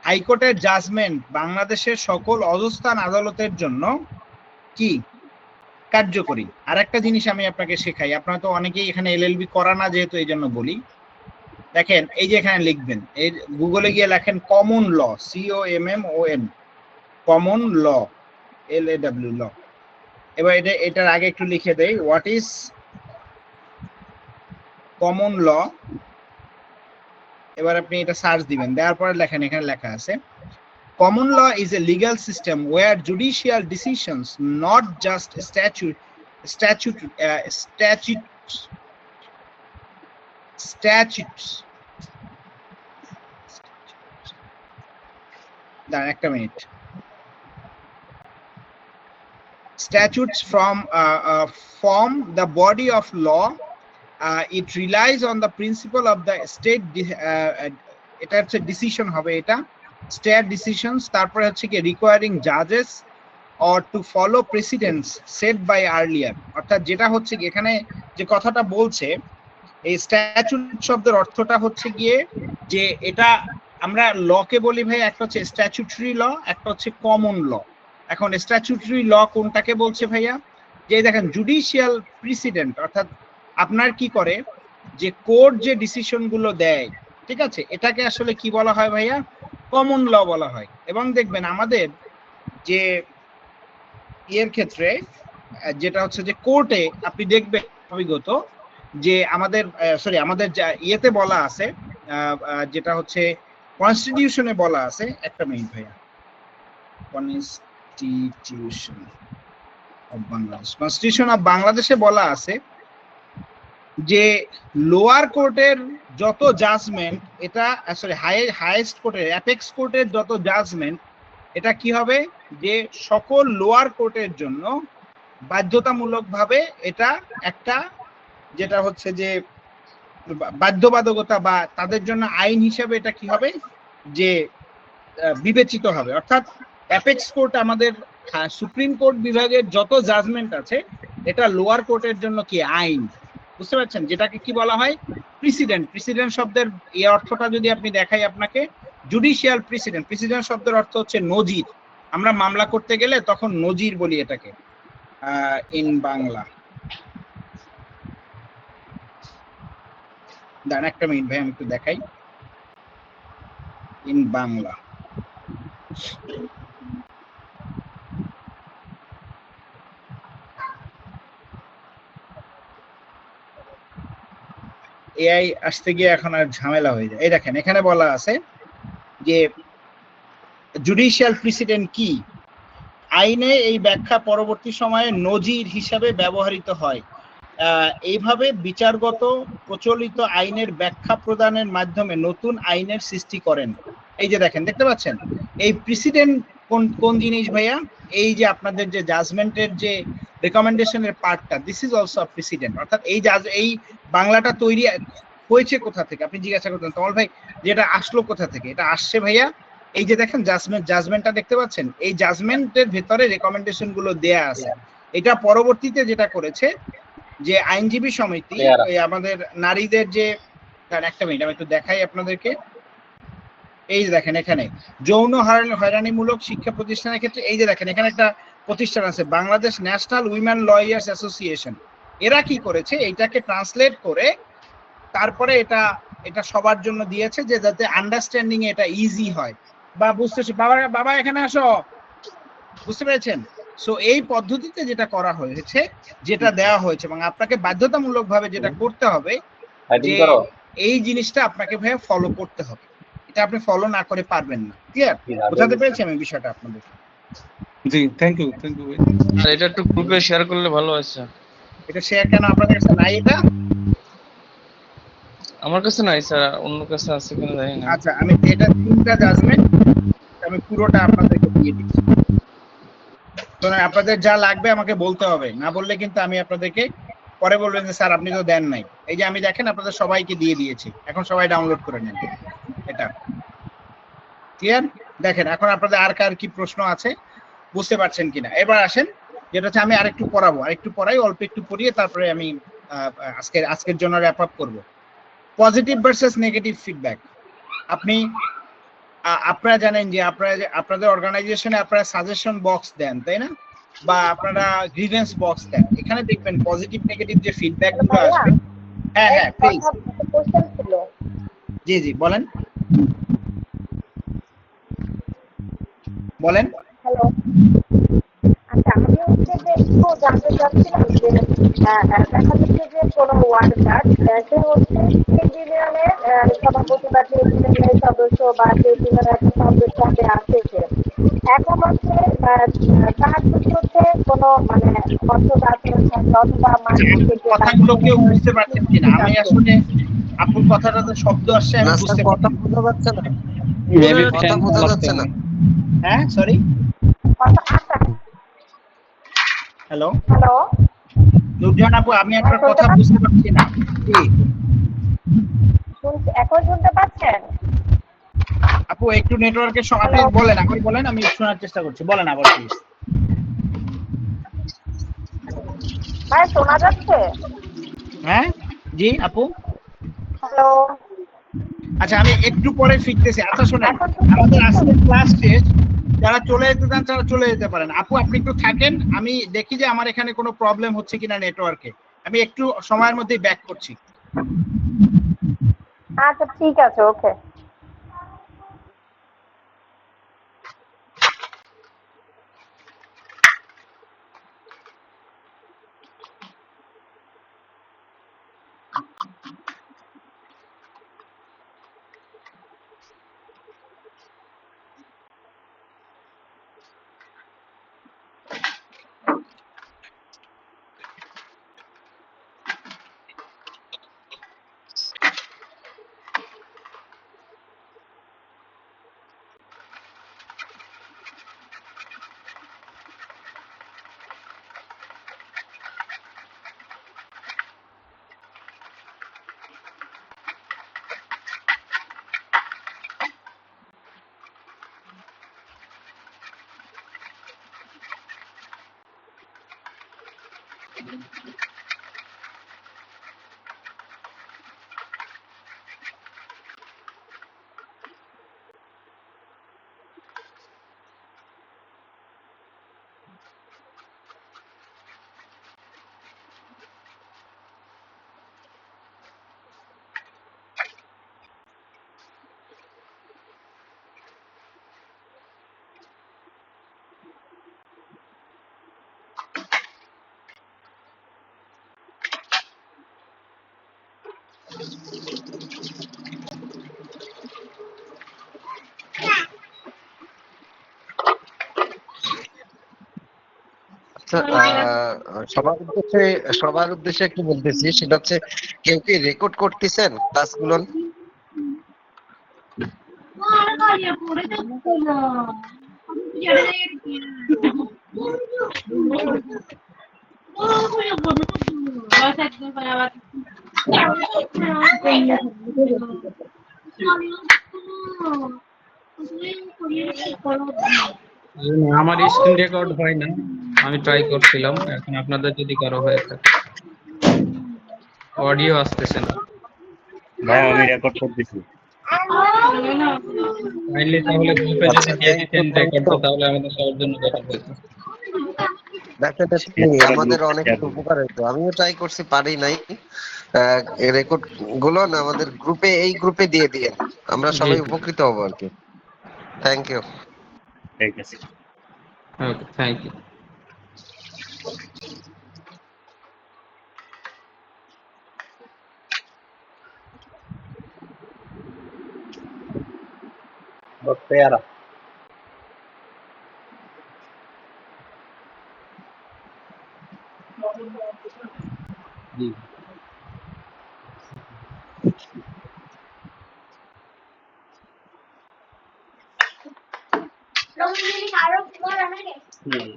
হাইকোর্টের জাজমেন্ট বাংলাদেশের সকল অধস্থান আদালতের জন্য কি কার্যকরী। আর একটা জিনিস আমি আপনাকে শেখাই, আপনারা তো অনেকেই এখানে এলএলবি করা না যেহেতু এই জন্য বলি। দেখেন এই যে এখানে লিখবেন, এই গুগলে গিয়ে লেখেন common law, COMMON, common law, LAW law. এবার এটার আগে একটু লিখে দেই, হোয়াট ইজ কমন ল। এবার আপনি এটা সার্চ দিবেন, দেওয়ার পরে লেখেন, এখানে লেখা আছে common law is a legal system where judicial decisions, not just statutes একটা minute, statutes form the body of law. It relies on the principle of the state, এটা হচ্ছে ডিসিশন হবে, এটা স্টেট ডিসিশনস। তারপরে হচ্ছে কি recurring জাজেস or to follow precedents set by earlier, অর্থাৎ যেটা হচ্ছে কি এখানে যে কথাটা বলছে, এই স্ট্যাচুট শব্দের অর্থটা হচ্ছে গিয়ে যে এটা আমরা লকে বলি ভাই, একটা হচ্ছে স্ট্যাচুটরি ল, একটা হচ্ছে কমন ল। এখন স্ট্যাচুটরি ল কোনটাকে বলছে ভাইয়া? যে দেখেন জুডিশিয়াল প্রিসিডেন্ট, অর্থাৎ আপনার কি করে যে কোর্ট যে ডিসিশন গুলো দেয়, ঠিক আছে, এটাকে আসলে কি বলা হয় ভাইয়া? কমন ল বলা হয়। এবং দেখবেন আমাদের যে এর ক্ষেত্রে যেটা হচ্ছে যে কোর্টে আপনি দেখবেন অভিজ্ঞত যে আমাদের আমাদের ইয়েতে বলা আছে, যেটা হচ্ছে কনস্টিটিউশনে বলা আছে, একটা মিনিট ভাইয়া, কনস্টিটিউশন অফ বাংলাদেশে বলা আছে যে লোয়ার কোর্টের যত জাজমেন্ট, এটা হাইয়েস্ট কোর্টের, অ্যাপেক্স কোর্টের যত জাজমেন্ট, এটা কি হবে যে সকল লোয়ার কোর্টের জন্য বাধ্যতামূলকভাবে এটা একটা যেটা হচ্ছে যে বাধ্যবাধকতা বা তাদের জন্য আইন হিসেবে এটা কি হবে যে বিবেচিত হবে। অর্থাৎ অ্যাপেক্স কোর্ট আমাদের সুপ্রিম কোর্ট বিভাগের যত জাজমেন্ট আছে, এটা লোয়ার কোর্টের জন্য কি আইন। বুঝতে পারছেন? যেটাকে কি বলা হয়? প্রিসিডেন্ট। প্রিসিডেন্ট শব্দের এই অর্থটা যদি আপনি দেখাই আপনাকে, জুডিশিয়াল প্রিসিডেন্ট, প্রিসিডেন্ট শব্দের অর্থ হচ্ছে নজির। আমরা মামলা করতে গেলে তখন নজির বলি এটাকে ইন বাংলা। দাঁড়ান একটা মিনিট ভাই, আমি একটু দেখাই ইন বাংলা। এআই আসতে গিয়ে এখন আর ঝামেলা হয়ে যায়। এই দেখেন এখানে বলা আছে যে জুডিশিয়াল প্রিসিডেন্ট কি, আইনে এই ব্যাখ্যা পরবর্তী সময়ে নজির হিসাবে ব্যবহৃত হয়। এইভাবে বিচারগত প্রচলিত আইনের ব্যাখ্যা প্রদানের মাধ্যমে নতুন আইনের সৃষ্টি করেন। এই যে দেখেন, দেখতে পাচ্ছেন এই প্রিসিডেন্ট কোন জিনিস ভাইয়া? এই যে আপনাদের যে জাজমেন্টের যে রেকমেন্ডেশনের পার্টটা, দিস ইজ অলসো আ প্রিসিডেন্ট। অর্থাৎ এই বাংলাটা তৈরি হয়েছে কোথা থেকে? আপনি জিজ্ঞাসা করতেন তমাল ভাই যেটা আসলো কোথা থেকে? এটা আসছে ভাইয়া এই যে দেখেন জাজমেন্টটা দেখতে পাচ্ছেন, এই জাজমেন্টের ভেতরে রেকমেন্ডেশন গুলো দেয়া আছে। এটা পরবর্তীতে যেটা করেছে যে আইনজীবী সমিতি, আমাদের নারীদের যে, একটা মিনিট আমি একটু দেখাই আপনাদেরকে। এই যে দেখেন এখানে যৌন হয়রানিমূলক শিক্ষা প্রতিষ্ঠানের ক্ষেত্রে, এই যে দেখেন এখানে একটা প্রতিষ্ঠান আছে Bangladesh national women lawyers association. এরা কি করেছে, এইটাকে ট্রান্সলেট করে তারপরে এটা সবার জন্য দিয়েছে যে যাতে আন্ডারস্ট্যান্ডিং এটা ইজি হয় বা বুঝতে। বাবা এখানে আসো, বুঝতে পেরেছেন? সো এই পদ্ধতিতে যেটা করা হয়েছে, যেটা দেওয়া হয়েছে এবং আপনাকে বাধ্যতামূলকভাবে যেটা করতে হবে যে এই জিনিসটা আপনাকে ভাইয়া ফলো করতে হবে, এটা আপনি ফলো না করে পারবেন না। ক্লিয়ার? বোঝাতে পেরেছি আমি বিষয়টা আপনাদের? জি, থ্যাংক ইউ ভাই। আর এটা একটু গ্রুপে শেয়ার করলে ভালো আছে। এটা শেয়ার কেন আপনাদের কাছে নাই এটা? আমার কাছে নাই স্যার, অন্য কাছে আছে কিনা জানি না। আচ্ছা, আমি এটা 3টা জাজমেন্ট আমি পুরোটা আপনাদেরকে দিয়ে দিচ্ছি। তো আপনাদের যা লাগবে আমাকে বলতে হবে, না বললে কিন্তু আমি আপনাদেরকে পরে বলবেন যে স্যার আপনি তো দেন নাই। এই যে আমি দেখেন আপনাদের সবাইকে দিয়ে দিয়েছি, এখন সবাই ডাউনলোড করে নেন এটা। ক্লিয়ার? দেখেন এখন আপনাদের আর কার কি প্রশ্ন আছে বুঝতে পারছেন কিনা। এবার আসেন, যেটা হচ্ছে আমি আরেকটু পড়াবো, আরেকটু পড়াই, অল্প একটু পড়িয়ে তারপরে আমি আজকের জন্য র্যাপ আপ করবো। Positive versus negative feedback. আপনি আপনারা জানেন যে আপনাদের অর্গানাইজেশনে আপনারা সাজেশন বক্স দেন, তাই না? বা আপনারা গ্রিভেন্স বক্স দেন। এখানে দেখবেন পজিটিভ নেগেটিভ যে ফিডব্যাক গুলো আসবে। হ্যাঁ হ্যাঁ প্লিজ। জি জি বলেন বলেন। হ্যালো, আচ্ছা আমি হচ্ছে যে একটু জানতে চাচ্ছিলাম যে দেখা যাচ্ছে যে কোনো ওয়ার্কার সে হচ্ছে ইউনিয়নের সভাপতি বা ট্রেড ইউনিয়নের সদস্য বা ট্রেড ইউনিয়নের একটা সদস্য আছে সে, এখন হচ্ছে তার যদি হচ্ছে কোনো মানে অর্থ আচরণ থাকে অথবা কথাগুলো কেউ বুঝতে পারছেন কিনা? আমি আসলে আপুর কথাটা তো শব্দ আসছে, আমি বুঝতে কথা পারছি বোঝা যাচ্ছে না, মেবি কথা ফ্যান বোঝা যাচ্ছে না। হ্যাঁ সরি, হ্যালো হ্যালো নুরজাহান আপু, আমি আপনার কথা বুঝতে পারছি না। জি এখন শুনতে পাচ্ছেন? আপু একটু নেটওয়ার্কের আপনি বলেন, আপনি বলেন, আমি শোনার চেষ্টা করছি, বলেন আবার প্লিজ। ভাই শোনা যাচ্ছে? হ্যাঁ জি আপু। হ্যালো, আচ্ছা আমি একটু পরে ফিরতেছি। আচ্ছা শোনেন, আমাদের আজকে ক্লাস শেষ, যারা চলে যেতে চান তারা চলে যেতে পারেন। আপু আপনি একটু থাকেন, আমি দেখি যে আমার এখানে কোনো প্রবলেম হচ্ছে কিনা নেটওয়ার্কে। আমি একটু সময়ের মধ্যেই ব্যাক করছি। আচ্ছা ঠিক আছে, ওকে। সবার উদ্দেশ্যে একটু বলতেছি, সেটা হচ্ছে কেউ কি রেকর্ড করতেছেন ক্লাসগুলো? আমার স্ক্রিন রেকর্ড হয় না, আমি ট্রাই করছিলাম। এখন আপনাদের যদি কারো হয়ে থাকে, অডিও আসতেছে না। ভাই আমি রেকর্ড করতেছি। কাইন্ডলি তাহলে গ্রুপে যদি দিয়ে দিতেন রেকর্ডটা, তাহলে আমাদের সবার জন্য বেটার হতো। আমাদের অনেক উপকার হতো। আমিও ট্রাই করছি, পারি নাই। রেকর্ড গুলো না আমাদের গ্রুপে, এই গ্রুপে দিয়ে দিয়ে আমরা সবাই উপকৃত হবো আর কি। Thank you. ঠিক আছে। Okay, thank you. পেয়ারা। জি হুম।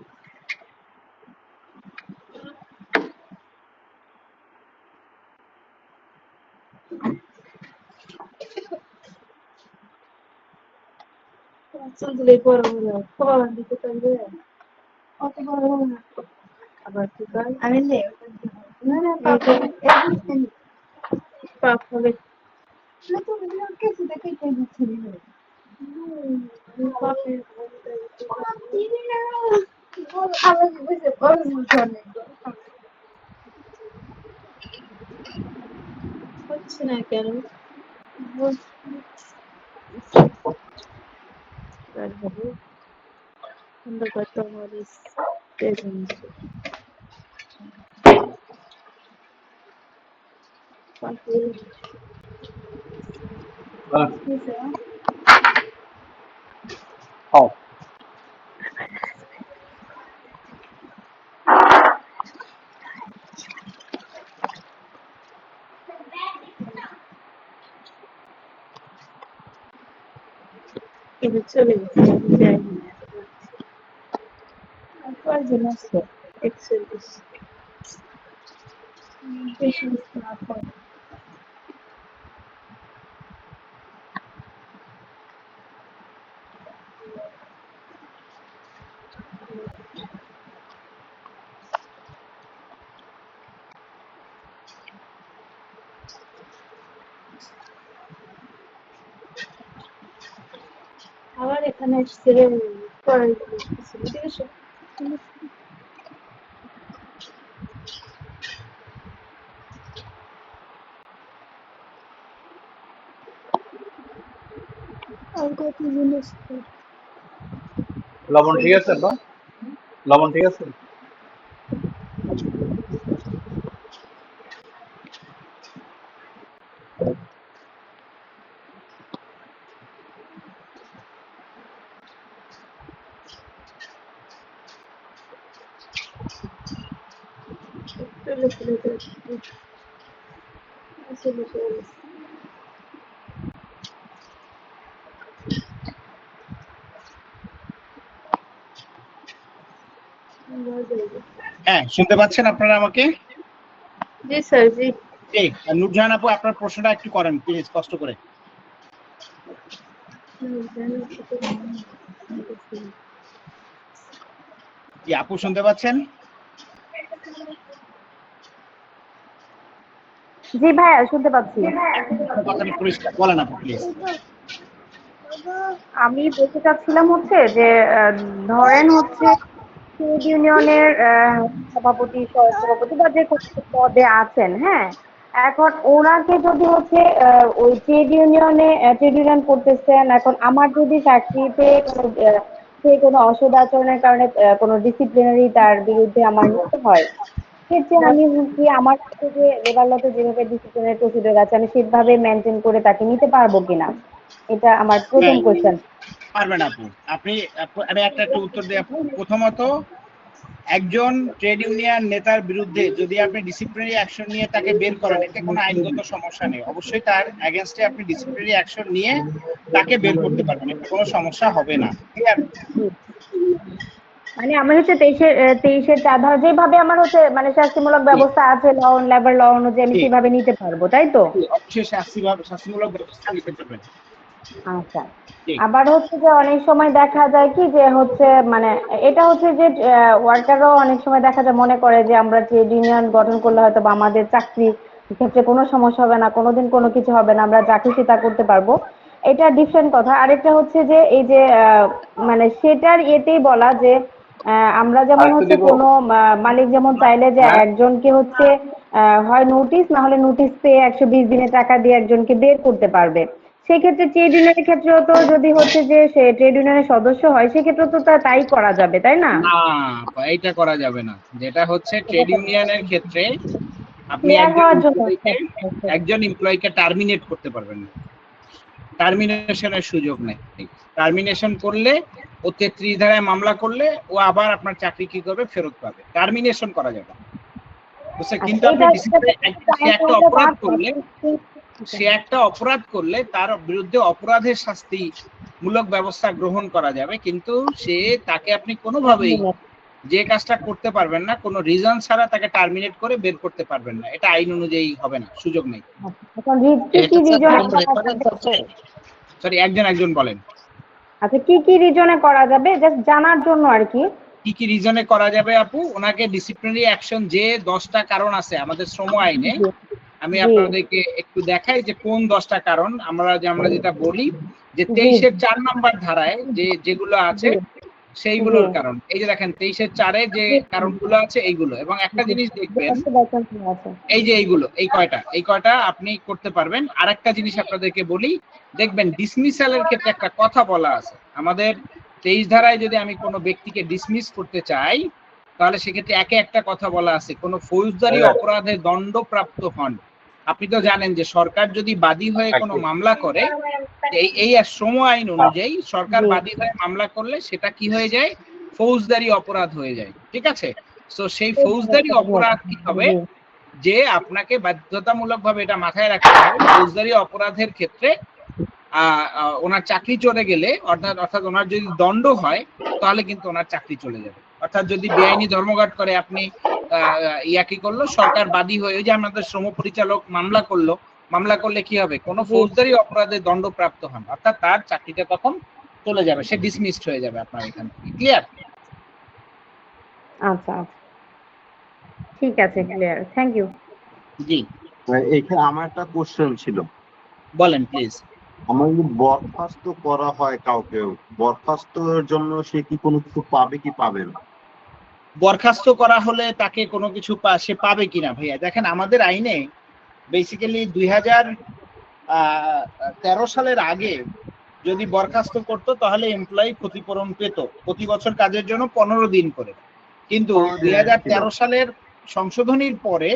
খাও। লবণ ঠিক আছে তো? লবণ ঠিক আছে? হ্যাঁ, শুনতে পাচ্ছেন আপনারা আমাকে? জি স্যার, জি। ঠিক। নূরজাহান আপু, আপনার প্রশ্নটা একটু করেন প্লিজ, কষ্ট করে। জি আপু, শুনতে পাচ্ছেন? জি ভাইয়া, শুনতে পাচ্ছি। কথাটা পরিষ্কার বলেন আপু প্লিজ। আমি বলতে চাচ্ছিলাম হচ্ছে যে ধরেন হচ্ছে ট্রেড ইউনিয়নের সভাপতি, সহসভাপতি বা যে কোনো পদে আছেন, হ্যাঁ। এখন ওনাকে যদি হচ্ছে ওই ট্রেড ইউনিয়ন করতেছেন, এখন আমার যদি চাকরিতে সে কোনো অসদাচরণের কারণে কোনো ডিসিপ্লিনারি তার বিরুদ্ধে আমার নিতে হয়, সেক্ষেত্রে আমি কি আমার কাছে যে লেবার লতে যেভাবে ডিসিপ্লিনারি প্রসিডিউর আছে আমি সেভাবে মেনটেন করে তাকে নিতে পারবো কিনা? এটা আমার প্রথম হ্যাঁ, কোয়েশ্চেন। পারবেন আপু। আমি একটা উত্তর দিই আপু। প্রথমত, একজন ট্রেড ইউনিয়ন নেতার বিরুদ্ধে যদি আপনি ডিসিপ্লিনারি অ্যাকশন নিয়ে তাকে বের করেন, এতে কোনো আইনগত সমস্যা নেই। অবশ্যই তার এগেইনস্টে আপনি ডিসিপ্লিনারি অ্যাকশন নিয়ে তাকে বের করতে পারবেন, এতে কোনো সমস্যা হবে না। ক্লিয়ার? মানে আমার হচ্ছে 23-এর চাঁদা যেভাবে আমার হচ্ছে মানে শাস্তিমূলক ব্যবস্থা আছে লেবার ল অনুযায়ী আমি সেভাবে নিতে পারবো, তাই তো? অবশ্যই শাস্তিমূলক ব্যবস্থা নিতে পারবেন। আচ্ছা। আবার হচ্ছে যে অনেক সময় দেখা যায় কি যে হচ্ছে মানে এটা হচ্ছে যে ওয়ার্কারও অনেক সময় দেখা যায় মনে করে যে আমরা ট্রেড ইউনিয়ন গঠন করলে হয়তো বা আমাদের চাকরি ক্ষেত্রে কোনো সমস্যা হবে না, কোনোদিন কোনো কিছু হবে না, আমরা যা খুশি তা করতে পারবো। এটা ডিফারেন্ট কথা। আরেকটা হচ্ছে যে এই যে মানে সেটার এতেই বলা যে আমরা যেমন আরেকটু হচ্ছে দিব? কোনো মালিক যেমন চাইলে যে হ্যাঁ? একজনকে হচ্ছে হয় নোটিশ না হলে নোটিশ পেয়ে 120 দিনের টাকা দিয়ে একজনকে বের করতে পারবে। সেক্ষেত্রে ট্রেড ইউনিয়নের ক্ষেত্রেও তো যদি হচ্ছে যে সে ট্রেড ইউনিয়নের সদস্য হয় সেক্ষেত্রে তো তাই করা যাবে, তাই না? না, এইটা করা যাবে না। যেটা হচ্ছে ট্রেড ইউনিয়নের ক্ষেত্রে আপনি ক্লিয়ার হওয়ার জন্য একজন এমপ্লয়িকে টার্মিনেট করতে পারবেন না। টার্মিনেশনের সুযোগ নেই। টার্মিনেশন করলে ও 33 ধারায় মামলা করলে ও আবার আপনার চাকরি কি করবে, ফেরত পাবে। টার্মিনেশন করা যাবে না, বুঝছেন? কিন্তু আপনি সে একটা অপরাধ করলে, সে একটা অপরাধ করলে তার বিরুদ্ধে অপরাধের শাস্তি মূলক ব্যবস্থা গ্রহণ করা যাবে, কিন্তু তাকে আপনি কোনোভাবেই যে কাজটা করতে পারবেন না, কোনো রিজন ছাড়া তাকে টার্মিনেট করে বের করতে পারবেন না। এটা আইন অনুযায়ী হবে না, সুযোগ নেই। সরি, একজন বলেন। আচ্ছা, কি রিজনে করা যাবে, জাস্ট জানার জন্য আর কি। কি রিজনে করা যাবে আপু? ওনাকে ডিসিপ্লিনারি অ্যাকশন, যে 10টা কারণ আছে আমাদের শ্রম আইনে, আমি আপনাদেরকে একটু দেখাই যে কোন 10টা কারণ। আমরা যেটা বলি যে 23-এর 4 নম্বর ধারায় যেগুলো আছে সেইগুলোর কারণ। এই যে দেখেন 23-এর 4-এ যে কারণগুলো আছে এইগুলো। এবং একটা জিনিস দেখবেন, এই যে এই কয়টা আপনি করতে পারবেন। আরেকটা জিনিস আপনাদেরকে বলি, দেখবেন ডিসমিসালের ক্ষেত্রে একটা কথা বলা আছে আমাদের 23 ধারায়। যদি আমি কোনো ব্যক্তিকে ডিসমিস করতে চাই, তাহলে সেক্ষেত্রে একটা কথা বলা আছে, কোনো ফৌজদারি অপরাধে দণ্ডপ্রাপ্ত হন। আপনি তো জানেন যে সরকার যদি বাদী হয়ে কোনো মামলা করে, এই শ্রম আইন অনুযায়ী সরকার বাদী হয়ে মামলা করলে সেটা কি হয়ে যায়, ফৌজদারি অপরাধ হয়ে যায়। ঠিক আছে? তো সেই ফৌজদারি অপরাধ কি হবে, যে আপনাকে বাধ্যতামূলকভাবে এটা মাথায় রাখতে হবে, ফৌজদারি অপরাধের ক্ষেত্রে ওনার চাকরি চলে গেলে, অর্থাৎ ওনার যদি দণ্ড হয়, তাহলে কিন্তু ওনার চাকরি চলে যাবে। অর্থাৎ যদি বেআইনি ধর্মঘট করে আপনি কি করলো, সরকার বাদী হয়ে, ওই যে আমাদের শ্রম পরিচালক মামলা করলে কি হবে, কোনো ফৌজদারি অপরাধে দণ্ডপ্রাপ্ত হন, অর্থাৎ তার চাকরিটা তখন চলে যাবে, সে ডিসমিসড হয়ে যাবে আপনার এখান থেকে। ক্লিয়ার? আচ্ছা, ঠিক আছে, ক্লিয়ার, থ্যাংক ইউ। জি, এখানে আমার একটা কোশ্চেন ছিল। বলেন প্লিজ। আমার যদি বরখাস্ত করা হয় কাউকে, বরখাস্তের জন্য সে কি কোনো কিছু পাবে কি পাবে না? বরখাস্ত করা হলে তাকে কোনো কিছু সে পাবে কিনা ভাইয়া, দেখেন আমাদের আইনে বেসিক্যালি 2013 সালের আগে যদি বরখাস্ত করতো, তাহলে এমপ্লয়ি ক্ষতিপূরণ পেত প্রতি বছর কাজের জন্য 15 দিন করে। কিন্তু 2013 সালের সংশোধনীর পরে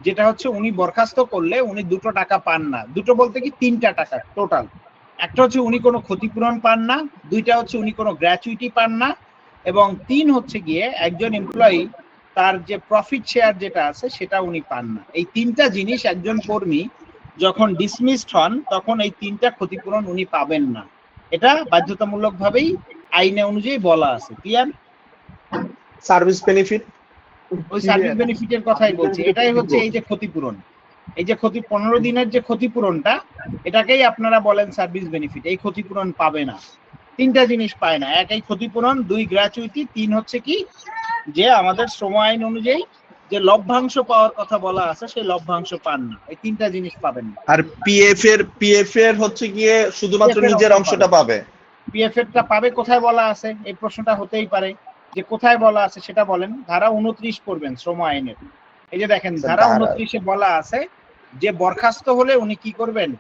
যেটা হচ্ছে, উনি বরখাস্ত করলে উনি 2টো টাকা পান না। দুটো বলতে কি 3টা টাকা টোটাল। একটা হচ্ছে উনি কোনো ক্ষতিপূরণ পান না, 2টা হচ্ছে উনি কোনো গ্র্যাচুইটি পান না, এবং 3 হচ্ছে গিয়ে একজন এমপ্লয়ি তার যে প্রফিট শেয়ার যেটা আছে সেটা উনি পান না। এই 3টা জিনিস একজন কর্মী যখন ডিসমিসড হন, তখন এই 3টা ক্ষতিপূরণ উনি পাবেন না। এটা বাধ্যতামূলকভাবেই আইনে অনুযায়ী বলা আছে। ক্লিয়ার? সার্ভিস বেনিফিট, ওই সার্ভিস বেনিফিটের কথাই বলছি। এটাই হচ্ছে এই যে ক্ষতিপূরণ, এই যে 15 দিনের যে ক্ষতিপূরণটা, এটাকেই আপনারা বলেন সার্ভিস বেনিফিট। এই ক্ষতিপূরণ পাবে না। 3টা জিনিস পায় না, এই ক্ষতিপূরণ, 2 গ্র্যাচুইটি, 3 হচ্ছে কি, যে আমাদের শ্রম আইন অনুযায়ী যে লভ্যাংশ পাওয়ার কথা বলা আছে, সেই লভ্যাংশ পান না। এই 3টা জিনিস পাবেন না। আর পিএফ এর হচ্ছে গিয়ে শুধুমাত্র নিজের অংশটা পাবে। পিএফ এরটা পাবে কোথায় বলা আছে? এই প্রশ্নটা হতেই পারে যে কোথায় বলা আছে সেটা বলেন। ধারা 29 পড়বেন শ্রম আইনের। এই যে দেখেন ধারা 29-এ বলা আছে যে বরখাস্ত হলে উনি কি করবেন,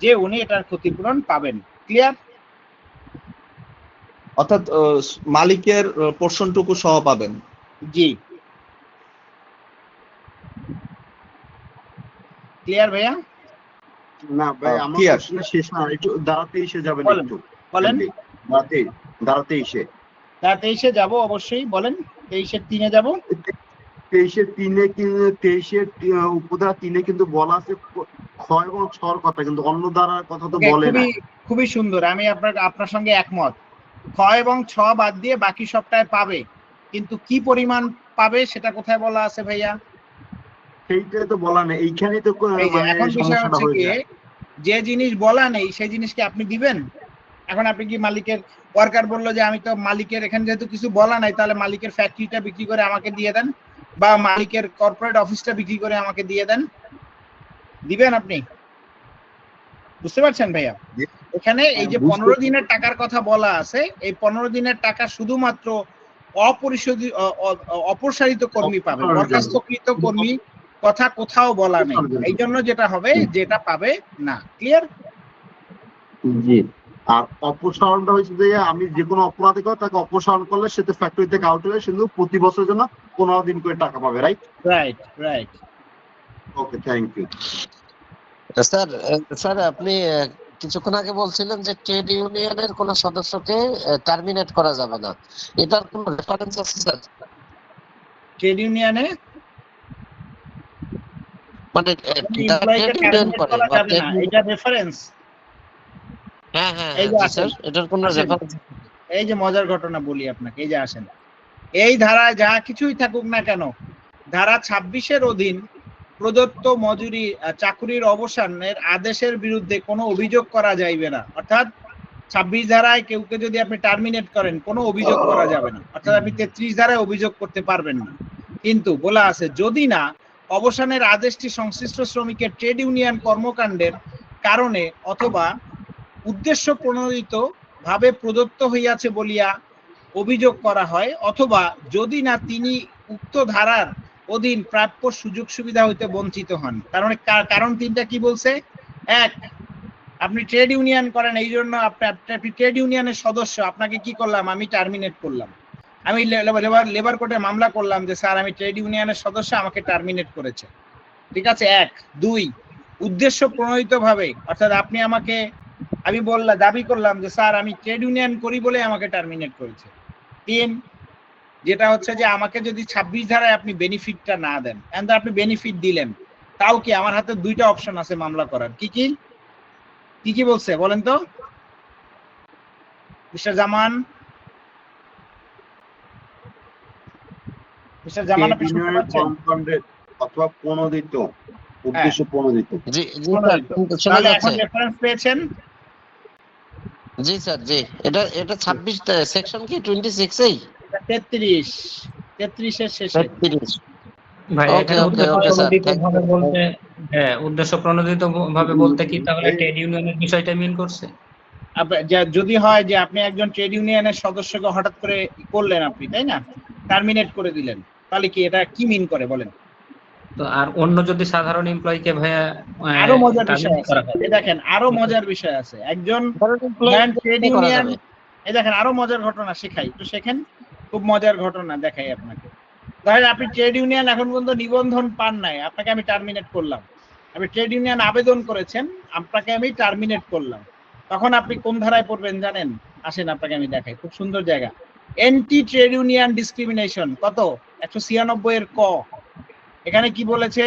যে উনি এটার ক্ষতিপূরণ পাবেন। ক্লিয়ার? অর্থাৎ মালিকের পোর্শনটুকু সহ পাবেন। জি, ক্লিয়ার ভাইয়া? না ভাই, আমার কোশ্চেন শেষ না, একটু দাঁড়াতে এসে যাবেন, একটু বলেন। দাঁড়াতে এসে 23-এ যাব, অবশ্যই বলেন। 23-এর 3-এ যাব। 23-এর উপধারা 3-এ কিন্তু বলা আছে ক্ষয় এবং ছর কথা, কিন্তু অন্য ধারার কথা তো বলে না। খুবই সুন্দর, আমি আপনার সঙ্গে একমত। ক্ষয় এবং ছ বাদ দিয়ে বাকি সবটাই পাবে, কিন্তু কি পরিমাণ পাবে সেটা কোথায় বলা আছে ভাইয়া? সেইটাই তো বলা নেই, এইখানেই তো এখন বিষয় হচ্ছে কি, যে জিনিস বলা নেই সেই জিনিসকে আপনি দিবেন। এখন আপনি কি মালিকের, ওয়ার্কার বললো যে আমি তো মালিকের, এখানে যেহেতু কিছু বলা নাই, তাহলে মালিকের ফ্যাক্টরিটা বিক্রি করে আমাকে দিয়ে দেন, বা মালিকের কর্পোরেট অফিসটা বিক্রি করে আমাকে দিয়ে দেন, দিবেন আপনি? বুঝতে পারছেন ভাইয়া? এখানে এই যে 15 দিনের টাকার কথা বলা আছে, এই 15 দিনের টাকা শুধুমাত্র অপসারিত কর্মী পাবে, বরখাস্তকৃত কর্মী কথা কোথাও বলা নেই। এই জন্য যেটা হবে, যেটা পাবে না। ক্লিয়ার? জি। আর অপসারণটা হচ্ছে যে আমি যে কোনো অপরাধী করে তাকে অপসারণ করলে সে তো ফ্যাক্টরি থেকে আউট হয়ে কিন্তু প্রতি বছরের জন্য 15 দিন করে টাকা পাবে, right? Right. Okay, thank you. Sir আপনি কিছুক্ষণ আগে বলছিলেন যে ট্রেড ইউনিয়নের কোন সদস্যকে টার্মিনেট করা যাবে না, এটার কোন রেফারেন্স আছে স্যার? ট্রেড ইউনিয়নে মানে এমপ্লয়িকে ট্রেড ইউনিয়ন টার্মিনেট করে করা বা যাবে না, এটা রেফারেন্স। হ্যাঁ হ্যাঁ এই হ্যাঁ যে জি আসেন, স্যার, এটার কোন আসেন। রেফারেন্স? এই যে মজার ঘটনা বলি আপনাকে, এই যে আসেন, এই ধারায় যা কিছুই থাকুক না কেন, ধারা 26-এর অধীন প্রদত্ত মজুরি চাকুরির অবসানের আদেশের বিরুদ্ধে কোনো অভিযোগ করা যাইবে না। অর্থাৎ 26 ধারায় কেউকে যদি আপনি টার্মিনেট করেন, কোনো অভিযোগ করা যাবে না। অর্থাৎ আপনি 33 ধারায় অভিযোগ করতে পারবেন না। কিন্তু বলা আছে, যদি না অবসানের আদেশটি সংশ্লিষ্ট শ্রমিকের ট্রেড ইউনিয়ন কর্মকাণ্ডের কারণে অথবা উদ্দেশ্য প্রণোদিত ভাবে প্রদত্ত হইয়াছে বলিয়া অভিযোগ করা হয়, অথবা যদি না তিনি উক্ত ধারার অধীন প্রাপ্য সুযোগ সুবিধা হইতে বঞ্চিত হন। কারণ তিনটা কি বলছে? এক, আপনি ট্রেড ইউনিয়ন করেন, এই জন্য আপনি ট্রেড ইউনিয়নের সদস্য, আপনাকে কি করলাম, আমি টার্মিনেট করলাম, আমি লেবার কোর্টে মামলা করলাম যে স্যার আমি ট্রেড ইউনিয়নের সদস্য, আমাকে টার্মিনেট করেছে। ঠিক আছে, এক। দুই, উদ্দেশ্য প্রণোদিত ভাবে, অর্থাৎ আপনি আমাকে, আমি বললাম, দাবি করলাম যে স্যার আমি ট্রেড ইউনিয়ন করি বলে আমাকে টার্মিনেট করেছে। তিন, যেটা হচ্ছে যে আমাকে যদি 26 ধারায় আপনি বেনিফিটটা না দেন, এন্ড আপনি বেনিফিট দিলেন, তাও কি আমার হাতে দুইটা অপশন আছে মামলা করার। কি কি কি কি বলছে বলেন তো মিস্টার জামান? মিস্টার জামান, আপনি শুনতে পাচ্ছেন? অথবা প্রণোদিত, উদ্দেশ্য প্রণোদিত। জি জি স্যার, শোনা তাহলে এখন যাচ্ছে। রেফারেন্স পেয়েছেন? জি স্যার, জি। এটা 26 সেকশন কি 26 এই? 33 এর শেষে। 33। ভাই ওকে এখানে ওকে উদ্দেশ্য ওকে স্যার, প্রণোদিত থ্যাংক ভাবে ইউ। বলতে, হ্যাঁ উদ্দেশ্য প্রণোদিত ভাবে বলতে কি তাহলে ট্রেড ইউনিয়নের বিষয়টা মিন করছে? যদি হয় যে আপনি একজন ট্রেড ইউনিয়নের সদস্যকে হঠাৎ করে করলেন আপনি, তাই না, টার্মিনেট করে দিলেন, তাহলে কি এটা কি মিন করে বলেন? তো আর অন্য যদি সাধারণ এমপ্লয়িকে ভাইয়া আরো মজার বিষয় টার্মিনেট আছে, করা হয়, এই দেখেন আরো মজার বিষয় আছে। একজন ট্রেড করা ইউনিয়ন, যাবে। এই দেখেন আরো মজার ঘটনা শেখাই, একটু শেখেন, খুব মজার ঘটনা দেখাই আপনাকে। ধরেন আপনি ট্রেড ইউনিয়ন এখন পর্যন্ত নিবন্ধন পান নাই, আপনাকে আমি টার্মিনেট করলাম। আপনি ট্রেড ইউনিয়ন আবেদন করেছেন, আপনাকে আমি টার্মিনেট করলাম, তখন আপনি কোন ধারায় পড়বেন জানেন? আসেন আপনাকে আমি দেখাই, খুব সুন্দর জায়গা। এন্টি ট্রেড ইউনিয়ন ডিসক্রিমিনেশন কত? 196 এর ক। এখানে কি বলেছে?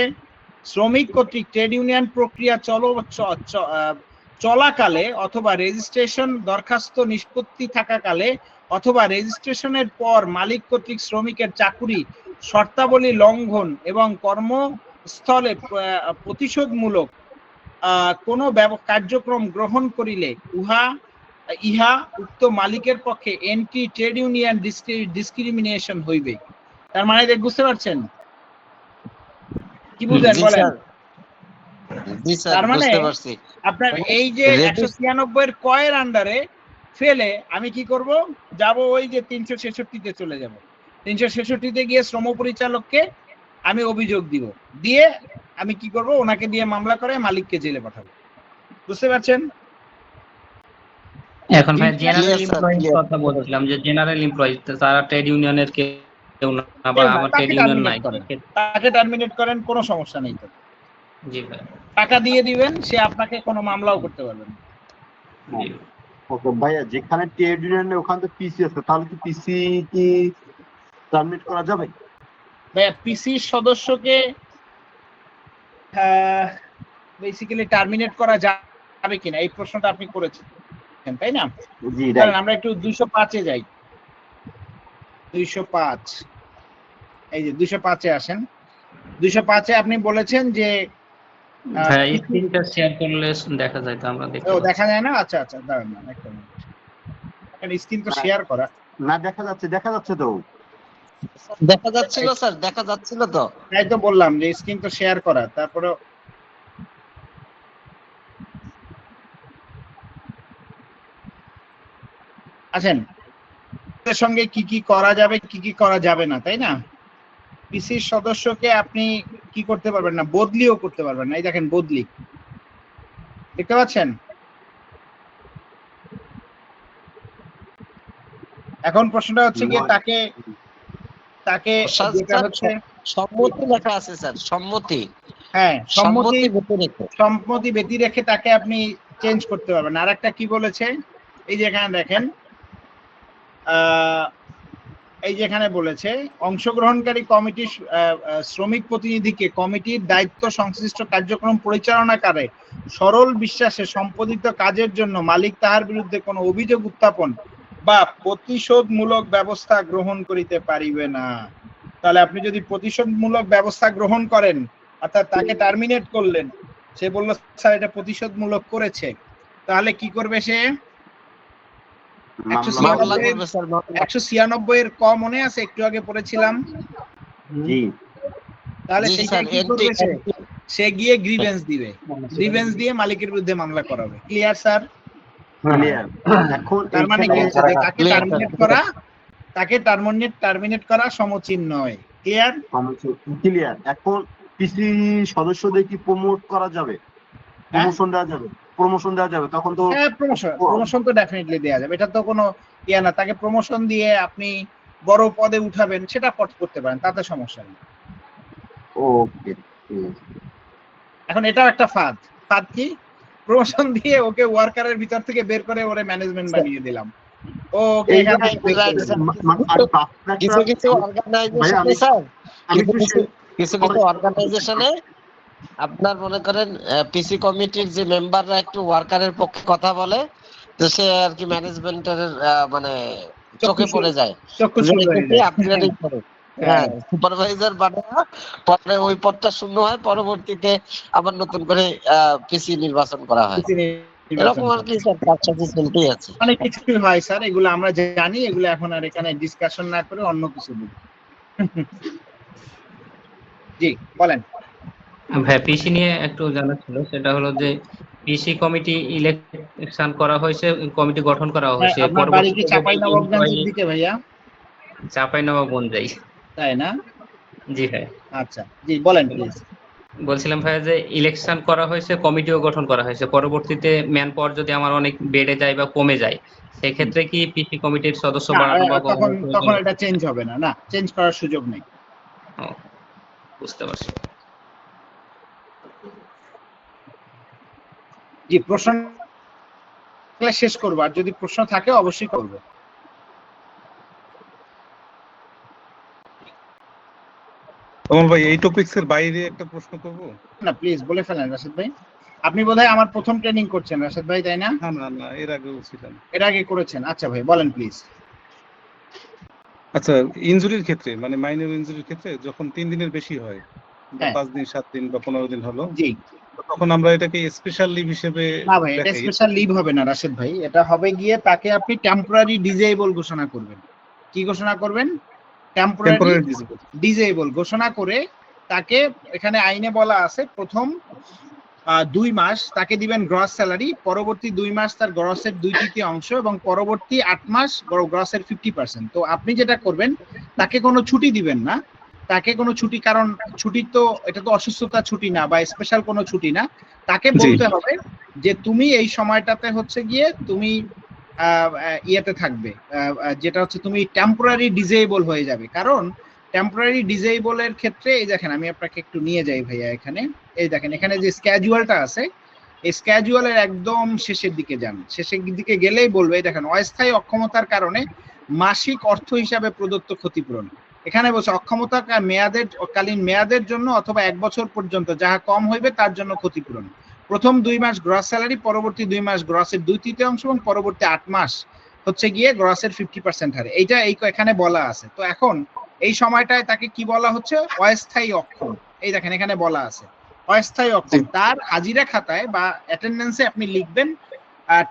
শ্রমিক কর্তৃক ট্রেড ইউনিয়ন প্রক্রিয়া চলাকালে অথবা রেজিস্ট্রেশন দরখাস্ত নিষ্পত্তি থাকাকালে অথবা রেজিস্ট্রেশনের পর মালিক কর্তৃক শ্রমিকের চাকুরি শর্তাবলী লঙ্ঘন এবং কর্মস্থলে প্রতিশোধমূলক কোনো কার্যক্রম গ্রহণ করিলে ইহা উক্ত মালিকের পক্ষে এন্টি ট্রেড ইউনিয়ন ডিসক্রিমিনেশন হইবে। তার মানে বুঝতে পারছেন কি বুঝলেন জি বলেন? স্যার, জি স্যার, তার মানে বুঝতে পারছি। আপনার এই যে 196 এর কয়ের আন্ডারে ফেলে আমি কি করব, যাব ওই যে 366-তে চলে যাব। 366-তে গিয়ে শ্রম পরিচালককে আমি অভিযোগ দিব, দিয়ে আমি কি করব, ওনাকে দিয়ে মামলা করে মালিককে জেলে পাঠাবো। বুঝতে পারছেন? এখন ভাই জেনারেল এমপ্লয়ির কথা বলছিলাম, যে জেনারেল এমপ্লয়ি তারা ট্রেড ইউনিয়নের কেউ না, বা আমার ট্রেড ইউনিয়ন নাই, তাকে টার্মিনেট করেন, কোনো সমস্যা নেই তো। জি ভাই, টাকা দিয়ে দিবেন, সে আপনাকে কোনো মামলাও করতে পারবে না। ওকে ভাইয়া, যেখানে ট্রেড ইউনিয়ন ওখানে তো পিসি আছে, তাহলে কি পিসি কি টার্মিনেট করা যাবে? ভাইয়া পিসির সদস্যকে বেসিক্যালি টার্মিনেট করা যাবে কিনা এই প্রশ্নটা আপনি করেছেন, তাই না? আমরা একটু 205-এ যাই। 205, এই যে 205-এ আসেন। 205-এ আপনি বলেছেন যে ভাই স্ক্রিনটা শেয়ার করলে দেখা যায়, তো আমরা দেখতে পাচ্ছি। দেখা যায় না? আচ্ছা আচ্ছা, দাঁড়ান না একটা মিনিট, এখানে স্ক্রিন তো শেয়ার করা না, দেখা যাচ্ছে তো। দেখা যাচ্ছিল স্যার, দেখা যাচ্ছিল তো, তাই তো বললাম যে স্ক্রিন তো শেয়ার করা। তারপরে আছেন এর সঙ্গে কি কি করা যাবে, কি কি করা যাবে না, তাই না? পিসির সদস্যকে আপনি কি করতে পারবেন না, বদলিও করতে পারবেন না। এই দেখেন বদলি, দেখতে পাচ্ছেন? এখন প্রশ্নটা হচ্ছে কি, তাকে যেটা হচ্ছে সম্মতি লেখা আছে স্যার, সম্মতি। হ্যাঁ, সম্মতি ব্যতি রেখে সম্মতি ব্যতি রেখে তাকে আপনি চেঞ্জ করতে পারবেন। আর একটা কি বলেছে, এই যে এখানে দেখেন, এই যে এখানে বলেছে অংশগ্রহণকারী কমিটির শ্রমিক প্রতিনিধিকে কমিটির দায়িত্ব সংশ্লিষ্ট কার্যক্রম পরিচালনাকারে সরল বিশ্বাসে সম্পাদিত কাজের জন্য মালিক তাহার বিরুদ্ধে কোনো অভিযোগ উত্থাপন বা প্রতিশোধমূলক ব্যবস্থা গ্রহণ করিতে পারিবে না। তাহলে আপনি যদি প্রতিশোধমূলক ব্যবস্থা গ্রহণ করেন, অর্থাৎ তাকে টার্মিনেট করলেন, সে বলল স্যার এটা প্রতিশোধমূলক করেছে, তাহলে কি করবে সে? 196 এর ক মনে আছে, একটু আগে পড়েছিলাম। তাহলে সেটা কি করবে? সে গিয়ে গ্রিভেন্স দিবে, গ্রিভেন্স দিয়ে মালিকের বিরুদ্ধে মামলা করাবে। Clear sir? এখন তার মানে কি হচ্ছে যে তাকে টার্মিনেট করা সমীচীন নয়। ক্লিয়ার? ক্লিয়ার। এখন পিসি সদস্যদের কি প্রমোট করা যাবে? প্রমোশন দেওয়া যাবে? প্রমোশন দেওয়া যাবে তখন তো? হ্যাঁ, প্রমোশন তো ডেফিনেটলি দেওয়া যাবে, এটা তো কোনো ইয়া না। তাকে প্রমোশন দিয়ে আপনি বড় পদে উঠাবেন, সেটা করতে পারেন, তাতে সমস্যা নেই। ওকে। এখন এটাও একটা ফাঁদ কি? প্রমোশন দিয়ে ওকে ওয়ার্কারের ভিতর থেকে বের করে ওরে ম্যানেজমেন্ট বানিয়ে দিলাম। ওকে এখান থেকে কিছু কিছু অর্গানাইজেশনে আপনার মনে করেন পিসি কমিটির যে মেম্বাররা একটু ওয়ার্কারের পক্ষে কথা বলে, তো সে আর কি ম্যানেজমেন্টের মানে চোখে পড়ে যায়, আপগ্রেডিং করে। হ্যাঁ, সুপারভাইজার বানায়, পরে ওই পদটা শূন্য হয়, পরবর্তীতে আবার নতুন করে পিসি নির্বাচন করা হয়। এরকম আর কি স্যার কাজ চলতেই আছে। অনেক কিছু হয় স্যার, এগুলো আমরা জানি, এগুলো এখন আর এখানে ডিসকাশন না করে অন্য কিছু বলি। জি বলেন ভাই। পিসি নিয়ে একটু জানার ছিল, সেটা হলো যে পিসি কমিটি ইলেকশন করা হয়েছে, কমিটি গঠন করা হয়েছে, আপনার বাড়ি কি চাঁপাইনবাবগঞ্জের দিকে ভাইয়া? চাঁপাইনবাবগঞ্জ যাই। তাই না? জি ভাই। আচ্ছা, জি বলেন প্লিজ। বলছিলাম ভাই যে ইলেকশন করা হয়েছে, কমিটিও গঠন করা হয়েছে, পরবর্তীতে ম্যান পাওয়ার যদি আমার অনেক বেড়ে যায় বা কমে যায়, সেক্ষেত্রে কি পিসি কমিটির সদস্য বাড়ানো বা তখন এটা চেঞ্জ হবে না, না চেঞ্জ করার সুযোগ নেই। বুঝতে পারছি। জি, প্রশ্ন শেষ করবো, আর যদি প্রশ্ন থাকে অবশ্যই করবো। কমল ভাই, এই টপিকস এর বাইরে একটা প্রশ্ন করব? না প্লিজ বলে ফেলেন রাশেদ ভাই। আপনি বোধহয় আমার প্রথম ট্রেনিং করছেন রাশেদ ভাই, তাই না? না, এর আগেও ছিলাম। এর আগে করেছেন? আচ্ছা ভাই বলেন প্লিজ। আচ্ছা, ইনজুরির ক্ষেত্রে, মানে মাইনর ইনজুরির ক্ষেত্রে যখন 3 দিনের বেশি হয়, 5 দিন 7 দিন বা 15 দিন হলো, জি, তখন আমরা এটাকে স্পেশাল লিভ হিসেবে না ভাই, এটা স্পেশাল লিভ হবে না রাশেদ ভাই, এটা হবে গিয়ে তাকে আপনি টেম্পোরারি ডিসেবল ঘোষণা করবেন। কি ঘোষণা করবেন? টেম্পোরারি ডিসেবল ঘোষণা করে তাকে, এখানে আইনে বলা আছে প্রথম 2 মাস তাকে দিবেন গ্রস স্যালারি, পরবর্তী 2 মাস তার গ্রসের 2/3 এবং পরবর্তী 8 মাস গ্রসের 50%। তো আপনি যেটা করবেন, তাকে কোনো ছুটি দিবেন না, তাকে কোনো ছুটি, কারণ ছুটি তো এটা তো অসুস্থতা ছুটি না বা স্পেশাল কোনো ছুটি না। তাকে বলতে হবে যে তুমি এই সময়টাতে হচ্ছে গিয়ে তুমি ইয়েতে থাকবে, যেটা হচ্ছে তুমি টেম্পোরারি ডিসেবল হয়ে যাবে। কারণ টেম্পোরারি ডিসেবলের ক্ষেত্রে এই দেখেন, আমি আপনাকে একটু নিয়ে যাই ভাইয়া, এখানে এই দেখেন, এখানে যে স্ক্যাজুয়ালটা আছে, এই স্ক্যাজুয়ালের একদম শেষের দিকে যান, শেষের দিকে গেলেই বলবে দেখেন অস্থায়ী অক্ষমতার কারণে মাসিক অর্থ হিসাবে প্রদত্ত ক্ষতিপূরণ। এখানে বলছে অক্ষমতা কালীন মেয়াদের জন্য অথবা 1 বছর পর্যন্ত যাহা কম হইবে তার জন্য ক্ষতিপূরণ। প্রথম 2 মাস গ্রস স্যালারি, পরবর্তী 2 মাস গ্রসের 2/3 এবং পরবর্তী 8 মাস হচ্ছে গিয়ে গ্রসের 50% হারে। এইটা এখানে বলা আছে। তো এখন এই সময়টায় তাকে কি বলা হচ্ছে? অস্থায়ী অক্ষম। এই দেখেন এখানে বলা আছে অস্থায়ী অক্ষম। তার হাজিরা খাতায় বা অ্যাটেন্ডেন্সে আপনি লিখবেন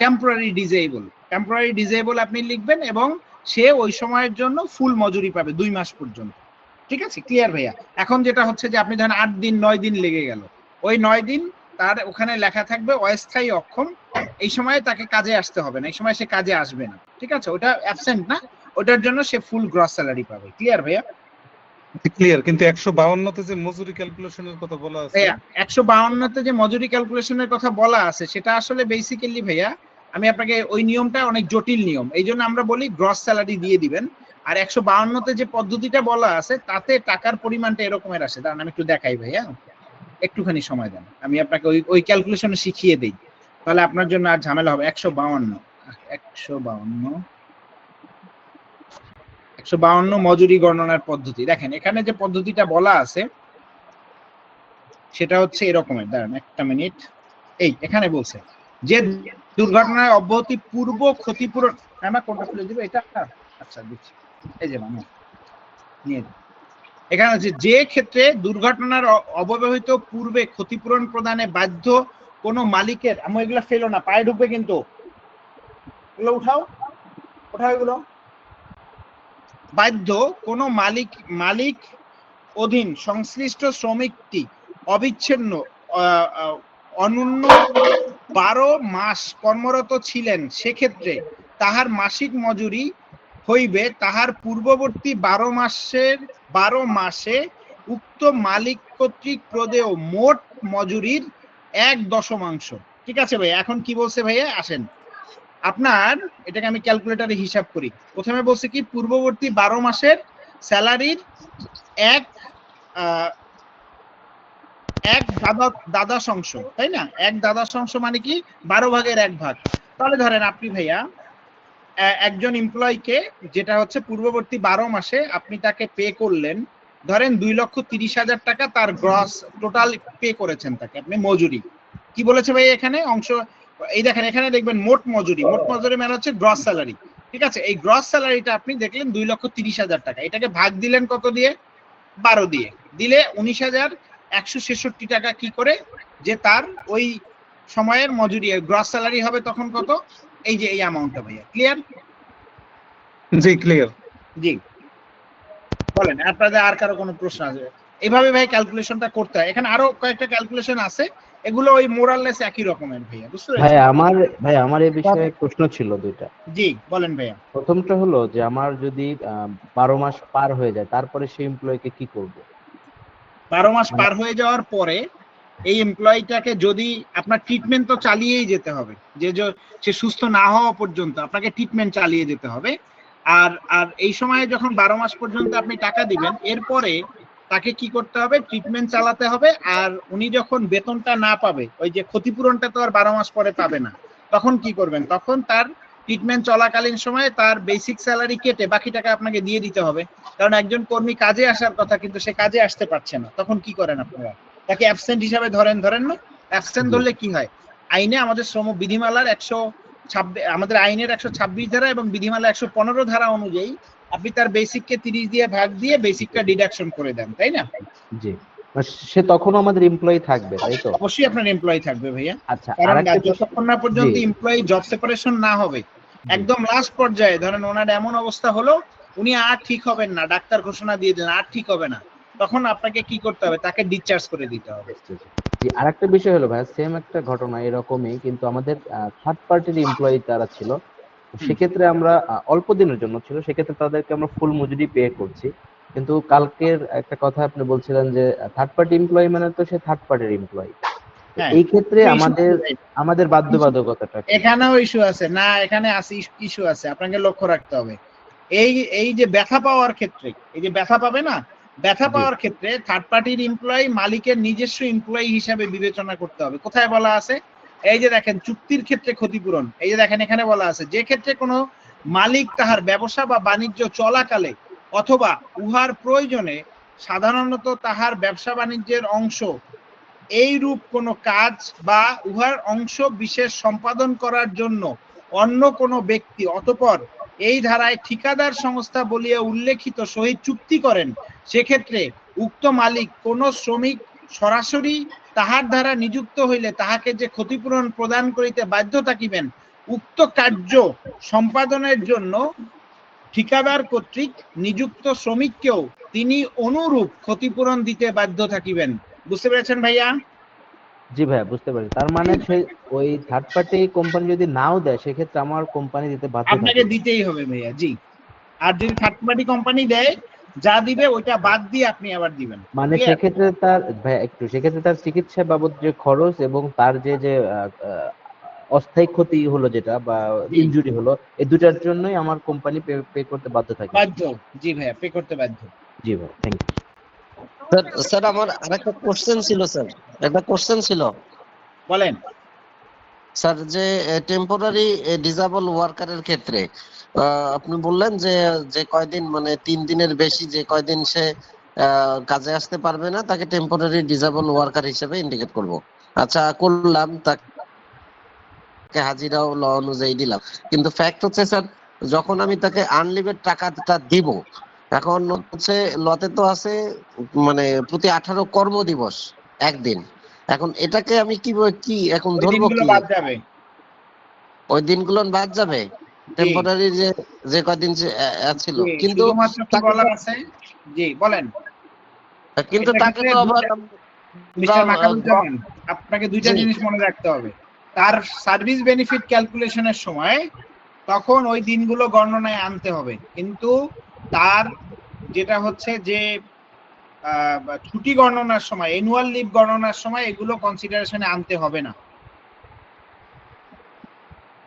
টেম্পোরারি ডিসেবল, টেম্পোরারি ডিসেবল আপনি লিখবেন, এবং সে ওই সময়ের জন্য ফুল মজুরি পাবে 2 মাস পর্যন্ত। ঠিক আছে, ক্লিয়ার ভাইয়া? এখন যেটা হচ্ছে যে আপনি ধরেন 8 দিন 9 দিন লেগে গেল, ওই 9 দিন তার ওখানে লেখা থাকবে অস্থায়ী অক্ষম, এই সময় তাকে কাজে আসতে হবে না, এই সময় সে কাজে আসবে না। ঠিক আছে, ওটা অ্যাবসেন্ট না, ওটার জন্য সে ফুল গ্রস স্যালারি পাবে। ক্লিয়ার ভাইয়া? ক্লিয়ার। কিন্তু 152 তে যে মজুরি ক্যালকুলেশনের কথা বলা আছে, 152 তে যে মজুরি ক্যালকুলেশনের কথা বলা আছে, সেটা আসলে বেসিক্যালি ভাইয়া, আমি আপনাকে ওই নিয়মটা অনেক জটিল নিয়ম, এই জন্য আমরা বলি গ্রস স্যালারি দিয়ে দিবেন। আর 152 তে যে পদ্ধতিটা বলা আছে তাতে টাকার পরিমাণটা এরকমের আসে। দাঁড়ান আমি একটু দেখাই ভাইয়া, একটুখানি সময় দেন, আমি আপনাকে ওই ক্যালকুলেশনে শিখিয়ে দেই। তাহলে আপনার জন্য আর ঝামেলা হবে। 152 মজুরি গণনার পদ্ধতি। দেখেন এখানে যে পদ্ধতিটা বলা আছে সেটা হচ্ছে এরকমের, দাঁড়ান একটা মিনিট। এই এখানে বলছে যে দুর্ঘটনায় অব্যাহতি পূর্ব ক্ষতিপূরণ, আমার কোনটা খুলে দিবে এটা, আচ্ছা দিচ্ছি, এই যে মামা নিয়ে যান। এখানে হচ্ছে যে ক্ষেত্রে দুর্ঘটনার অব্যবহিত পূর্বে ক্ষতিপূরণ প্রদানে বাধ্য কোনো মালিকের, আমি এগুলো ফেলো না, পায়ে ঢুকবে কিন্তু, এগুলো উঠাও এগুলো, বাধ্য কোনো মালিক অধীন সংশ্লিষ্ট শ্রমিকটি অবিচ্ছিন্ন অনূন্য 12 মাস কর্মরত ছিলেন, সেক্ষেত্রে তাহার মাসিক মজুরি হইবে তাহার পূর্ববর্তী 12 মাসে উক্ত মালিক কর্তৃক প্রদেয় মোট মজুরির 1/10। ঠিক আছে ভাই, এখন কি বলছে ভাইয়া, আসেন আপনার এটাকে আমি ক্যালকুলেটরে হিসাব করি। প্রথমে বলছে কি পূর্ববর্তী 12 মাসের স্যালারির এক দ্বাদশাংশ, তাই না? 1 দ্বাদশাংশ মানে কি 12 ভাগের 1 ভাগ। তাহলে ধরেন আপনি ভাইয়া একজন এমপ্লয়িকে, যেটা হচ্ছে পূর্ববর্তী 12 মাসে আপনি তাকে পে করলেন, ধরেন 2,30,000 টাকা তার গ্রস টোটাল পে করেছেন তাকে আপনি মজুরি। কি বলেছে ভাই এখানে অংশ, এই দেখেন এখানে দেখবেন মোট মজুরি মানে হচ্ছে গ্রস স্যালারি। ঠিক আছে, এই গ্রস স্যালারিটা আপনি দেখলেন 2,30,000 টাকা, এটাকে ভাগ দিলেন কত দিয়ে? 12 দিয়ে, দিলে 19,166 টাকা কি করে, যে তার ওই সময়ের মজুরি গ্রস স্যালারি হবে তখন কত, এই যে এই অ্যামাউন্টটা। ভাইয়া ক্লিয়ার? জি ক্লিয়ার। জি বলেন, আপনাদের আর কারো কোনো প্রশ্ন আছে? এইভাবে ভাই ক্যালকুলেশনটা করতে হয়। এখানে আরো কয়েকটা ক্যালকুলেশন আছে, এগুলো ওই মোরাললেস একই রকমের ভাইয়া, বুঝতে পেরেছেন? ভাই আমার এই বিষয়ে প্রশ্ন ছিল দুইটা। জি বলেন ভাইয়া। প্রথমটা হলো যে আমার যদি 12 মাস পার হয়ে যায় তারপরে সেই এমপ্লয়িকে কি করব? 12 মাস পার হয়ে যাওয়ার পরে এই এমপ্লয়িটাকে যদি আপনার ট্রিটমেন্ট তো চালিয়েই যেতে হবে, যে সে সুস্থ না হওয়া পর্যন্ত আপনাকে ট্রিটমেন্ট চালিয়ে যেতে হবে। আর এই সময়ে যখন 12 মাস পর্যন্ত আপনি টাকা দিবেন, এরপরে তাকে কি করতে হবে, ট্রিটমেন্ট চালাতে হবে। আর উনি যখন বেতনটা না পাবে, ওই যে ক্ষতিপূরণটা তো আর 12 মাস পরে পাবে না, তখন কি করবেন, তখন তার ট্রিটমেন্ট চলাকালীন সময়ে তার বেসিক স্যালারি কেটে বাকি টাকা আপনাকে দিয়ে দিতে হবে। কারণ একজন কর্মী কাজে আসার কথা কিন্তু সে কাজে আসতে পারছে না, তখন কি করেন আপনারা, তাকে অ্যাবসেন্ট হিসাবে ধরেন না? অ্যাবসেন্ট ধরলে কি হয়, আইনে আমাদের শ্রম বিধিমালার 126, আমাদের আইনের 126 ধারা এবং বিধিমালা 115 ধারা অনুযায়ী আপনি তার বেসিককে 30 দিয়ে ভাগ দিয়ে বেসিকটা ডিডাকশন করে দেন, তাই না? জি, সে তখনও আমাদের এমপ্লয়ি থাকবে, তাই তো? অবশ্যই আপনার এমপ্লয়ি থাকবে ভাইয়া। আচ্ছা, কারণ যতক্ষণ না পর্যন্ত এমপ্লয়ি জব সেপারেশন না হবে, একদম লাস্ট পর্যায়ে ধরেন ওনার এমন অবস্থা হলো উনি আর ঠিক হবেন না, ডাক্তার ঘোষণা দিয়ে দেন আর ঠিক হবে না, তখন আপনাকে কি করতে হবে, তাকে ডিসচার্জ করে দিতে হবে। জি, আরেকটা বিষয় হলো ভাই, সেম একটা ঘটনা এরকমই, কিন্তু আমাদের থার্ড পার্টির এমপ্লয়ি তারা ছিল, সেক্ষেত্রে আমরা অল্প দিনের জন্য ছিল, সেক্ষেত্রে তাদেরকে আমরা ফুল মজুরি পে করছি। কিন্তু কালকের একটা কথা আপনি বলছিলেন যে থার্ড পার্টি এমপ্লয়ি মানে তো সে থার্ড পার্টির এমপ্লয়ি, এই ক্ষেত্রে আমাদের বাধ্যবাধকতাটা এখানেও ইস্যু আছে না, এখানে আছে ইস্যু আছে, আপনাকে লক্ষ্য রাখতে হবে। এই যে ব্যথা পাওয়ার ক্ষেত্রে, এই যে ব্যথা পাবে না, ব্যথা পাওয়ার ক্ষেত্রে থার্ড পার্টির এমপ্লয়ি মালিকের নিজস্ব এমপ্লয়ি হিসাবে বিবেচনা করতে হবে। কোথায় বলা আছে, এই যে দেখেন চুক্তির ক্ষেত্রে ক্ষতিপূরণ, এই যে দেখেন এখানে বলা আছে, যে ক্ষেত্রে কোনো মালিক তাহার ব্যবসা বা বাণিজ্য চলাকালে অথবা উহার প্রয়োজনে সাধারণত তাহার ব্যবসা বাণিজ্যের অংশ এইরূপ কোনো কাজ বা উহার অংশ বিশেষ সম্পাদন করার জন্য অন্য কোনো ব্যক্তি অতঃপর এই ধারায় ঠিকাদার সংস্থা বলিয়া উল্লেখিত সহিত চুক্তি করেন, সেক্ষেত্রে উক্ত মালিক কোন শ্রমিক সরাসরি তাহার দ্বারা নিযুক্ত হইলে তাহাকে যে ক্ষতিপূরণ প্রদান করিতে বাধ্য থাকিবেন, উক্ত কার্য সম্পাদনের জন্য ঠিকাদার কর্তৃক নিযুক্ত শ্রমিককেও তিনি অনুরূপ ক্ষতিপূরণ দিতে বাধ্য থাকিবেন। বুঝতে পেরেছেন ভাইয়া? জি ভাইয়া, বুঝতে পারছি। তার মানে সে ওই থার্ড পার্টি কোম্পানি যদি নাও দেয়, সেক্ষেত্রে আমার কোম্পানি দিতে বাধ্য থাকবে, আপনাকে দিতেই হবে ভাইয়া। জি, আর যদি থার্ড পার্টি কোম্পানি দেয়, যা দিবে ওইটা বাদ দিয়ে আপনি আবার দিবেন। মানে সেক্ষেত্রে তার ভাইয়া সেক্ষেত্রে তার চিকিৎসা বাবদ যে খরচ এবং তার যে অস্থায়ী ক্ষতি হলো যেটা বা ইনজুরি হলো, এই দুটার জন্যই আমার কোম্পানি পে করতে বাধ্য থাকে। বাধ্য, জি ভাইয়া, পে করতে বাধ্য। জি ভাই, থ্যাংক ইউ। স্যার আমার আরেকটা কোশ্চেন ছিল, স্যার একটা কোশ্চেন ছিল। বলেন। স্যার, যে টেম্পোরারি ডিসেবল ওয়ার্কারের ক্ষেত্রে আপনি বললেন যে যে কয়দিন মানে 3 দিনের বেশি যে কয়দিন সে কাজে আসতে পারবে না তাকে টেম্পোরারি ডিসেবল ওয়ার্কার হিসেবে ইন্ডিকেট করব। আচ্ছা, করলাম, তাকে হাজিরাও ল অনুযায়ী দিলাম, কিন্তু ফ্যাক্ট হচ্ছে স্যার, যখন আমি তাকে আনলিমিটেড টাকাটা দিব, এখন হচ্ছে লতে তো আছে মানে প্রতি 18 কর্মদিবস একদিন। এখন এটাকে আমি কি এখন ওই ধরবো দিনগুলো কি? বাদ যাবে। ওই দিনগুলো বাদ যাবে, জি টেম্পোরারি যে যে কদিন ছিল, জি, কিন্তু শুধুমাত্র কি তাকে তো বলার আছে, জি বলেন। কিন্তু এটা তাকে ক্ষেত্রে তো আবার মিস্টার মাকারুজ্জামান, আপনাকে দুইটা জি জিনিস মনে রাখতে হবে। তার সার্ভিস বেনিফিট ক্যালকুলেশনের সময় তখন ওই দিনগুলো গণনায় আনতে হবে, কিন্তু তার যেটা হচ্ছে যে ছুটি গণনার সময়, অ্যানুয়াল লিভ গণনার সময় এগুলো কনসিডারেশনে আনতে হবে না।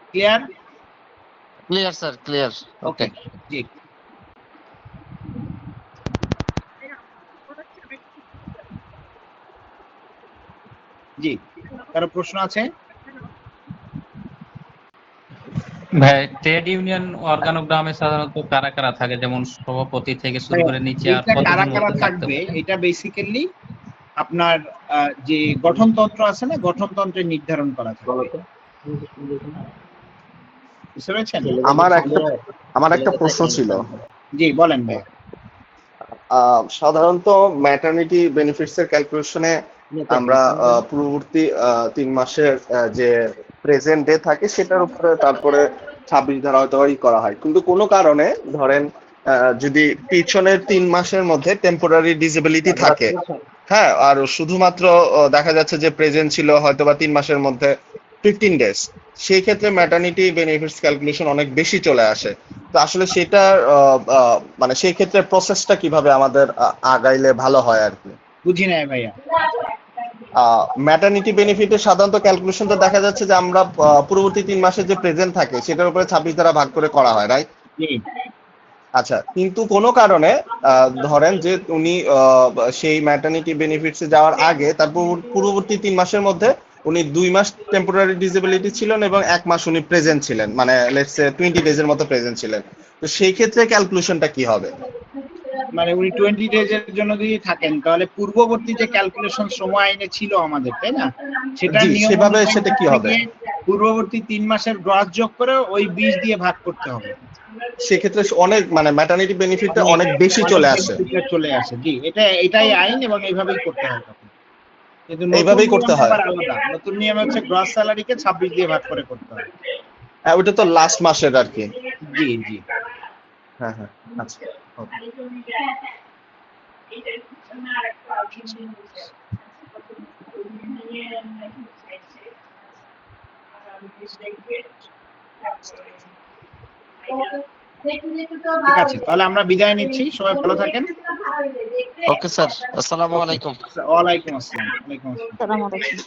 Clear? Clear sir, clear. Okay, okay. জি জি, কারো প্রশ্ন আছে? ভাই, ট্রেড ইউনিয়ন অর্গানোগ্রামে সাধারণত কারা কারা থাকে, যেমন সভাপতি থেকে শুরু করে নিচে, আর এইটা কারা কতদিন কারা মধ্যে থাকতে থাকবে, পারে? এটা বেসিক্যালি আপনার যে গঠনতন্ত্র আছে না, গঠনতন্ত্রে নির্ধারণ করা থাকবে। বুঝতে পেরেছেন? আমার একটা প্রশ্ন ছিল। জি বলেন ভাই। সাধারণত ম্যাটারনিটি বেনিফিটস এর ক্যালকুলেশনে আমরা পূর্ববর্তী 3 মাসের যে প্রেজেন্ট ডে থাকে সেটার উপরে তারপরে 26 ধারা হয়তো করা হয়, কিন্তু কোনো কারণে ধরেন যদি পিছনের 3 মাসের মধ্যে টেম্পোরারি ডিসেবিলিটি থাকে, হ্যাঁ, আর শুধুমাত্র দেখা যাচ্ছে যে প্রেজেন্ট ছিল হয়তো বা 3 মাসের মধ্যে 15 ডেজ, সেই ক্ষেত্রে ম্যাটারনিটি বেনিফিটস ক্যালকুলেশন অনেক বেশি চলে আসে। তো আসলে সেটা মানে সেই ক্ষেত্রে প্রসেসটা কিভাবে আমাদের আগাইলে ভালো হয় আর কি? বুঝি নাই ভাইয়া। ম্যাটারনিটি বেনিফিটের সাধারণত ক্যালকুলেশনটা দেখা যাচ্ছে যে আমরা পূর্ববর্তী 3 মাসের যে প্রেজেন্ট থাকে সেটার উপরে 26 দ্বারা ভাগ করে করা হয়, রাইট? জি আচ্ছা, কিন্তু কোনো কারণে ধরেন যে উনি সেই ম্যাটারনিটি বেনিফিটসে যাওয়ার আগে তার পূর্ববর্তী 3 মাসের মধ্যে উনি 2 মাস টেম্পোরারি ডিসেবিলিটি ছিলেন এবং 1 মাস উনি প্রেজেন্ট ছিলেন, মানে লেটস সে 20 ডেজের মতো প্রেজেন্ট ছিলেন। তো সেই ক্ষেত্রে ক্যালকুলেশনটা কি হবে? মানে উনি 20 ডেজ এর জন্য যদি থাকেন, তাহলে পূর্ববর্তী যে ক্যালকুলেশন শ্রম আইনে ছিল আমাদের, তাই না, সেটার জি, নিয়ম সেভাবে অনুযায়ী সেটা কি হচ্ছে হবে? গিয়ে পূর্ববর্তী 3 মাসের গ্রস যোগ করে ওই 20 দিয়ে ভাগ করতে হবে। সেক্ষেত্রে অনেক মানে ম্যাটারনিটি বেনিফিটটা অনেক অনেক বেশি অনেক চলে আসে। বেনিফিটটা চলে আসে। জি, এটাই আইন এবং এইভাবেই করতে হয় তখন। কিন্তু নতুন এইভাবেই করতে নিয়ম হয়। আবার আলাদা। নতুন নিয়ম হচ্ছে গ্রস স্যালারিকে 26 দিয়ে ভাগ করে করতে হয়। ওটা তো লাস্ট মাসের আর কি। জি জি। হ্যাঁ হ্যাঁ, আচ্ছা, ওকে। ঠিক আছে, তাহলে আমরা বিদায় নিচ্ছি, সবাই ভালো থাকেন। ওকে স্যার, আসসালামু আলাইকুম। ওয়ালাইকুম আসসালাম। ওয়ালাইকুম আসসালাম। আসসালামু আলাইকুম।